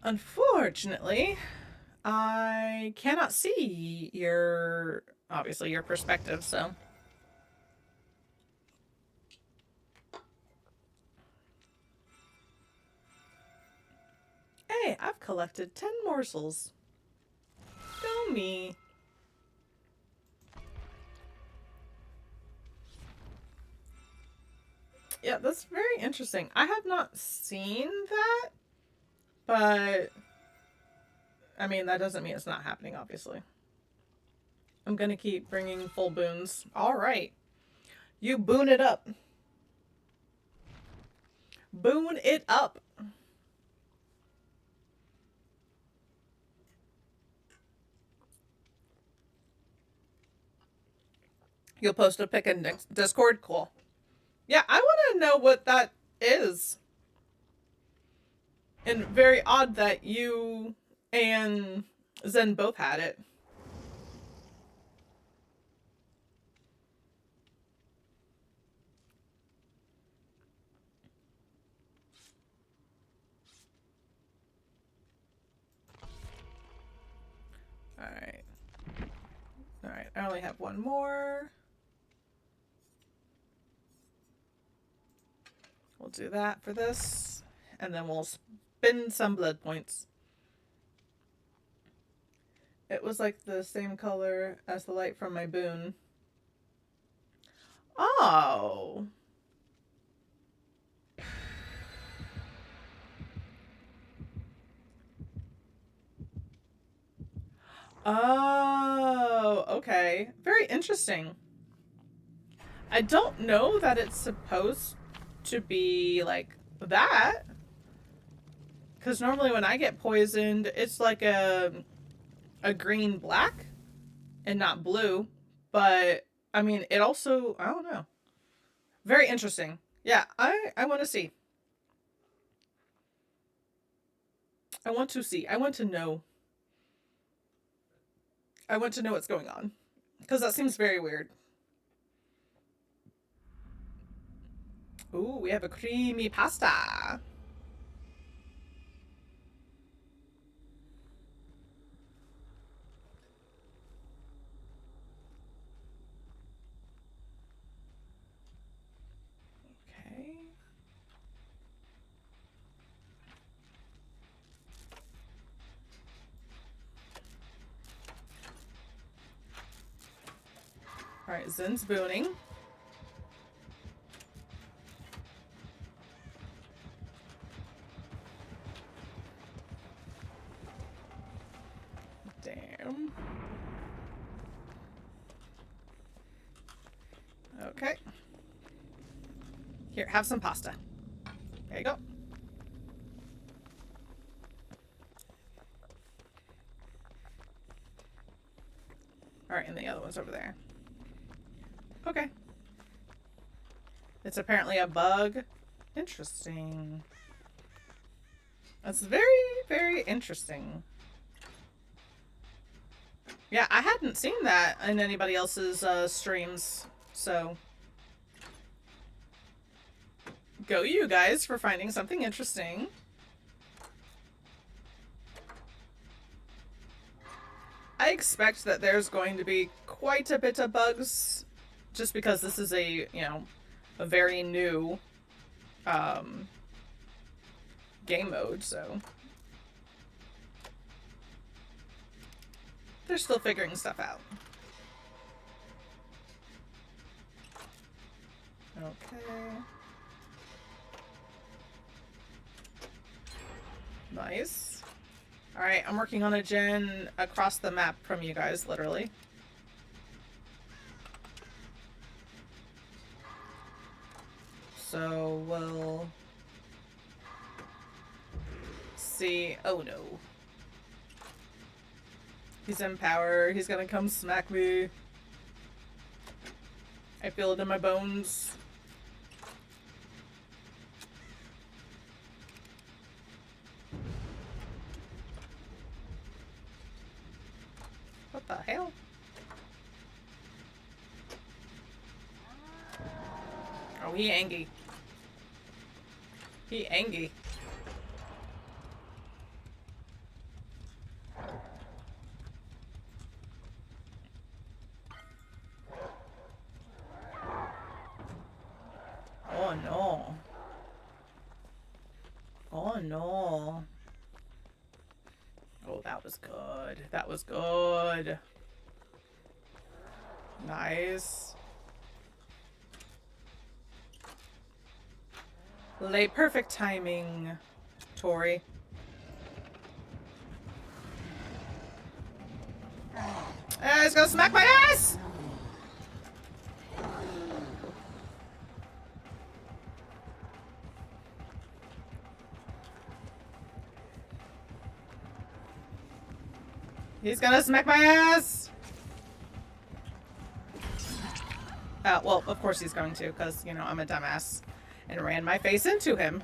Unfortunately, I cannot see your, obviously, your perspective, so. Hey, I've collected 10 morsels. Go me. Yeah, that's very interesting. I have not seen that, but I mean, that doesn't mean it's not happening, obviously. I'm gonna keep bringing full boons. All right. You boon it up. Boon it up. You'll post a pic in Discord? Cool. Yeah, I want to know what that is. And very odd that you and Zen both had it. Alright. Alright, I only have one more. We'll do that for this. And then we'll spend some blood points. It was like the same color as the light from my boon. Oh. Oh, okay. Very interesting. I don't know that it's supposed to be like that. Because normally when I get poisoned, it's like a green black and not blue. But, I mean, it also, I don't know. Very interesting. Yeah, I want to see. I want to see. I want to know. I want to know what's going on. Because that seems very weird. Ooh, we have a creamy pasta. Okay. Alright, Zen's booning. Damn. Okay. Here, have some pasta. There you go. Alright, and the other one's over there. Okay. It's apparently a bug. Interesting. That's very, very interesting. Yeah, I hadn't seen that in anybody else's streams, so go you guys for finding something interesting. I expect that there's going to be quite a bit of bugs, just because this is a, you know, a very new game mode, so they're still figuring stuff out. Okay. Nice. Alright, I'm working on a gen across the map from you guys, literally. So we'll see. Oh no. He's in power. He's gonna come smack me. I feel it in my bones. What the hell? Oh, he angry. He angry. Oh no. Oh no. Oh, that was good. That was good. Nice. Late perfect timing, Tori. He's gonna smack my ass! He's gonna smack my ass! Well, of course he's going to, because, you know, I'm a dumbass and ran my face into him.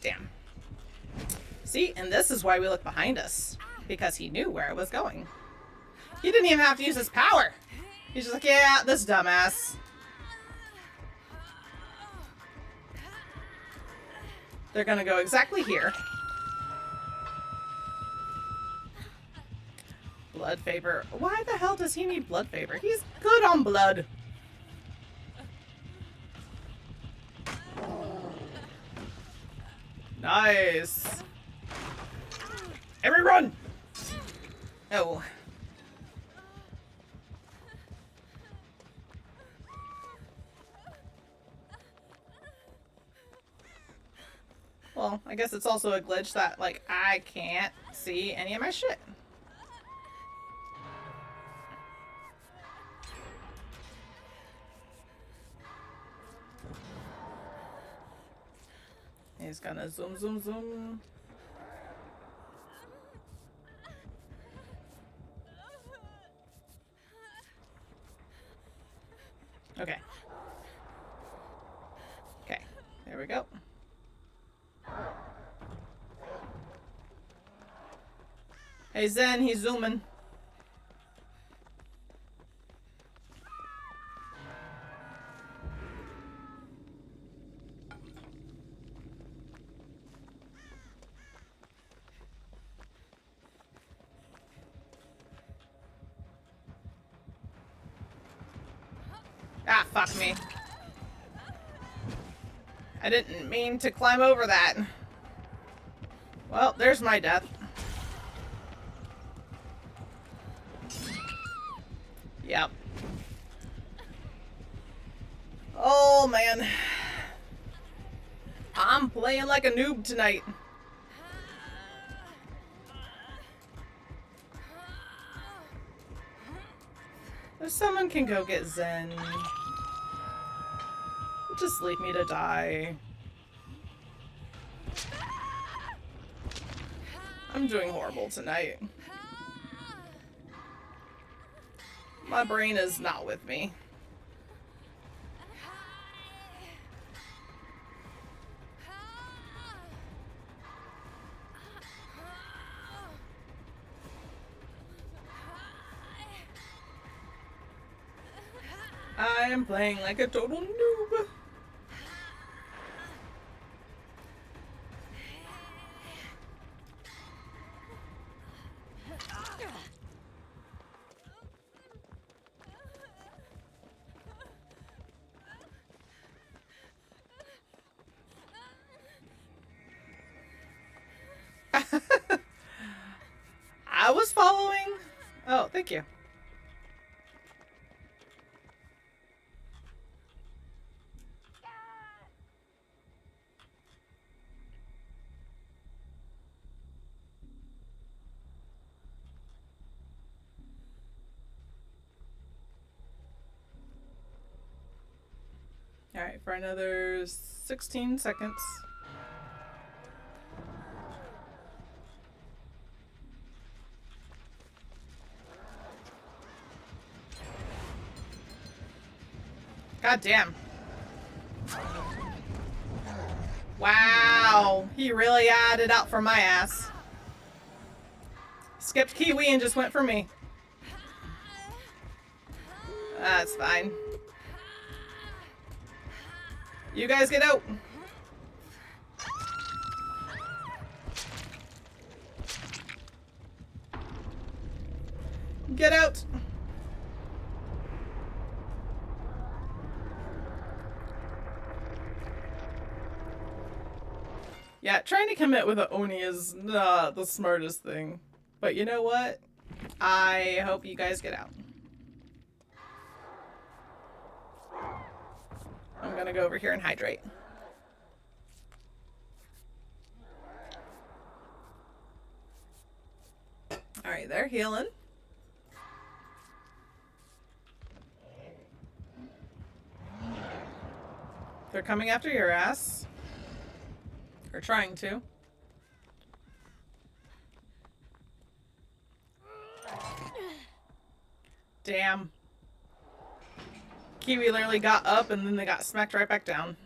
Damn. See, and this is why we look behind us, because he knew where it was going. He didn't even have to use his power. He's just like, yeah, this dumbass. They're gonna go exactly here. Blood favor. Why the hell does he need blood favor? He's good on blood. Nice. Everyone! Oh. Well, I guess it's also a glitch that, like, I can't see any of my shit. He's gonna zoom, zoom, zoom. Okay. Okay, there we go. Hey Zen, he's zooming. Ah, fuck me. I didn't mean to climb over that. Well, there's my death. Yep. Oh, man. I'm playing like a noob tonight. If someone can go get Zen, just leave me to die. I'm doing horrible tonight. My brain is not with me. I am playing like a total noob. I was following. Oh, thank you. Alright, for another 16 seconds. God damn. Wow. He really added out for my ass. Skipped Kiwi and just went for me. That's fine. You guys get out. Get out. Yeah, trying to commit with an Oni is not the smartest thing. But you know what? I hope you guys get out. I'm gonna go over here and hydrate. Alright, they're healing. They're coming after your ass. Or trying to. Damn. Kiwi literally got up and then they got smacked right back down.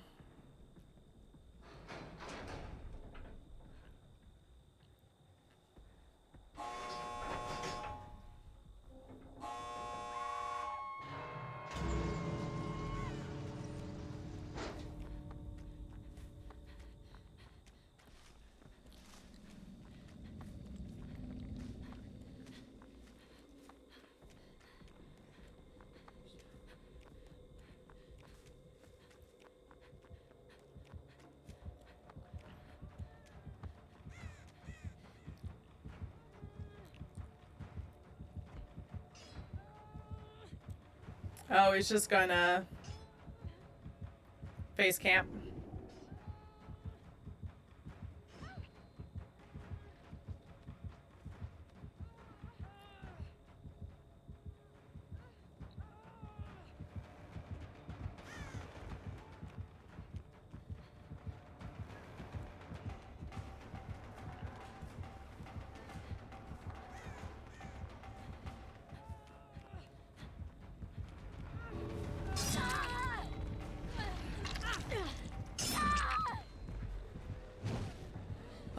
Oh, he's just gonna face camp.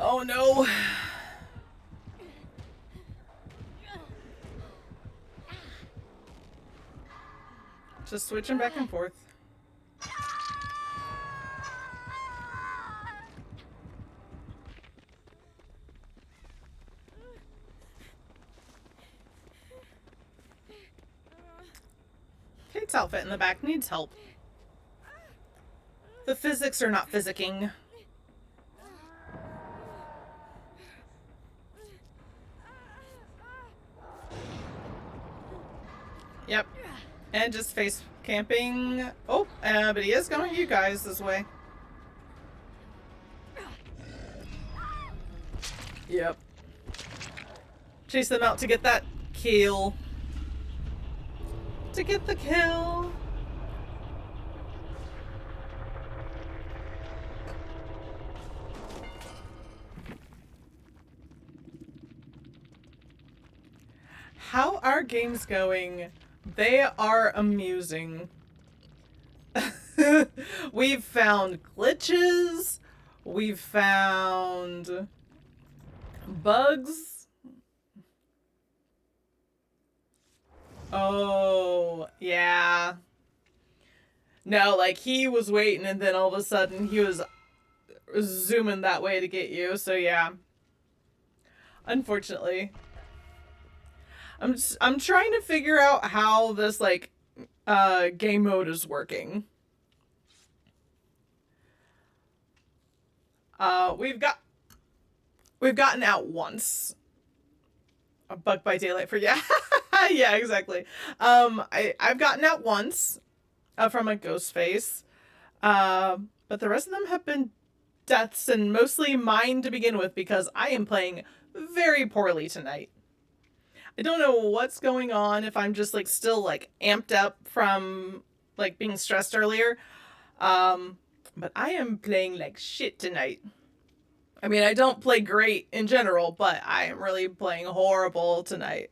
Oh no. Just switching back and forth. Kate's outfit in the back needs help. The physics are not physicking. Yep. And just face camping. Oh, but he is going you guys this way. Yep. Chase them out to get that kill. To get the kill. How are games going? They are amusing. We've found glitches. We've found bugs. Oh, yeah. No, like he was waiting and then all of a sudden he was zooming that way to get you. So yeah. Unfortunately. I'm trying to figure out how this like game mode is working. We've gotten out once. A bug by daylight for yeah. Yeah, exactly. I've gotten out once from a ghost face. But the rest of them have been deaths and mostly mine to begin with because I am playing very poorly tonight. I don't know what's going on, if I'm just like still like amped up from like being stressed earlier. But I am playing like shit tonight. I mean, I don't play great in general, but I am really playing horrible tonight.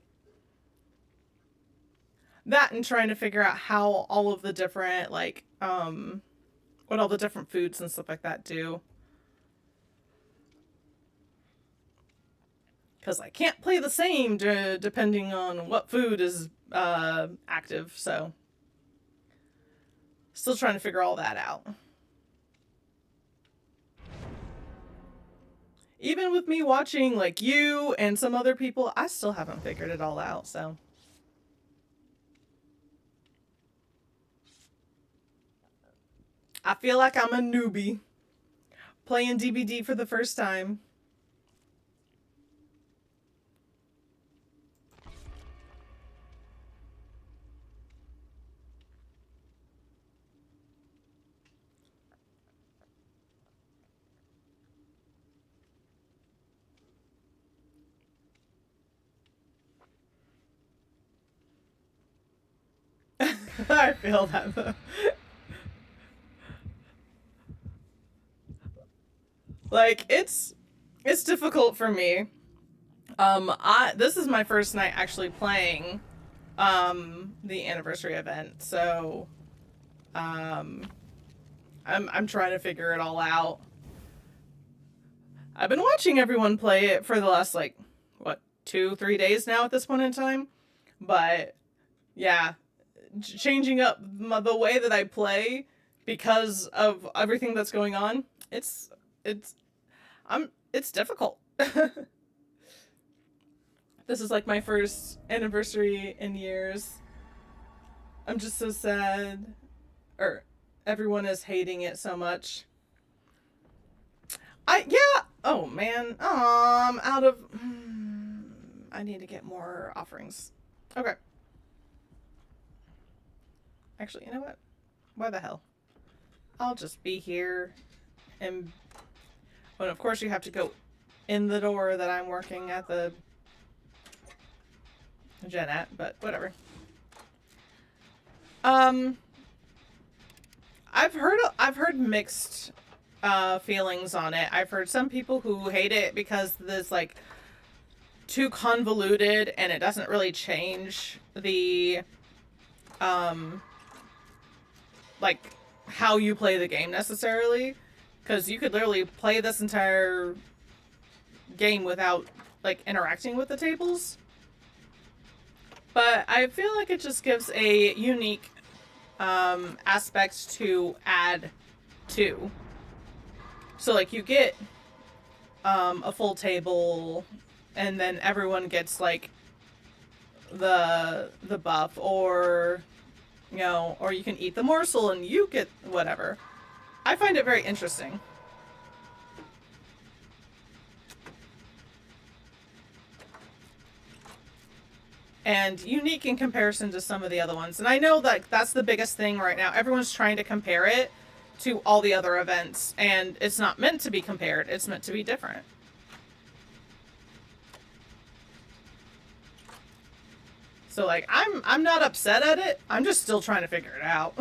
That and trying to figure out how all of the different like what all the different foods and stuff like that do. Because I can't play the same depending on what food is active, so still trying to figure all that out. Even with me watching like you and some other people, I still haven't figured it all out, so. I feel like I'm a newbie playing DBD for the first time. I feel that. Like it's difficult for me. This is my first night actually playing the anniversary event. So I'm trying to figure it all out. I've been watching everyone play it for the last, like, what, 2-3 days now at this point in time. But yeah, changing up the way that I play because of everything that's going on, it's difficult. This is like my first anniversary in years. I'm just so sad. Or everyone is hating it so much. Yeah. Oh man. Out of I need to get more offerings. Okay. Actually, you know what? Why the hell? I'll just be here and well, of course you have to go in the door that I'm working at the gen at, but whatever. I've heard mixed feelings on it. I've heard some people who hate it because this like too convoluted and it doesn't really change the like how you play the game necessarily, because you could literally play this entire game without like interacting with the tables. But I feel like it just gives a unique aspect to add to. So like you get a full table and then everyone gets like the buff, or you know, or you can eat the morsel and you get whatever. I find it very interesting. And unique in comparison to some of the other ones. And I know that that's the biggest thing right now. Everyone's trying to compare it to all the other events, and it's not meant to be compared. It's meant to be different. So like I'm not upset at it. I'm just still trying to figure it out.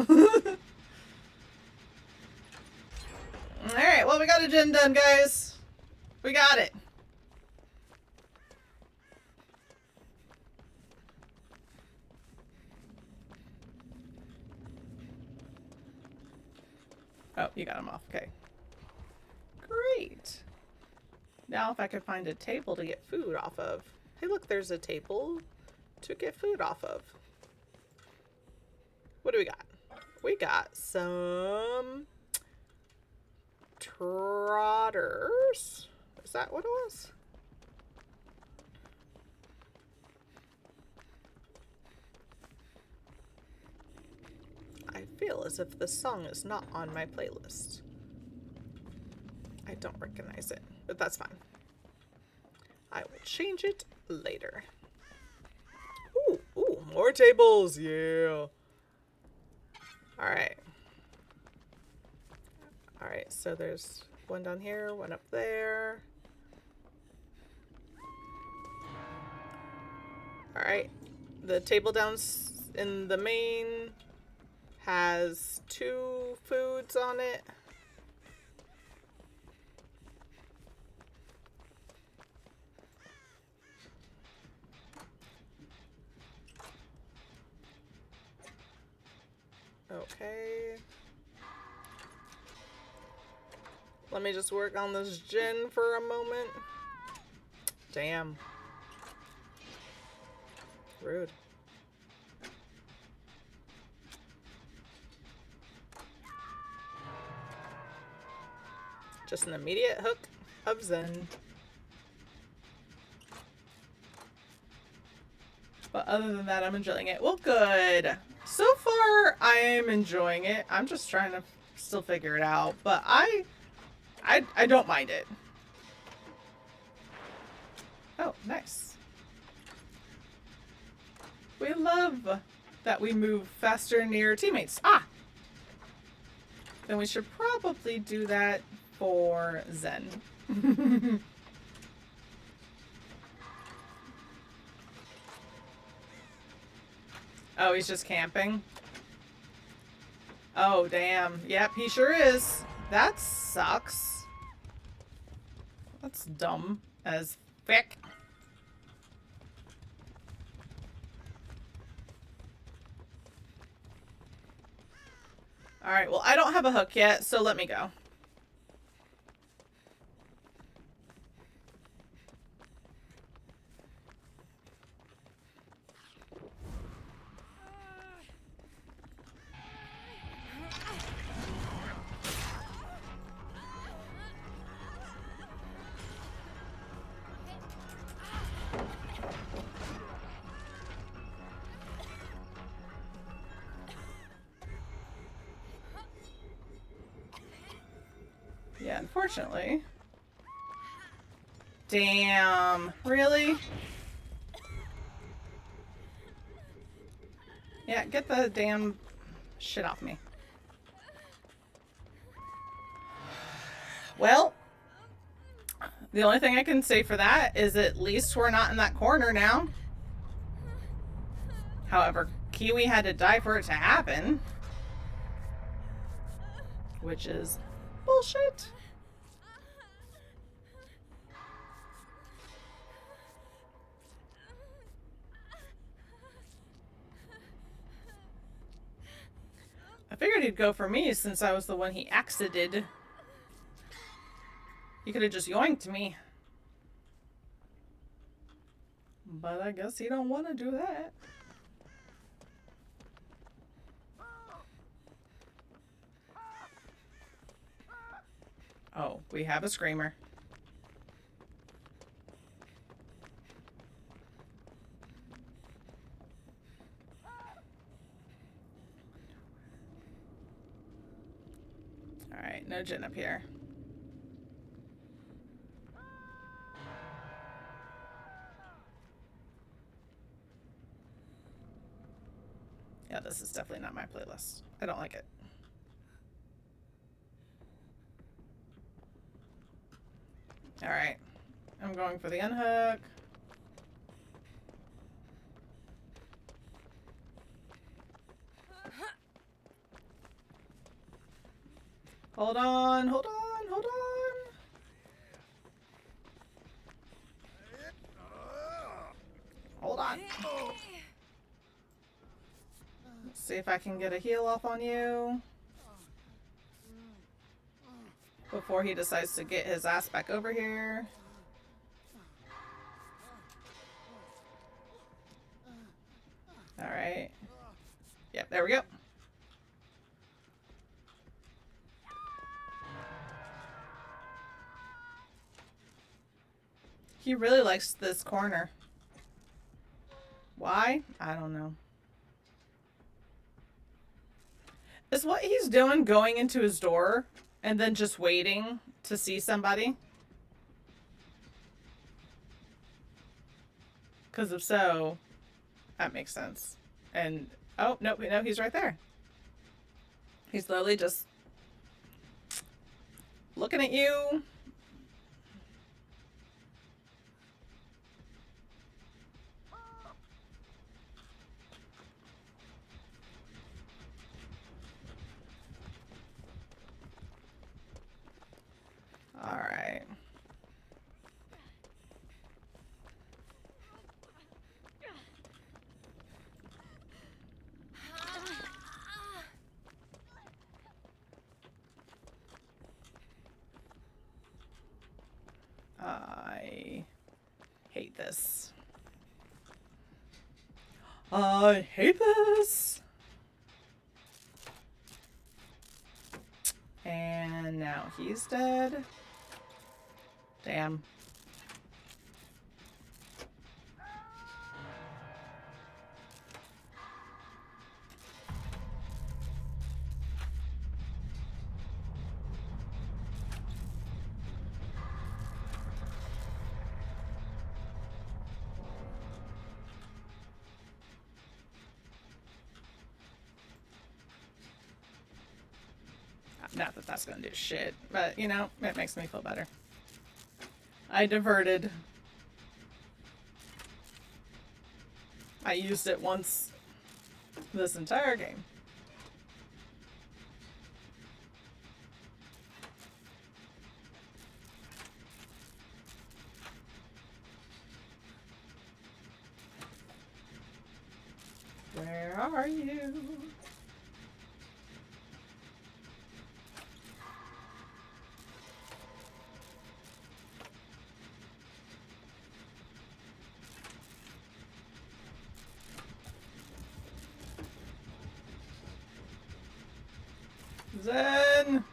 Alright, well we got a gen done, guys. We got it. Oh, you got them off. Okay. Great. Now if I could find a table to get food off of. Hey, look, there's a table to get food off of. What do we got? We got some trotters. Is that what it was? I feel as if this song is not on my playlist. I don't recognize it, but that's fine. I will change it later. Ooh, more tables, yeah. Alright. Alright, so there's one down here, one up there. Alright, the table down in the main has 2 foods on it. Okay. Let me just work on this gen for a moment. Damn. Rude. Just an immediate hook of Zen. But other than that, I'm enjoying it. Well, good. So far, I am enjoying it. I'm just trying to still figure it out. But I don't mind it. Oh, nice. We love that we move faster near teammates. Ah! Then we should probably do that for Zen. Oh, he's just camping? Oh, damn. Yep, he sure is. That sucks. That's dumb as frick. Alright, well, I don't have a hook yet, so let me go. Yeah, unfortunately. Damn. Really? Yeah, get the damn shit off me. Well, the only thing I can say for that is at least we're not in that corner now. However, Kiwi had to die for it to happen. Which is bullshit. I figured he'd go for me since I was the one he exited. He could have just yoinked me. But I guess he don't want to do that. Oh, we have a screamer. Alright, no Jinn up here. Yeah, this is definitely not my playlist. I don't like it. Alright. I'm going for the unhook. Hold on, hold on, hold on. Hold on. Let's see if I can get a heal off on you before he decides to get his ass back over here. Alright. Yep, there we go. He really likes this corner. Why? I don't know. Is what he's doing going into his door and then just waiting to see somebody? Because if so, that makes sense. And, oh, nope, no, he's right there. He's literally just looking at you. All right. I hate this. I hate this. And now he's dead. Damn. Not that that's gonna do shit, but you know, it makes me feel better. I diverted. I used it once this entire game. Where are you? Zen!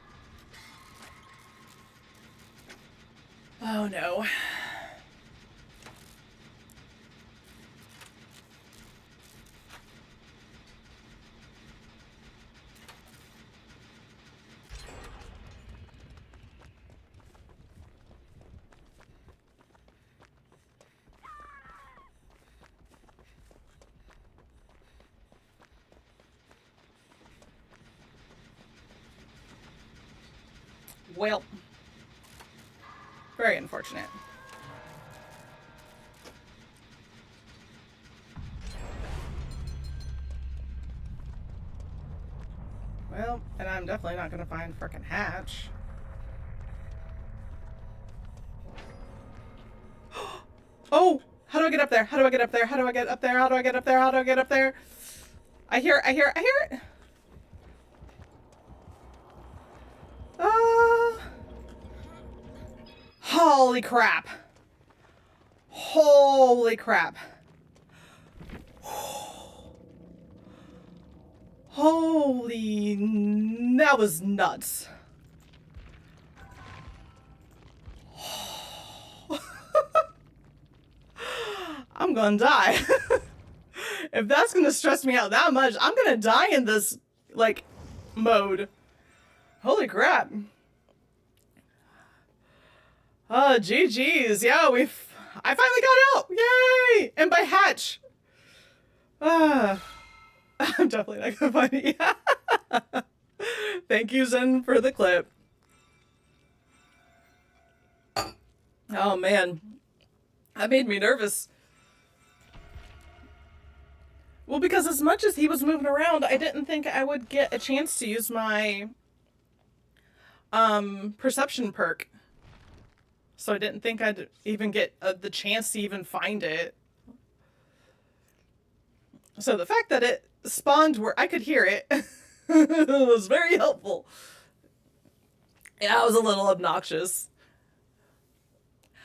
Oh no. Well, very unfortunate. Well, and I'm definitely not gonna find frickin' Hatch. Oh! How do I get up there? How do I get up there? How do I get up there? How do I get up there? How do I get up there? I hear it! Holy crap. Holy crap. Holy... That was nuts. I'm gonna die. If that's gonna stress me out that much, I'm gonna die in this, like, mode. Holy crap. GG's. Yeah, I finally got out. Yay! And by Hatch. I'm definitely not gonna find it. Yeah. Thank you, Zen, for the clip. Oh, man. That made me nervous. Well, because as much as he was moving around, I didn't think I would get a chance to use my perception perk. So I didn't think I'd even get the chance to even find it. So the fact that it spawned where I could hear it was very helpful. Yeah, it was a little obnoxious.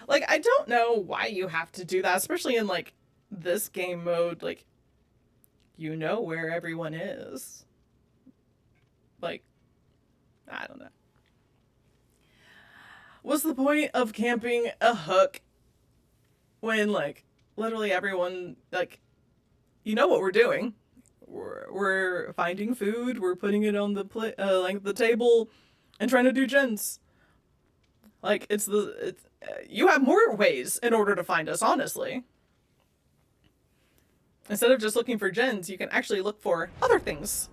Like, I don't know why you have to do that, especially in, like, this game mode. Like, you know where everyone is. Like, I don't know. What's the point of camping a hook when, like, literally everyone, like, you know what we're doing. We're finding food, we're putting it on the like the table, and trying to do gens. Like, you have more ways in order to find us, honestly. Instead of just looking for gens, you can actually look for other things.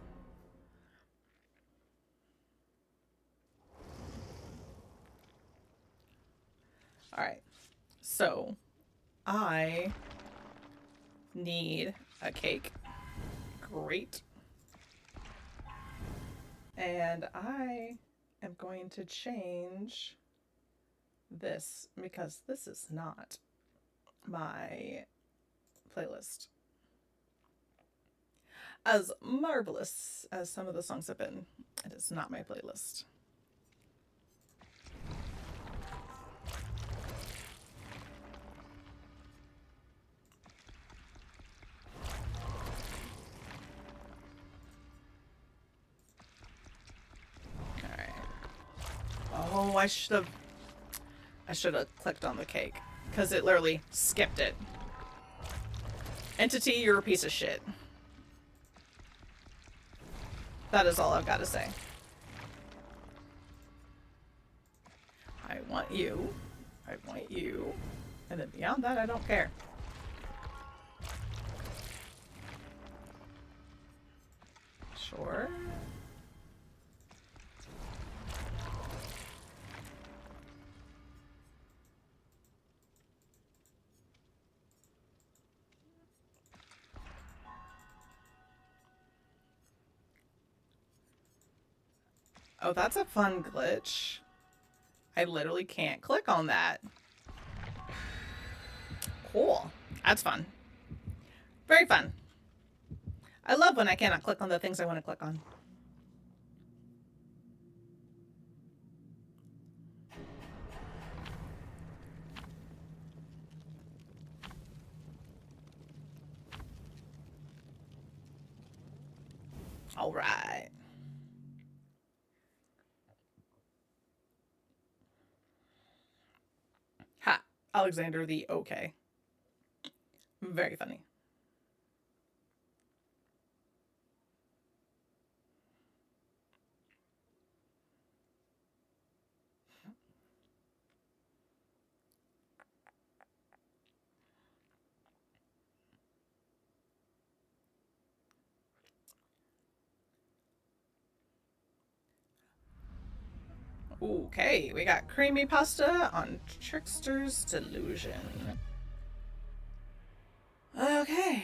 Alright. So, I need a cake. Great. And I am going to change this because this is not my playlist. As marvelous as some of the songs have been, it is not my playlist. Alright. Oh, I should have clicked on the cake. Because it literally skipped it. Entity, you're a piece of shit. That is all I've got to say. I want you. I want you. And then beyond that, I don't care. Sure. Oh, that's a fun glitch. I literally can't click on that. Cool. That's fun. Very fun. I love when I cannot click on the things I want to click on. All right. Alexander the OK. Very funny. Okay, we got creamy pasta on Trickster's Delusion. Okay.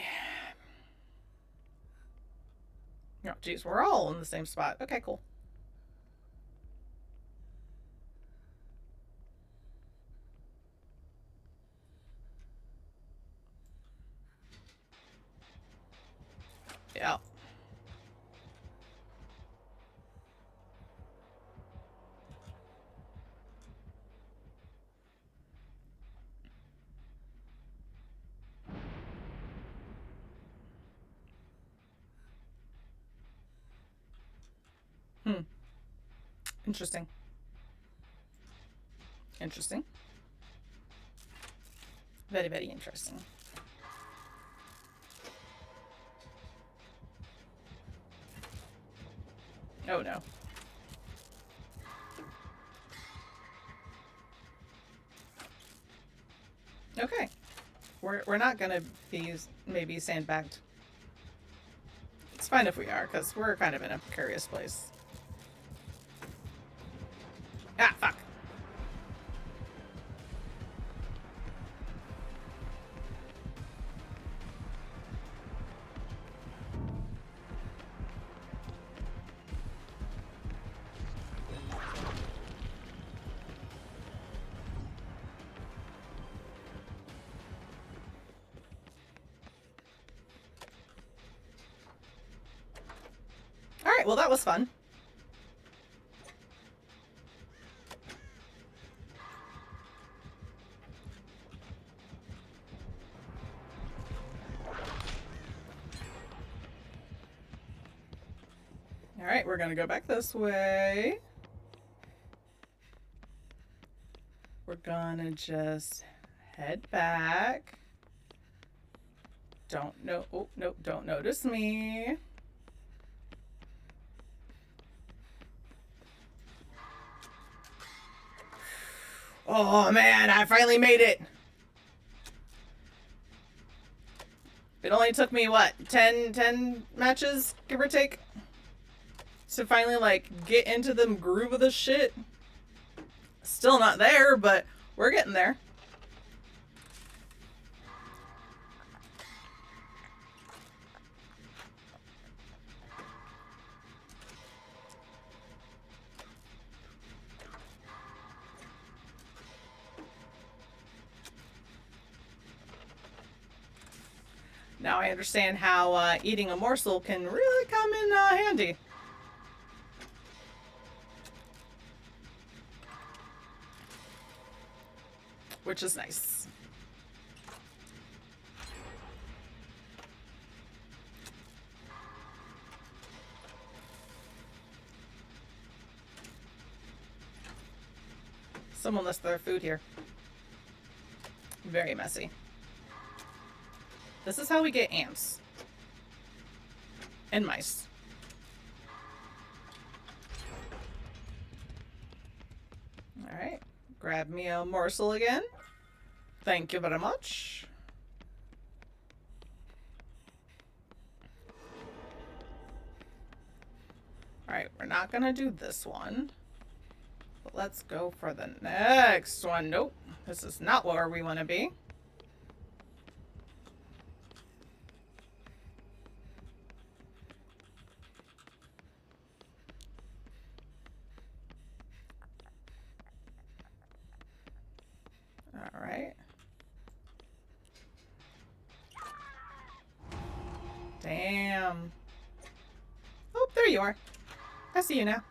Oh, geez, we're all in the same spot. Okay, cool. Yeah. Interesting. Interesting. Very, very interesting. Oh no. Okay. We're not gonna be maybe sandbagged. It's fine if we are, because we're kind of in a precarious place. Ah, fuck. Alright, well that was fun. Alright, we're gonna go back this way. We're gonna just head back. Don't know. Oh, nope, don't notice me. Oh man, I finally made it. It only took me, what, 10 matches, give or take? To finally, like, get into the groove of this shit. Still not there, but we're getting there. Now I understand how eating a morsel can really come in handy. Which is nice. Someone left their food here. Very messy. This is how we get ants. And mice. Alright. Grab me a morsel again. Thank you very much. Alright, we're not gonna do this one. But let's go for the next one. Nope. This is not where we want to be. Alright. Damn. Oh, there you are. I see you now.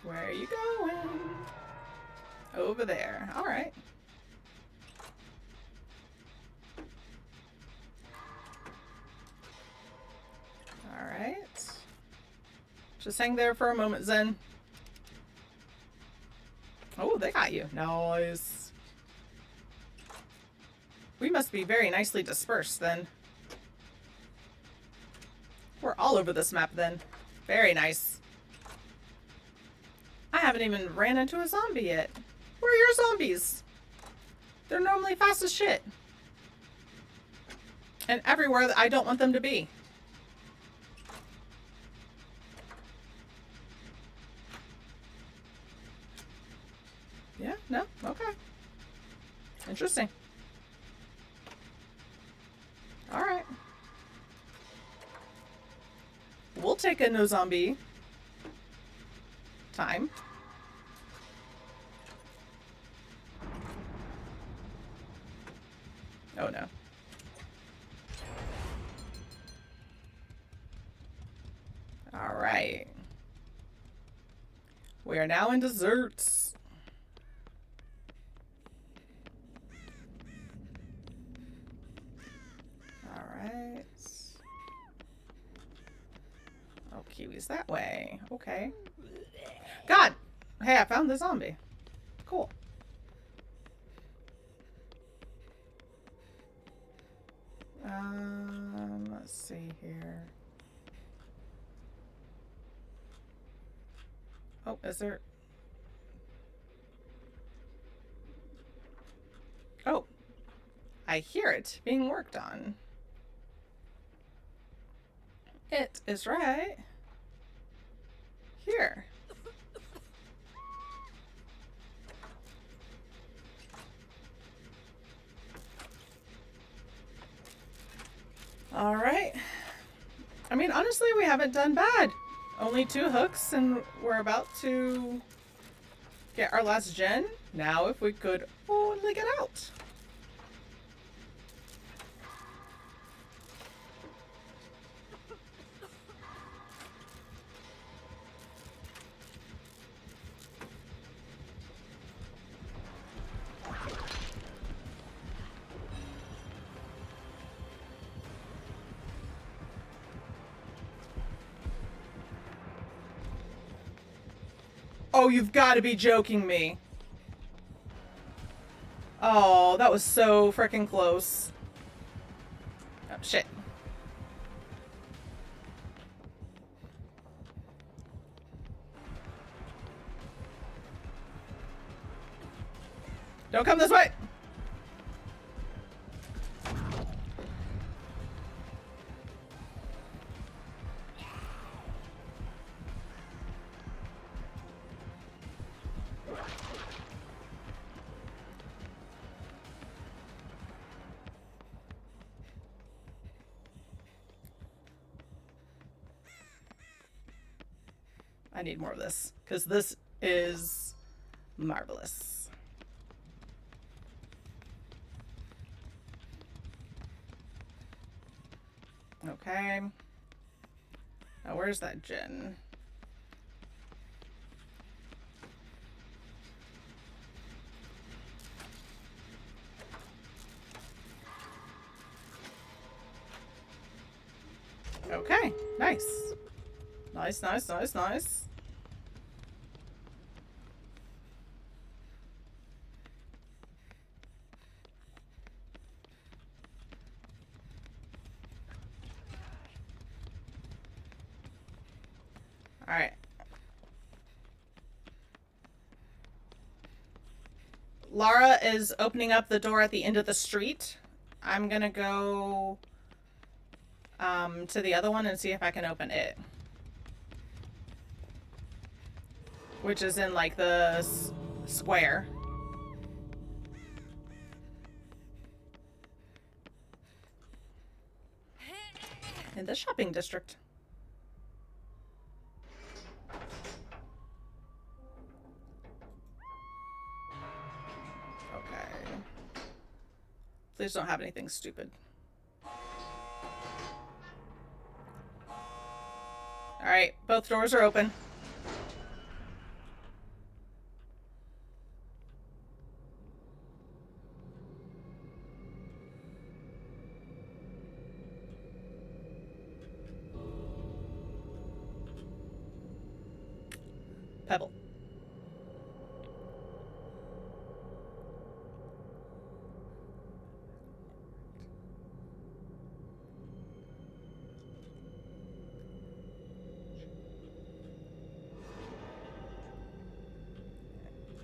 Where are you going? Over there. Alright. Just hang there for a moment, Zen. Oh, they got you. Nice. We must be very nicely dispersed, then. We're all over this map, then. Very nice. I haven't even ran into a zombie yet. Where are your zombies? They're normally fast as shit. And everywhere that I don't want them to be. Yeah, no, okay. Interesting. Alright. We'll take a no zombie time. Oh no. Alright. We are now in desserts. Alright. Oh, kiwis that way. Okay. God! Hey, I found the zombie. Cool. Let's see here. Oh, is there... Oh. I hear it being worked on. It is right here. All right. I mean, honestly, we haven't done bad. Only 2 hooks, and we're about to get our last gen. Now, if we could only get out. Oh, you've got to be joking me. Oh, that was so freaking close. Oh, shit. Don't come this way! I need more of this, because this is marvelous. Okay. Now, where's that gen? Okay, nice. Nice, nice, nice, nice. All right. Lara is opening up the door at the end of the street. I'm gonna go to the other one and see if I can open it. Which is in like the square. In the shopping district. Okay. Please don't have anything stupid. Alright, both doors are open. Pebble.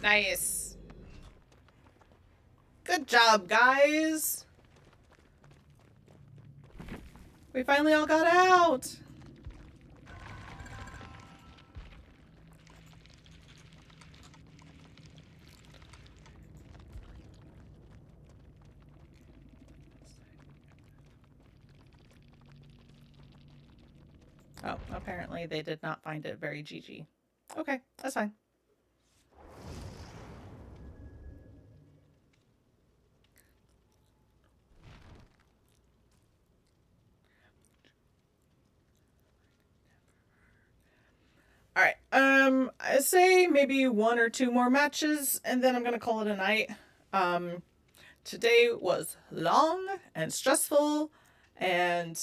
Nice. Good job, guys. We finally all got out. Oh, apparently they did not find it very GG. Okay, that's fine. All right. I say maybe 1 or 2 more matches, and then I'm gonna call it a night. Today was long and stressful, and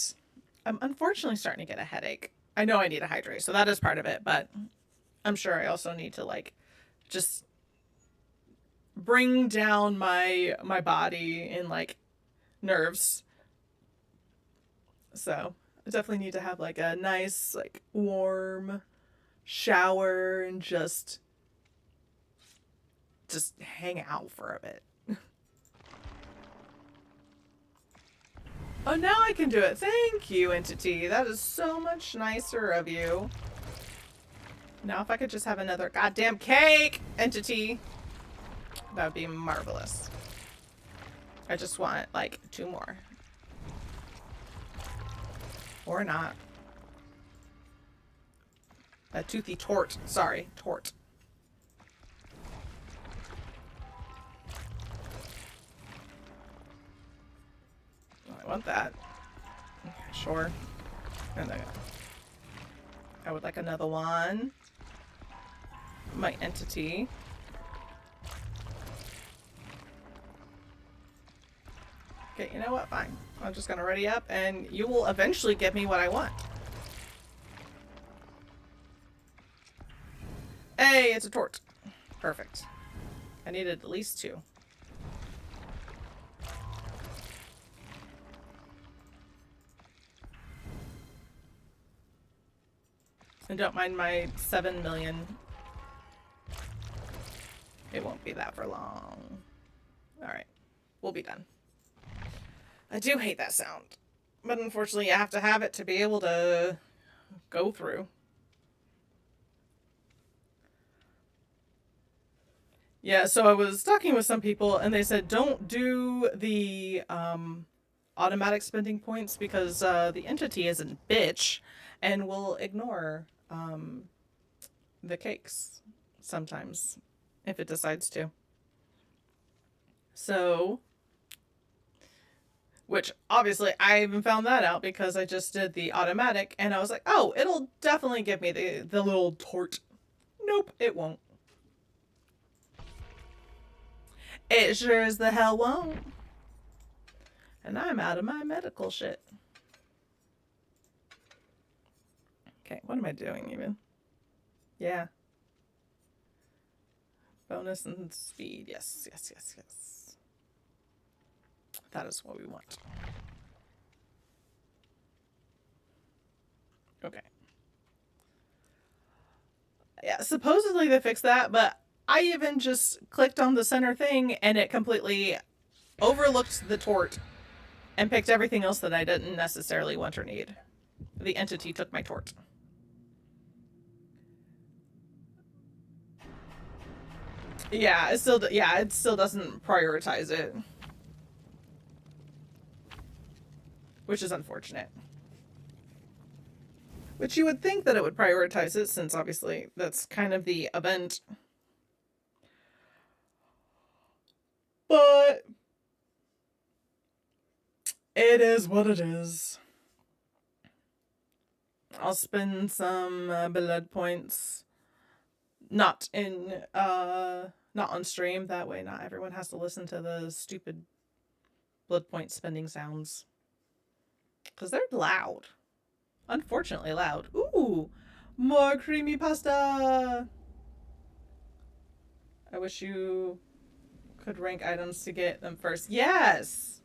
I'm unfortunately starting to get a headache. I know I need to hydrate, so that is part of it, but I'm sure I also need to like just bring down my body and like nerves. So I definitely need to have like a nice like warm shower and just hang out for a bit. Oh, now I can do it. Thank you, Entity. That is so much nicer of you. Now if I could just have another goddamn cake, Entity, that would be marvelous. I just want like 2 more. Or not. A toothy tort. Sorry, tort. I want that. Okay, sure. And I would like another one. My Entity. Okay, you know what? Fine. I'm just gonna ready up and you will eventually give me what I want. Hey, it's a tort. Perfect. I needed at least 2. And don't mind my 7 million. It won't be that for long. Alright. We'll be done. I do hate that sound. But unfortunately, you have to have it to be able to go through. Yeah, so I was talking with some people and they said don't do the automatic spending points because the entity is a bitch and will ignore the cakes sometimes if it decides to. So, which obviously I even found that out because I just did the automatic and I was like, oh, it'll definitely give me the little tort. Nope, it won't. It sure as the hell won't. And I'm out of my medical shit. Okay, what am I doing even? Yeah. Bonus and speed. Yes, yes, yes, yes. That is what we want. Okay. Yeah, supposedly they fixed that, but I even just clicked on the center thing and it completely overlooked the tort and picked everything else that I didn't necessarily want or need. The entity took my tort. Yeah, it still doesn't prioritize it, which is unfortunate. Which you would think that it would prioritize it since obviously that's kind of the event. But it is what it is. I'll spend some blood points. Not on stream. That way not everyone has to listen to the stupid blood point spending sounds. Because they're loud. Unfortunately loud. Ooh! More creamy pasta! I wish you could rank items to get them first. Yes!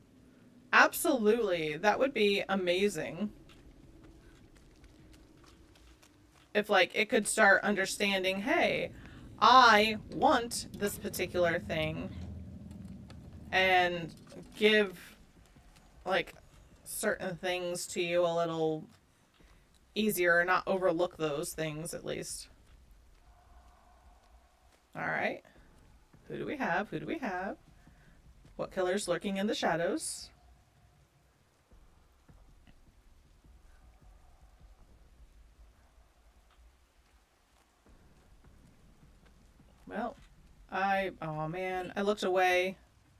Absolutely. That would be amazing. If, like, it could start understanding, hey, I want this particular thing, and give, like, certain things to you a little easier, or not overlook those things, at least. Alright. Who do we have? Who do we have? What killer's lurking in the shadows? Well, oh man, I looked away.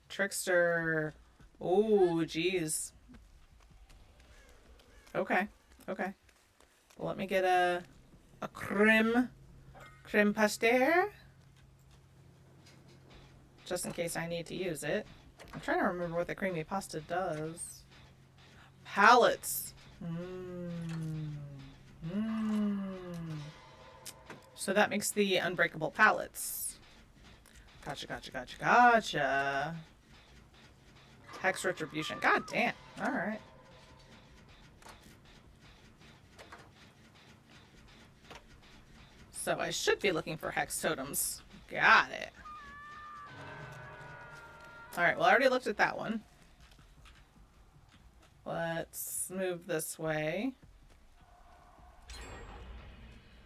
Trickster. Oh, jeez. Okay, okay. Well, let me get a creme pasteur. Just in case I need to use it. I'm trying to remember what the creamy pasta does. Palettes. So that makes the unbreakable palettes. Gotcha, gotcha, gotcha, gotcha. Hex retribution. God damn. Alright. So I should be looking for hex totems. Got it. Alright, well I already looked at that one. Let's move this way.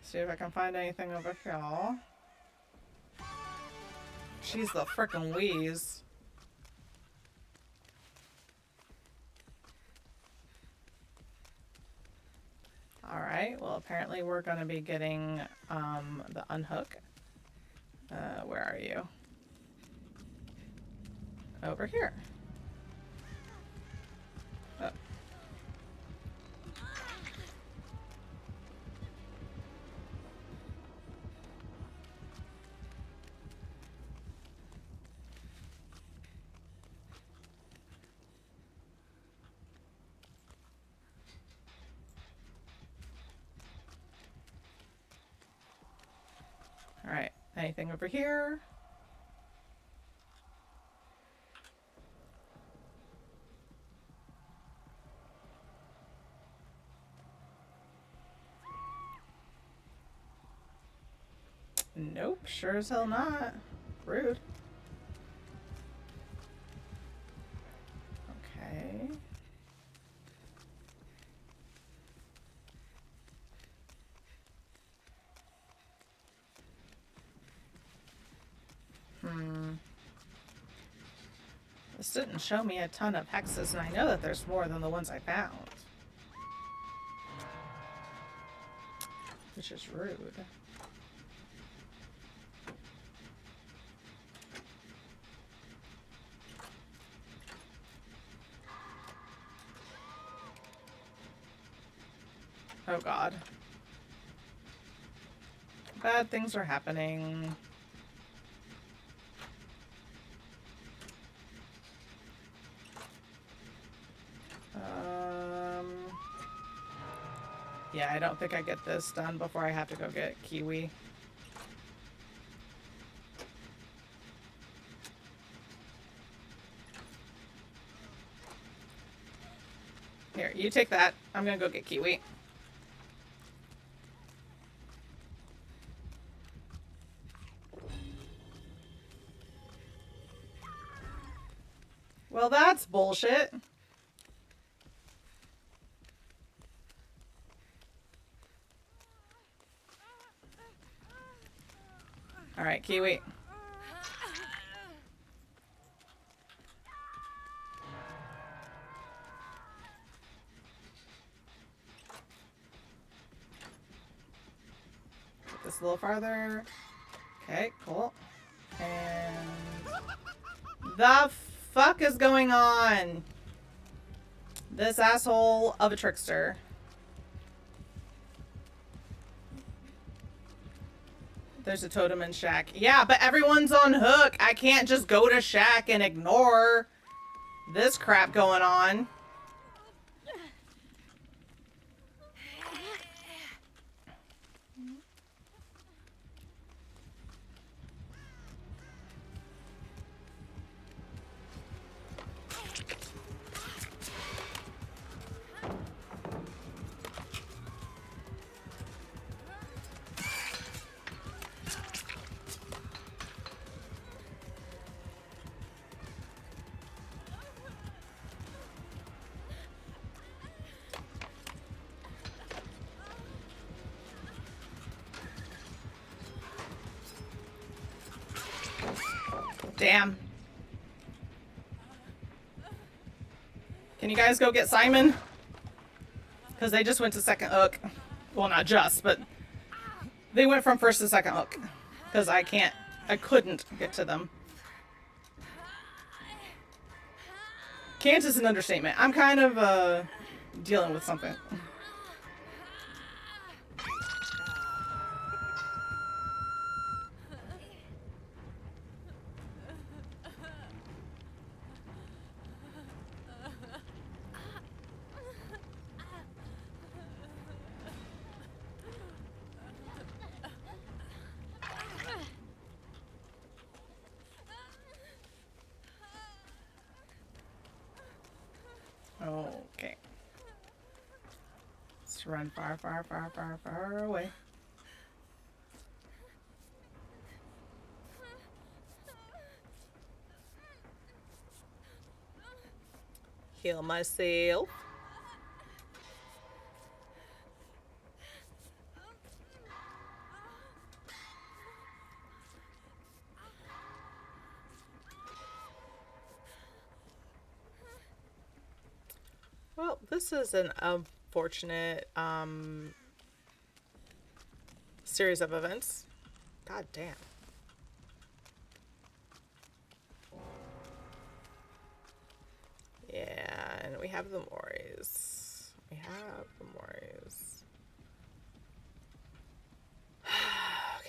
See if I can find anything over here. She's the frickin' wheeze. Alright, well apparently we're gonna be getting the unhook. Where are you? Over here. Oh. Alright, anything over here? Nope, sure as hell not. Rude. Okay. This didn't show me a ton of hexes, and I know that there's more than the ones I found. Which is rude. Oh god. Bad things are happening. Yeah, I don't think I get this done before I have to go get kiwi. Here, you take that. I'm gonna go get kiwi. Well, that's bullshit. Alright, kiwi. Get this a little farther. Okay, cool. And the fuck is going on? This asshole of a trickster. There's a totem in Shack. Yeah, but everyone's on hook. I can't just go to Shack and ignore this crap going on. Damn. Can you guys go get Simon? Because they just went to second hook. Well, not just, but they went from first to second hook. Because I couldn't get to them. Can't is an understatement. I'm kind of, dealing with something. Okay. Let's run far, far, far, far, far away. Heal myself. Well, this is an unfortunate series of events. God damn. Yeah, and we have the Moris. We have the Moris. Okay.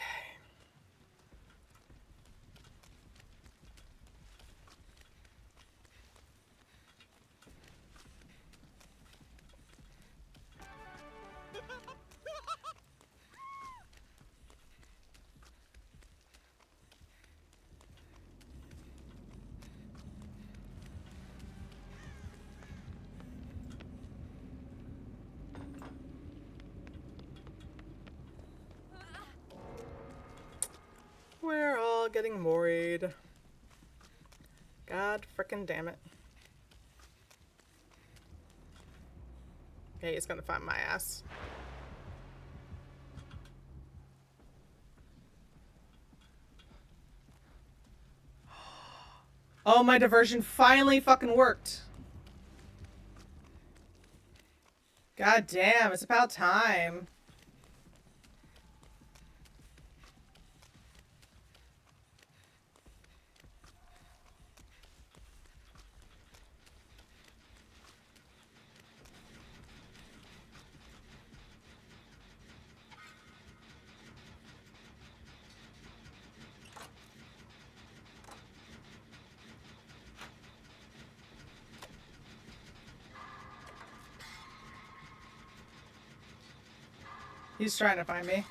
We're all getting worried. God frickin' damn it. Okay, he's gonna find my ass. Oh, my diversion finally fucking worked. God damn, it's about time. He's trying to find me.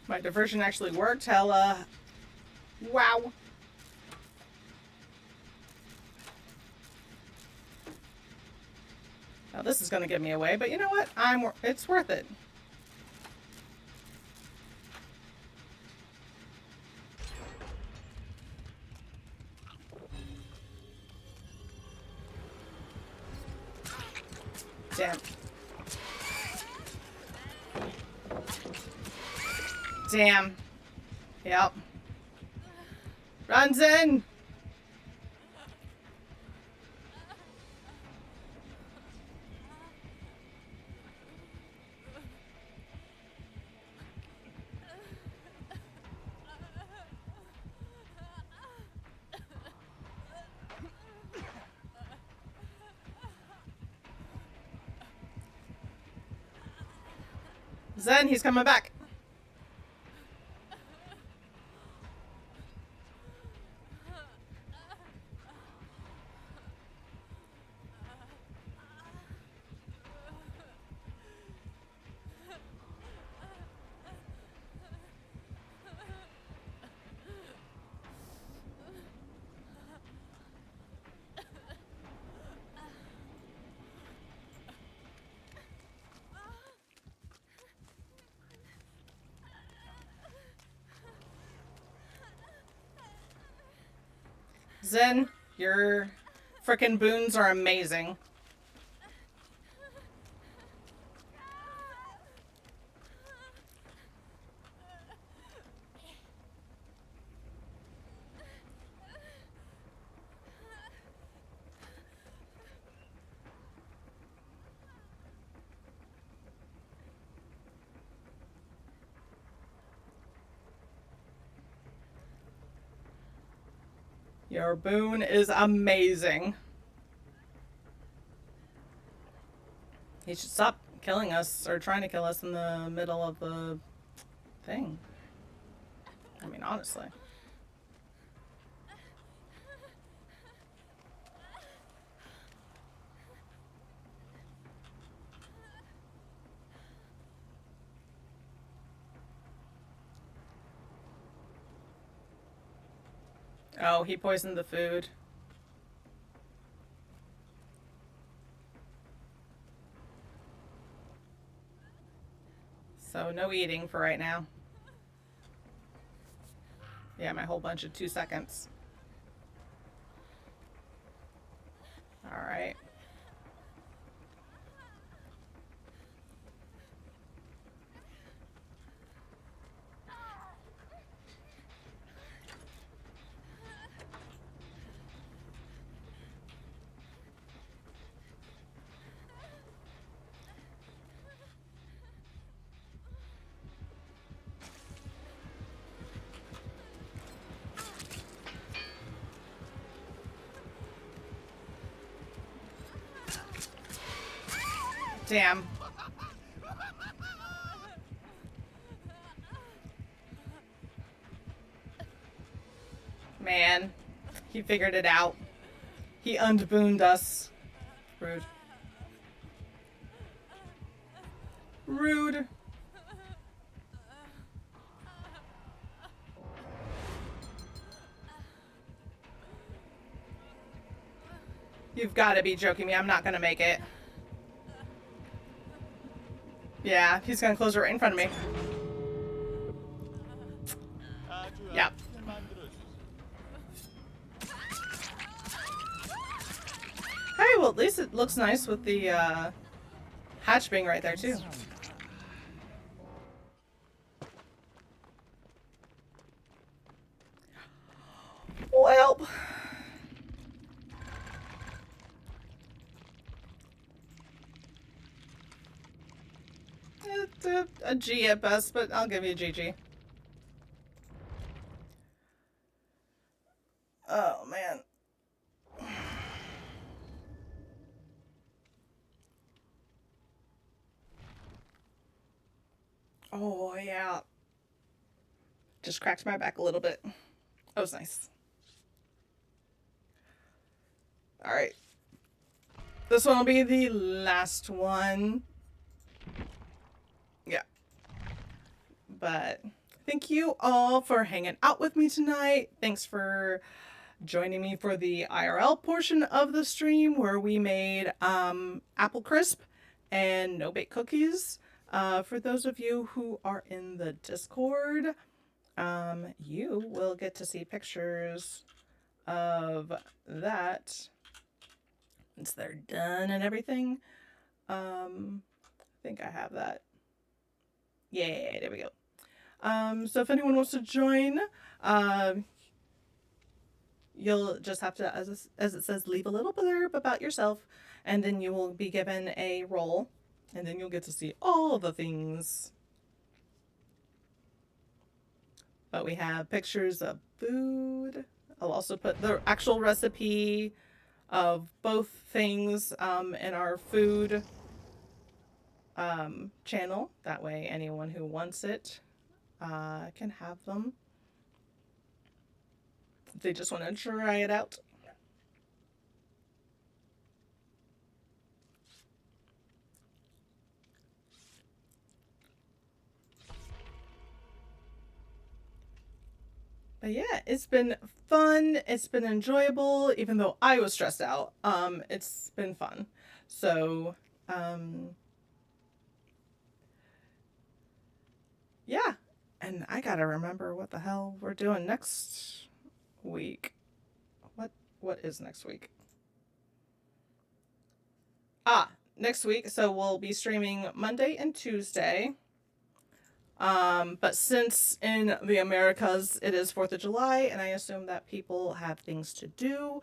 My diversion actually worked. Hella. Wow. Now this is gonna give me away, but you know what? It's worth it. Damn. Damn. Yep. Runs in. Zen, he's coming back. Zen, you're Frickin' boons are amazing. Your boon is amazing. He should stop killing us or trying to kill us in the middle of the thing. I mean, honestly. Oh, he poisoned the food. So no eating for right now. Yeah, my whole bunch of 2 seconds. Alright. Damn. Man, he figured it out. He unbooned us. Rude. Rude. You've got to be joking me. I'm not going to make it. Yeah, he's going to close it right in front of me. Yep. Hey, well, at least it looks nice with the hatch being right there, too. Well. It's a G at best, but I'll give you a GG. Oh, man. Oh, yeah. Just cracked my back a little bit. That was nice. Alright. This one will be the last one. Yeah. But thank you all for hanging out with me tonight. Thanks for joining me for the IRL portion of the stream where we made apple crisp and no-bake cookies. For those of you who are in the Discord, you will get to see pictures of that once they're done and everything. I think I have that. Yeah, there we go. So if anyone wants to join, you'll just have to, as it says, leave a little blurb about yourself, and then you will be given a role, and then you'll get to see all the things. But we have pictures of food. I'll also put the actual recipe of both things in our food channel. That way anyone who wants it can have them. If they just want to try it out. But yeah, it's been fun. It's been enjoyable, even though I was stressed out. It's been fun. So, yeah. And I gotta remember what the hell we're doing next week. What is next week? Next week, so we'll be streaming Monday and Tuesday. But since in the Americas it is 4th of July, and I assume that people have things to do,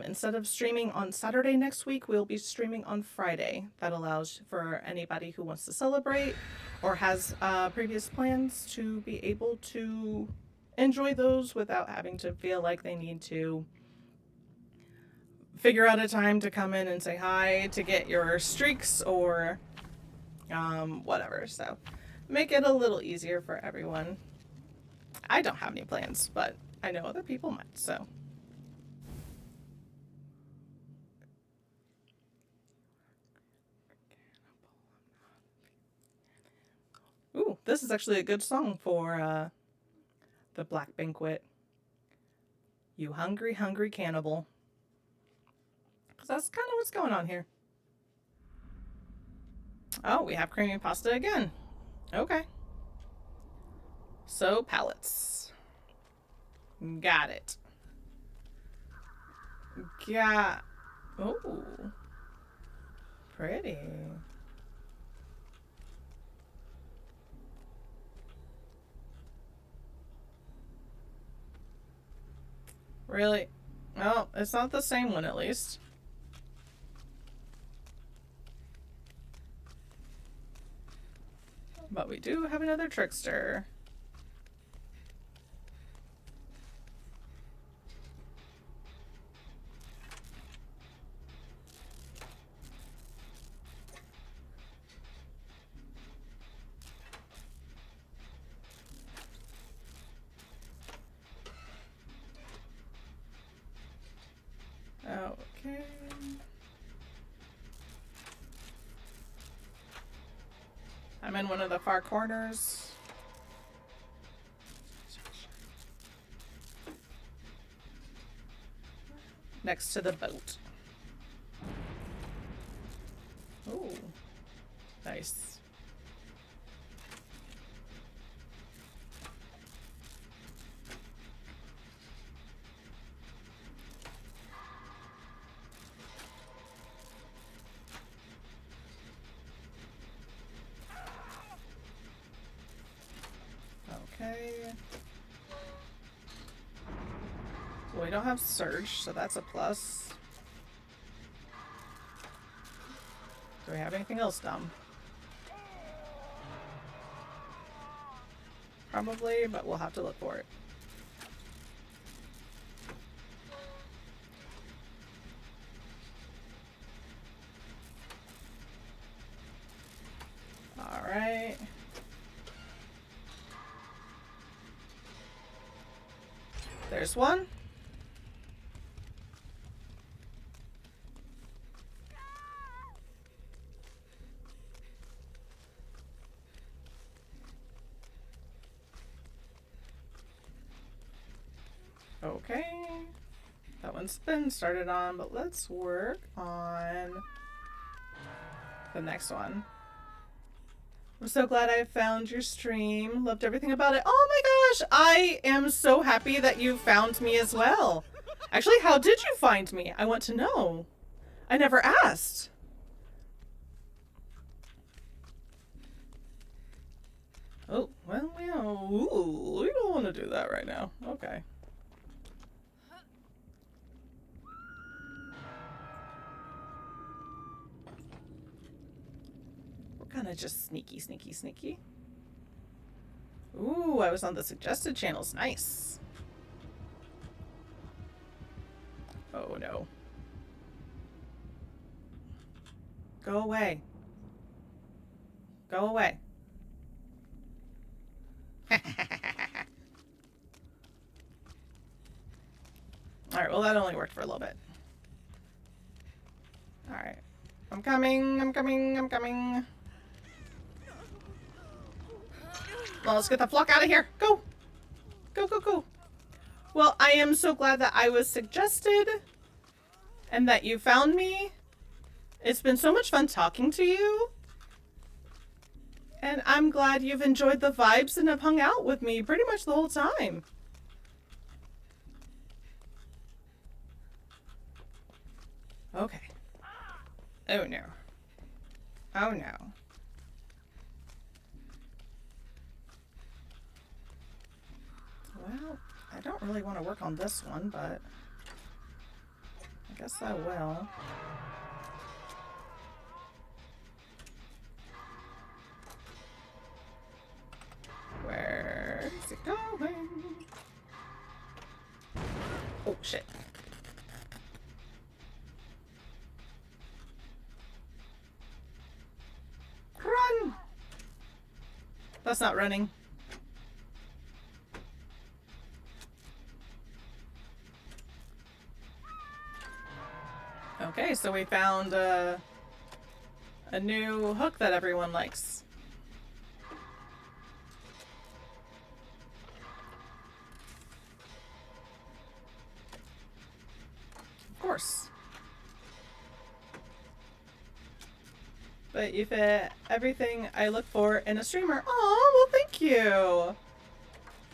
instead of streaming on Saturday next week, we'll be streaming on Friday. That allows for anybody who wants to celebrate or has previous plans to be able to enjoy those without having to feel like they need to figure out a time to come in and say hi to get your streaks or whatever. So make it a little easier for everyone. I don't have any plans, but I know other people might, so. Ooh, this is actually a good song for the Black Banquet. You hungry, hungry cannibal. Because that's kind of what's going on here. Oh, we have creamy pasta again. Okay. So, palettes. Got it. Oh. Pretty. Really? Well, it's not the same one at least. But we do have another trickster. Okay. I'm in one of the far corners. Next to the boat. Ooh. Nice. Okay. Well, we don't have Surge, so that's a plus. Do we have anything else dumb? Probably, but we'll have to look for it. Alright. There's one. Okay. That one's been started on, but let's work on the next one. I'm so glad I found your stream. Loved everything about it. Oh my gosh! I am so happy that you found me as well. Actually, how did you find me? I want to know. I never asked. Oh, well, we don't want to do that right now. Okay. We're kind of just sneaky, sneaky, sneaky. Ooh, I was on the suggested channels. Nice. Oh, no. Go away. Go away. Alright, well that only worked for a little bit. Alright. I'm coming, I'm coming, I'm coming. Well, let's get the flock out of here. Go! Go, go, go. Well, I am so glad that I was suggested and that you found me. It's been so much fun talking to you. And I'm glad you've enjoyed the vibes and have hung out with me pretty much the whole time. Okay. Oh no. Oh no. Well, I don't really want to work on this one, but I guess I will. Where is it going? Oh, shit. Run! That's not running. Okay, so we found a new hook that everyone likes. Of course. But you fit everything I look for in a streamer. Oh, well, thank you.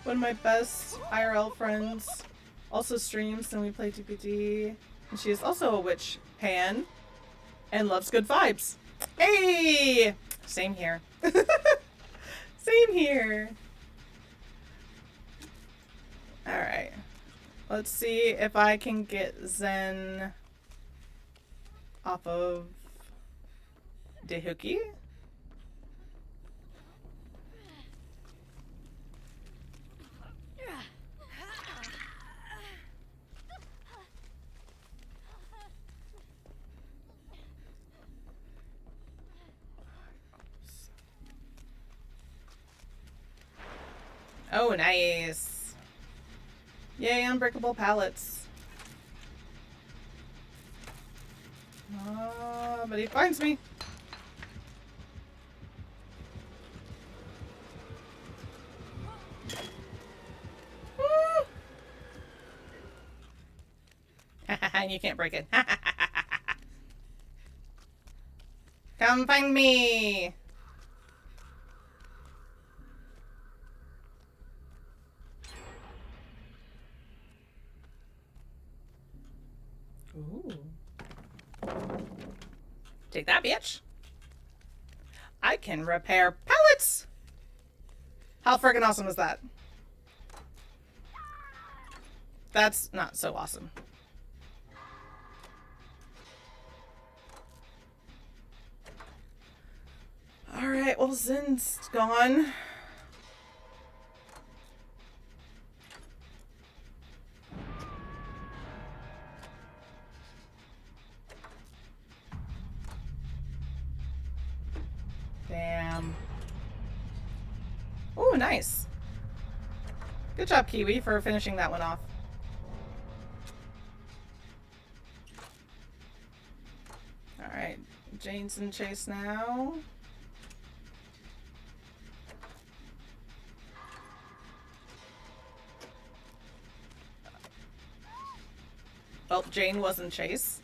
One of my best IRL friends also streams and we play DPD. And she is also a witch pan and loves good vibes. Hey! Same here. Same here. Alright. Let's see if I can get Zen off of Dehuki. Oh, nice. Yay, unbreakable pallets. But he finds me. And you can't break it. Come find me. Ooh. Take that, bitch. I can repair pallets. How friggin' awesome is that? That's not so awesome. Alright, well, Zen's gone. Damn. Oh, nice. Good job, Kiwi, for finishing that one off. Alright, Jane's in chase now. Well, Jane was in chase.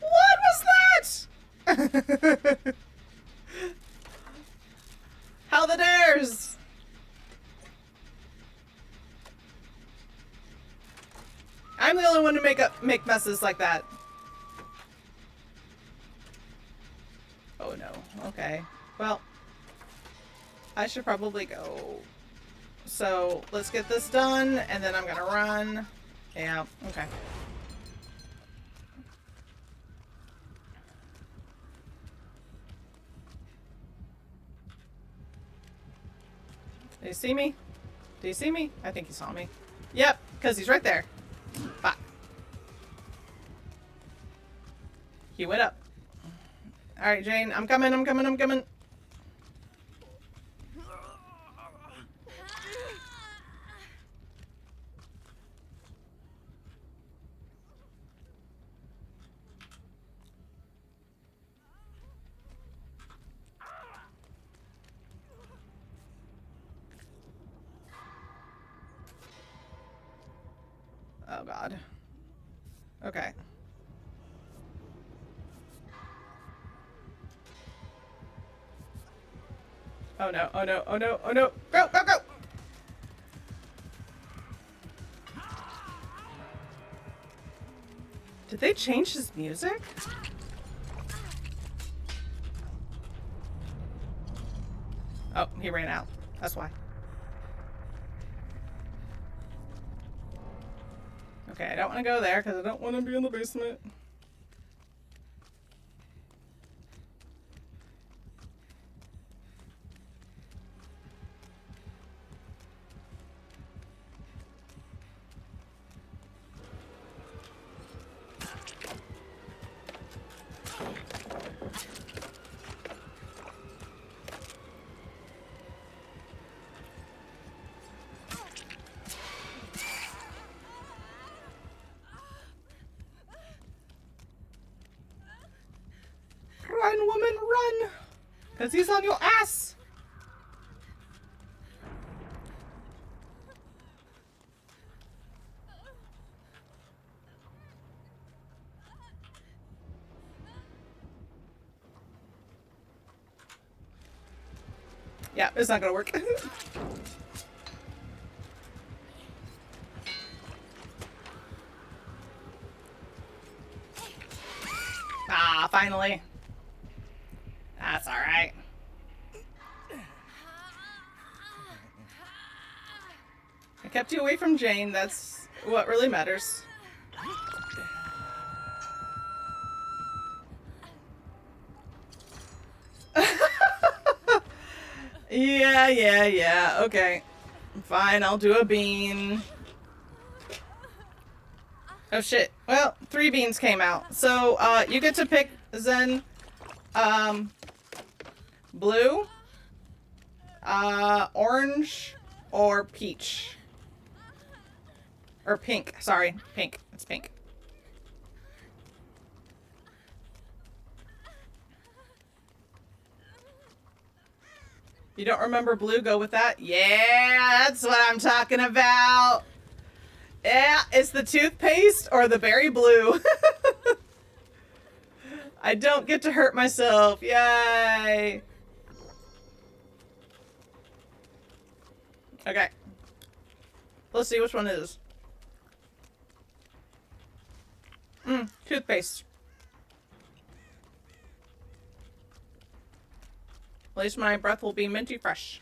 What was that? How the dares? I'm the only one to make messes like that. Oh no. Okay. Well, I should probably go. So let's get this done, and then I'm gonna run. Yeah. Okay. Did he see me? Did he see me? I think he saw me. Yep, because he's right there. Fuck. He went up. Alright, Jane, I'm coming, I'm coming, I'm coming. Oh god. Okay. Oh no, oh no, oh no, oh no. Go, go, go! Did they change his music? he ran out. That's why. Okay, I don't want to go there because I don't want to be in the basement. Run, woman, run! Because he's on your ass! Yeah, it's not gonna work. Ah, finally. That's alright. I kept you away from Jane. That's what really matters. Yeah. Okay. Fine, I'll do a bean. Oh shit. Well, 3 beans came out. So, you get to pick, Zen, blue, orange, or peach. Or pink. Sorry, pink. It's pink. You don't remember blue? Go with that? Yeah, that's what I'm talking about. Yeah, it's the toothpaste or the berry blue. I don't get to hurt myself. Yay. Okay. Let's see which one it is. Toothpaste. At least my breath will be minty fresh.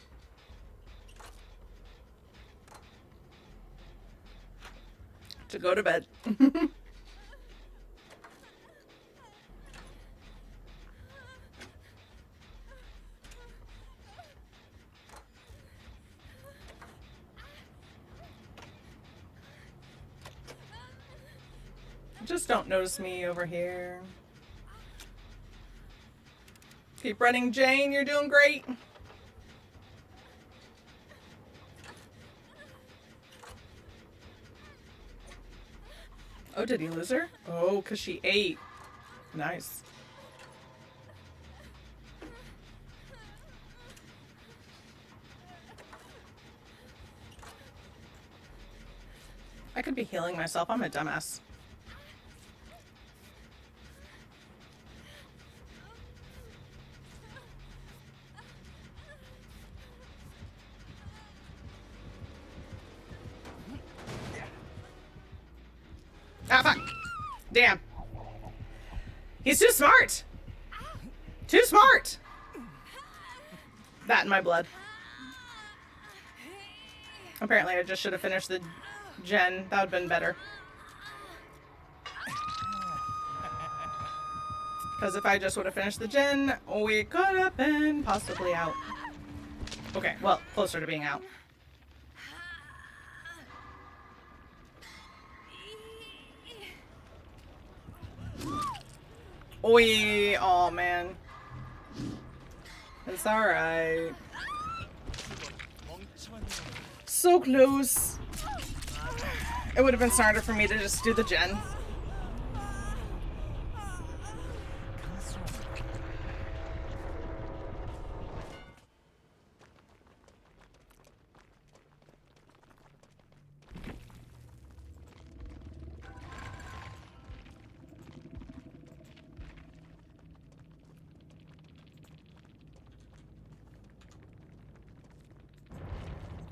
To go to bed. Just don't notice me over here. Keep running, Jane. You're doing great. Oh, did he lose her? Oh, because she ate. Nice. I could be healing myself. I'm a dumbass. Ah, fuck. Damn. He's too smart. Too smart. That in my blood. Apparently, I just should have finished the gen. That would have been better. Because if I just would have finished the gen, we could have been possibly out. Okay, well, closer to being out. Oi, oh man. It's alright. So close. It would have been smarter for me to just do the gen.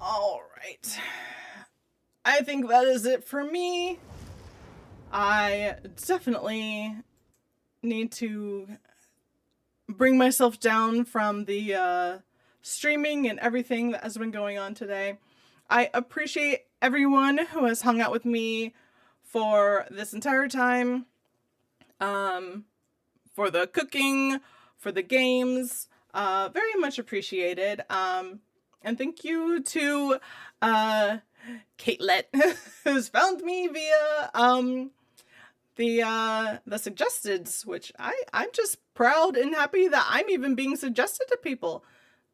Alright. I think that is it for me. I definitely need to bring myself down from the streaming and everything that has been going on today. I appreciate everyone who has hung out with me for this entire time. For the cooking, for the games, very much appreciated. And thank you to Katelet, who's found me via the suggesteds, which I'm just proud and happy that I'm even being suggested to people.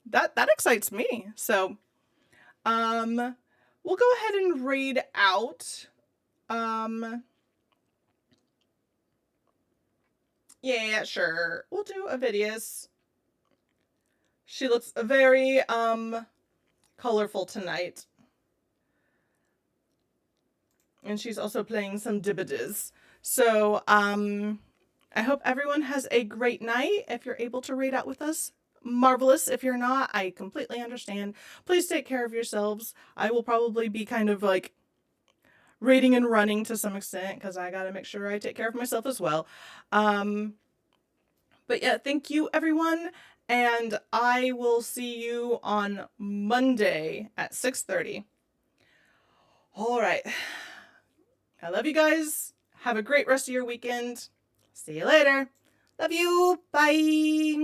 That excites me. So we'll go ahead and raid out. Yeah, sure. We'll do a Vidius. She looks very colorful tonight. And she's also playing some Dibbidiz. So, I hope everyone has a great night. If you're able to raid out with us, marvelous. If you're not, I completely understand. Please take care of yourselves. I will probably be kind of like raiding and running to some extent because I gotta make sure I take care of myself as well. But yeah, thank you everyone, and I will see you on Monday at 6:30. All right. I love you guys. Have a great rest of your weekend. See you later. Love you. Bye.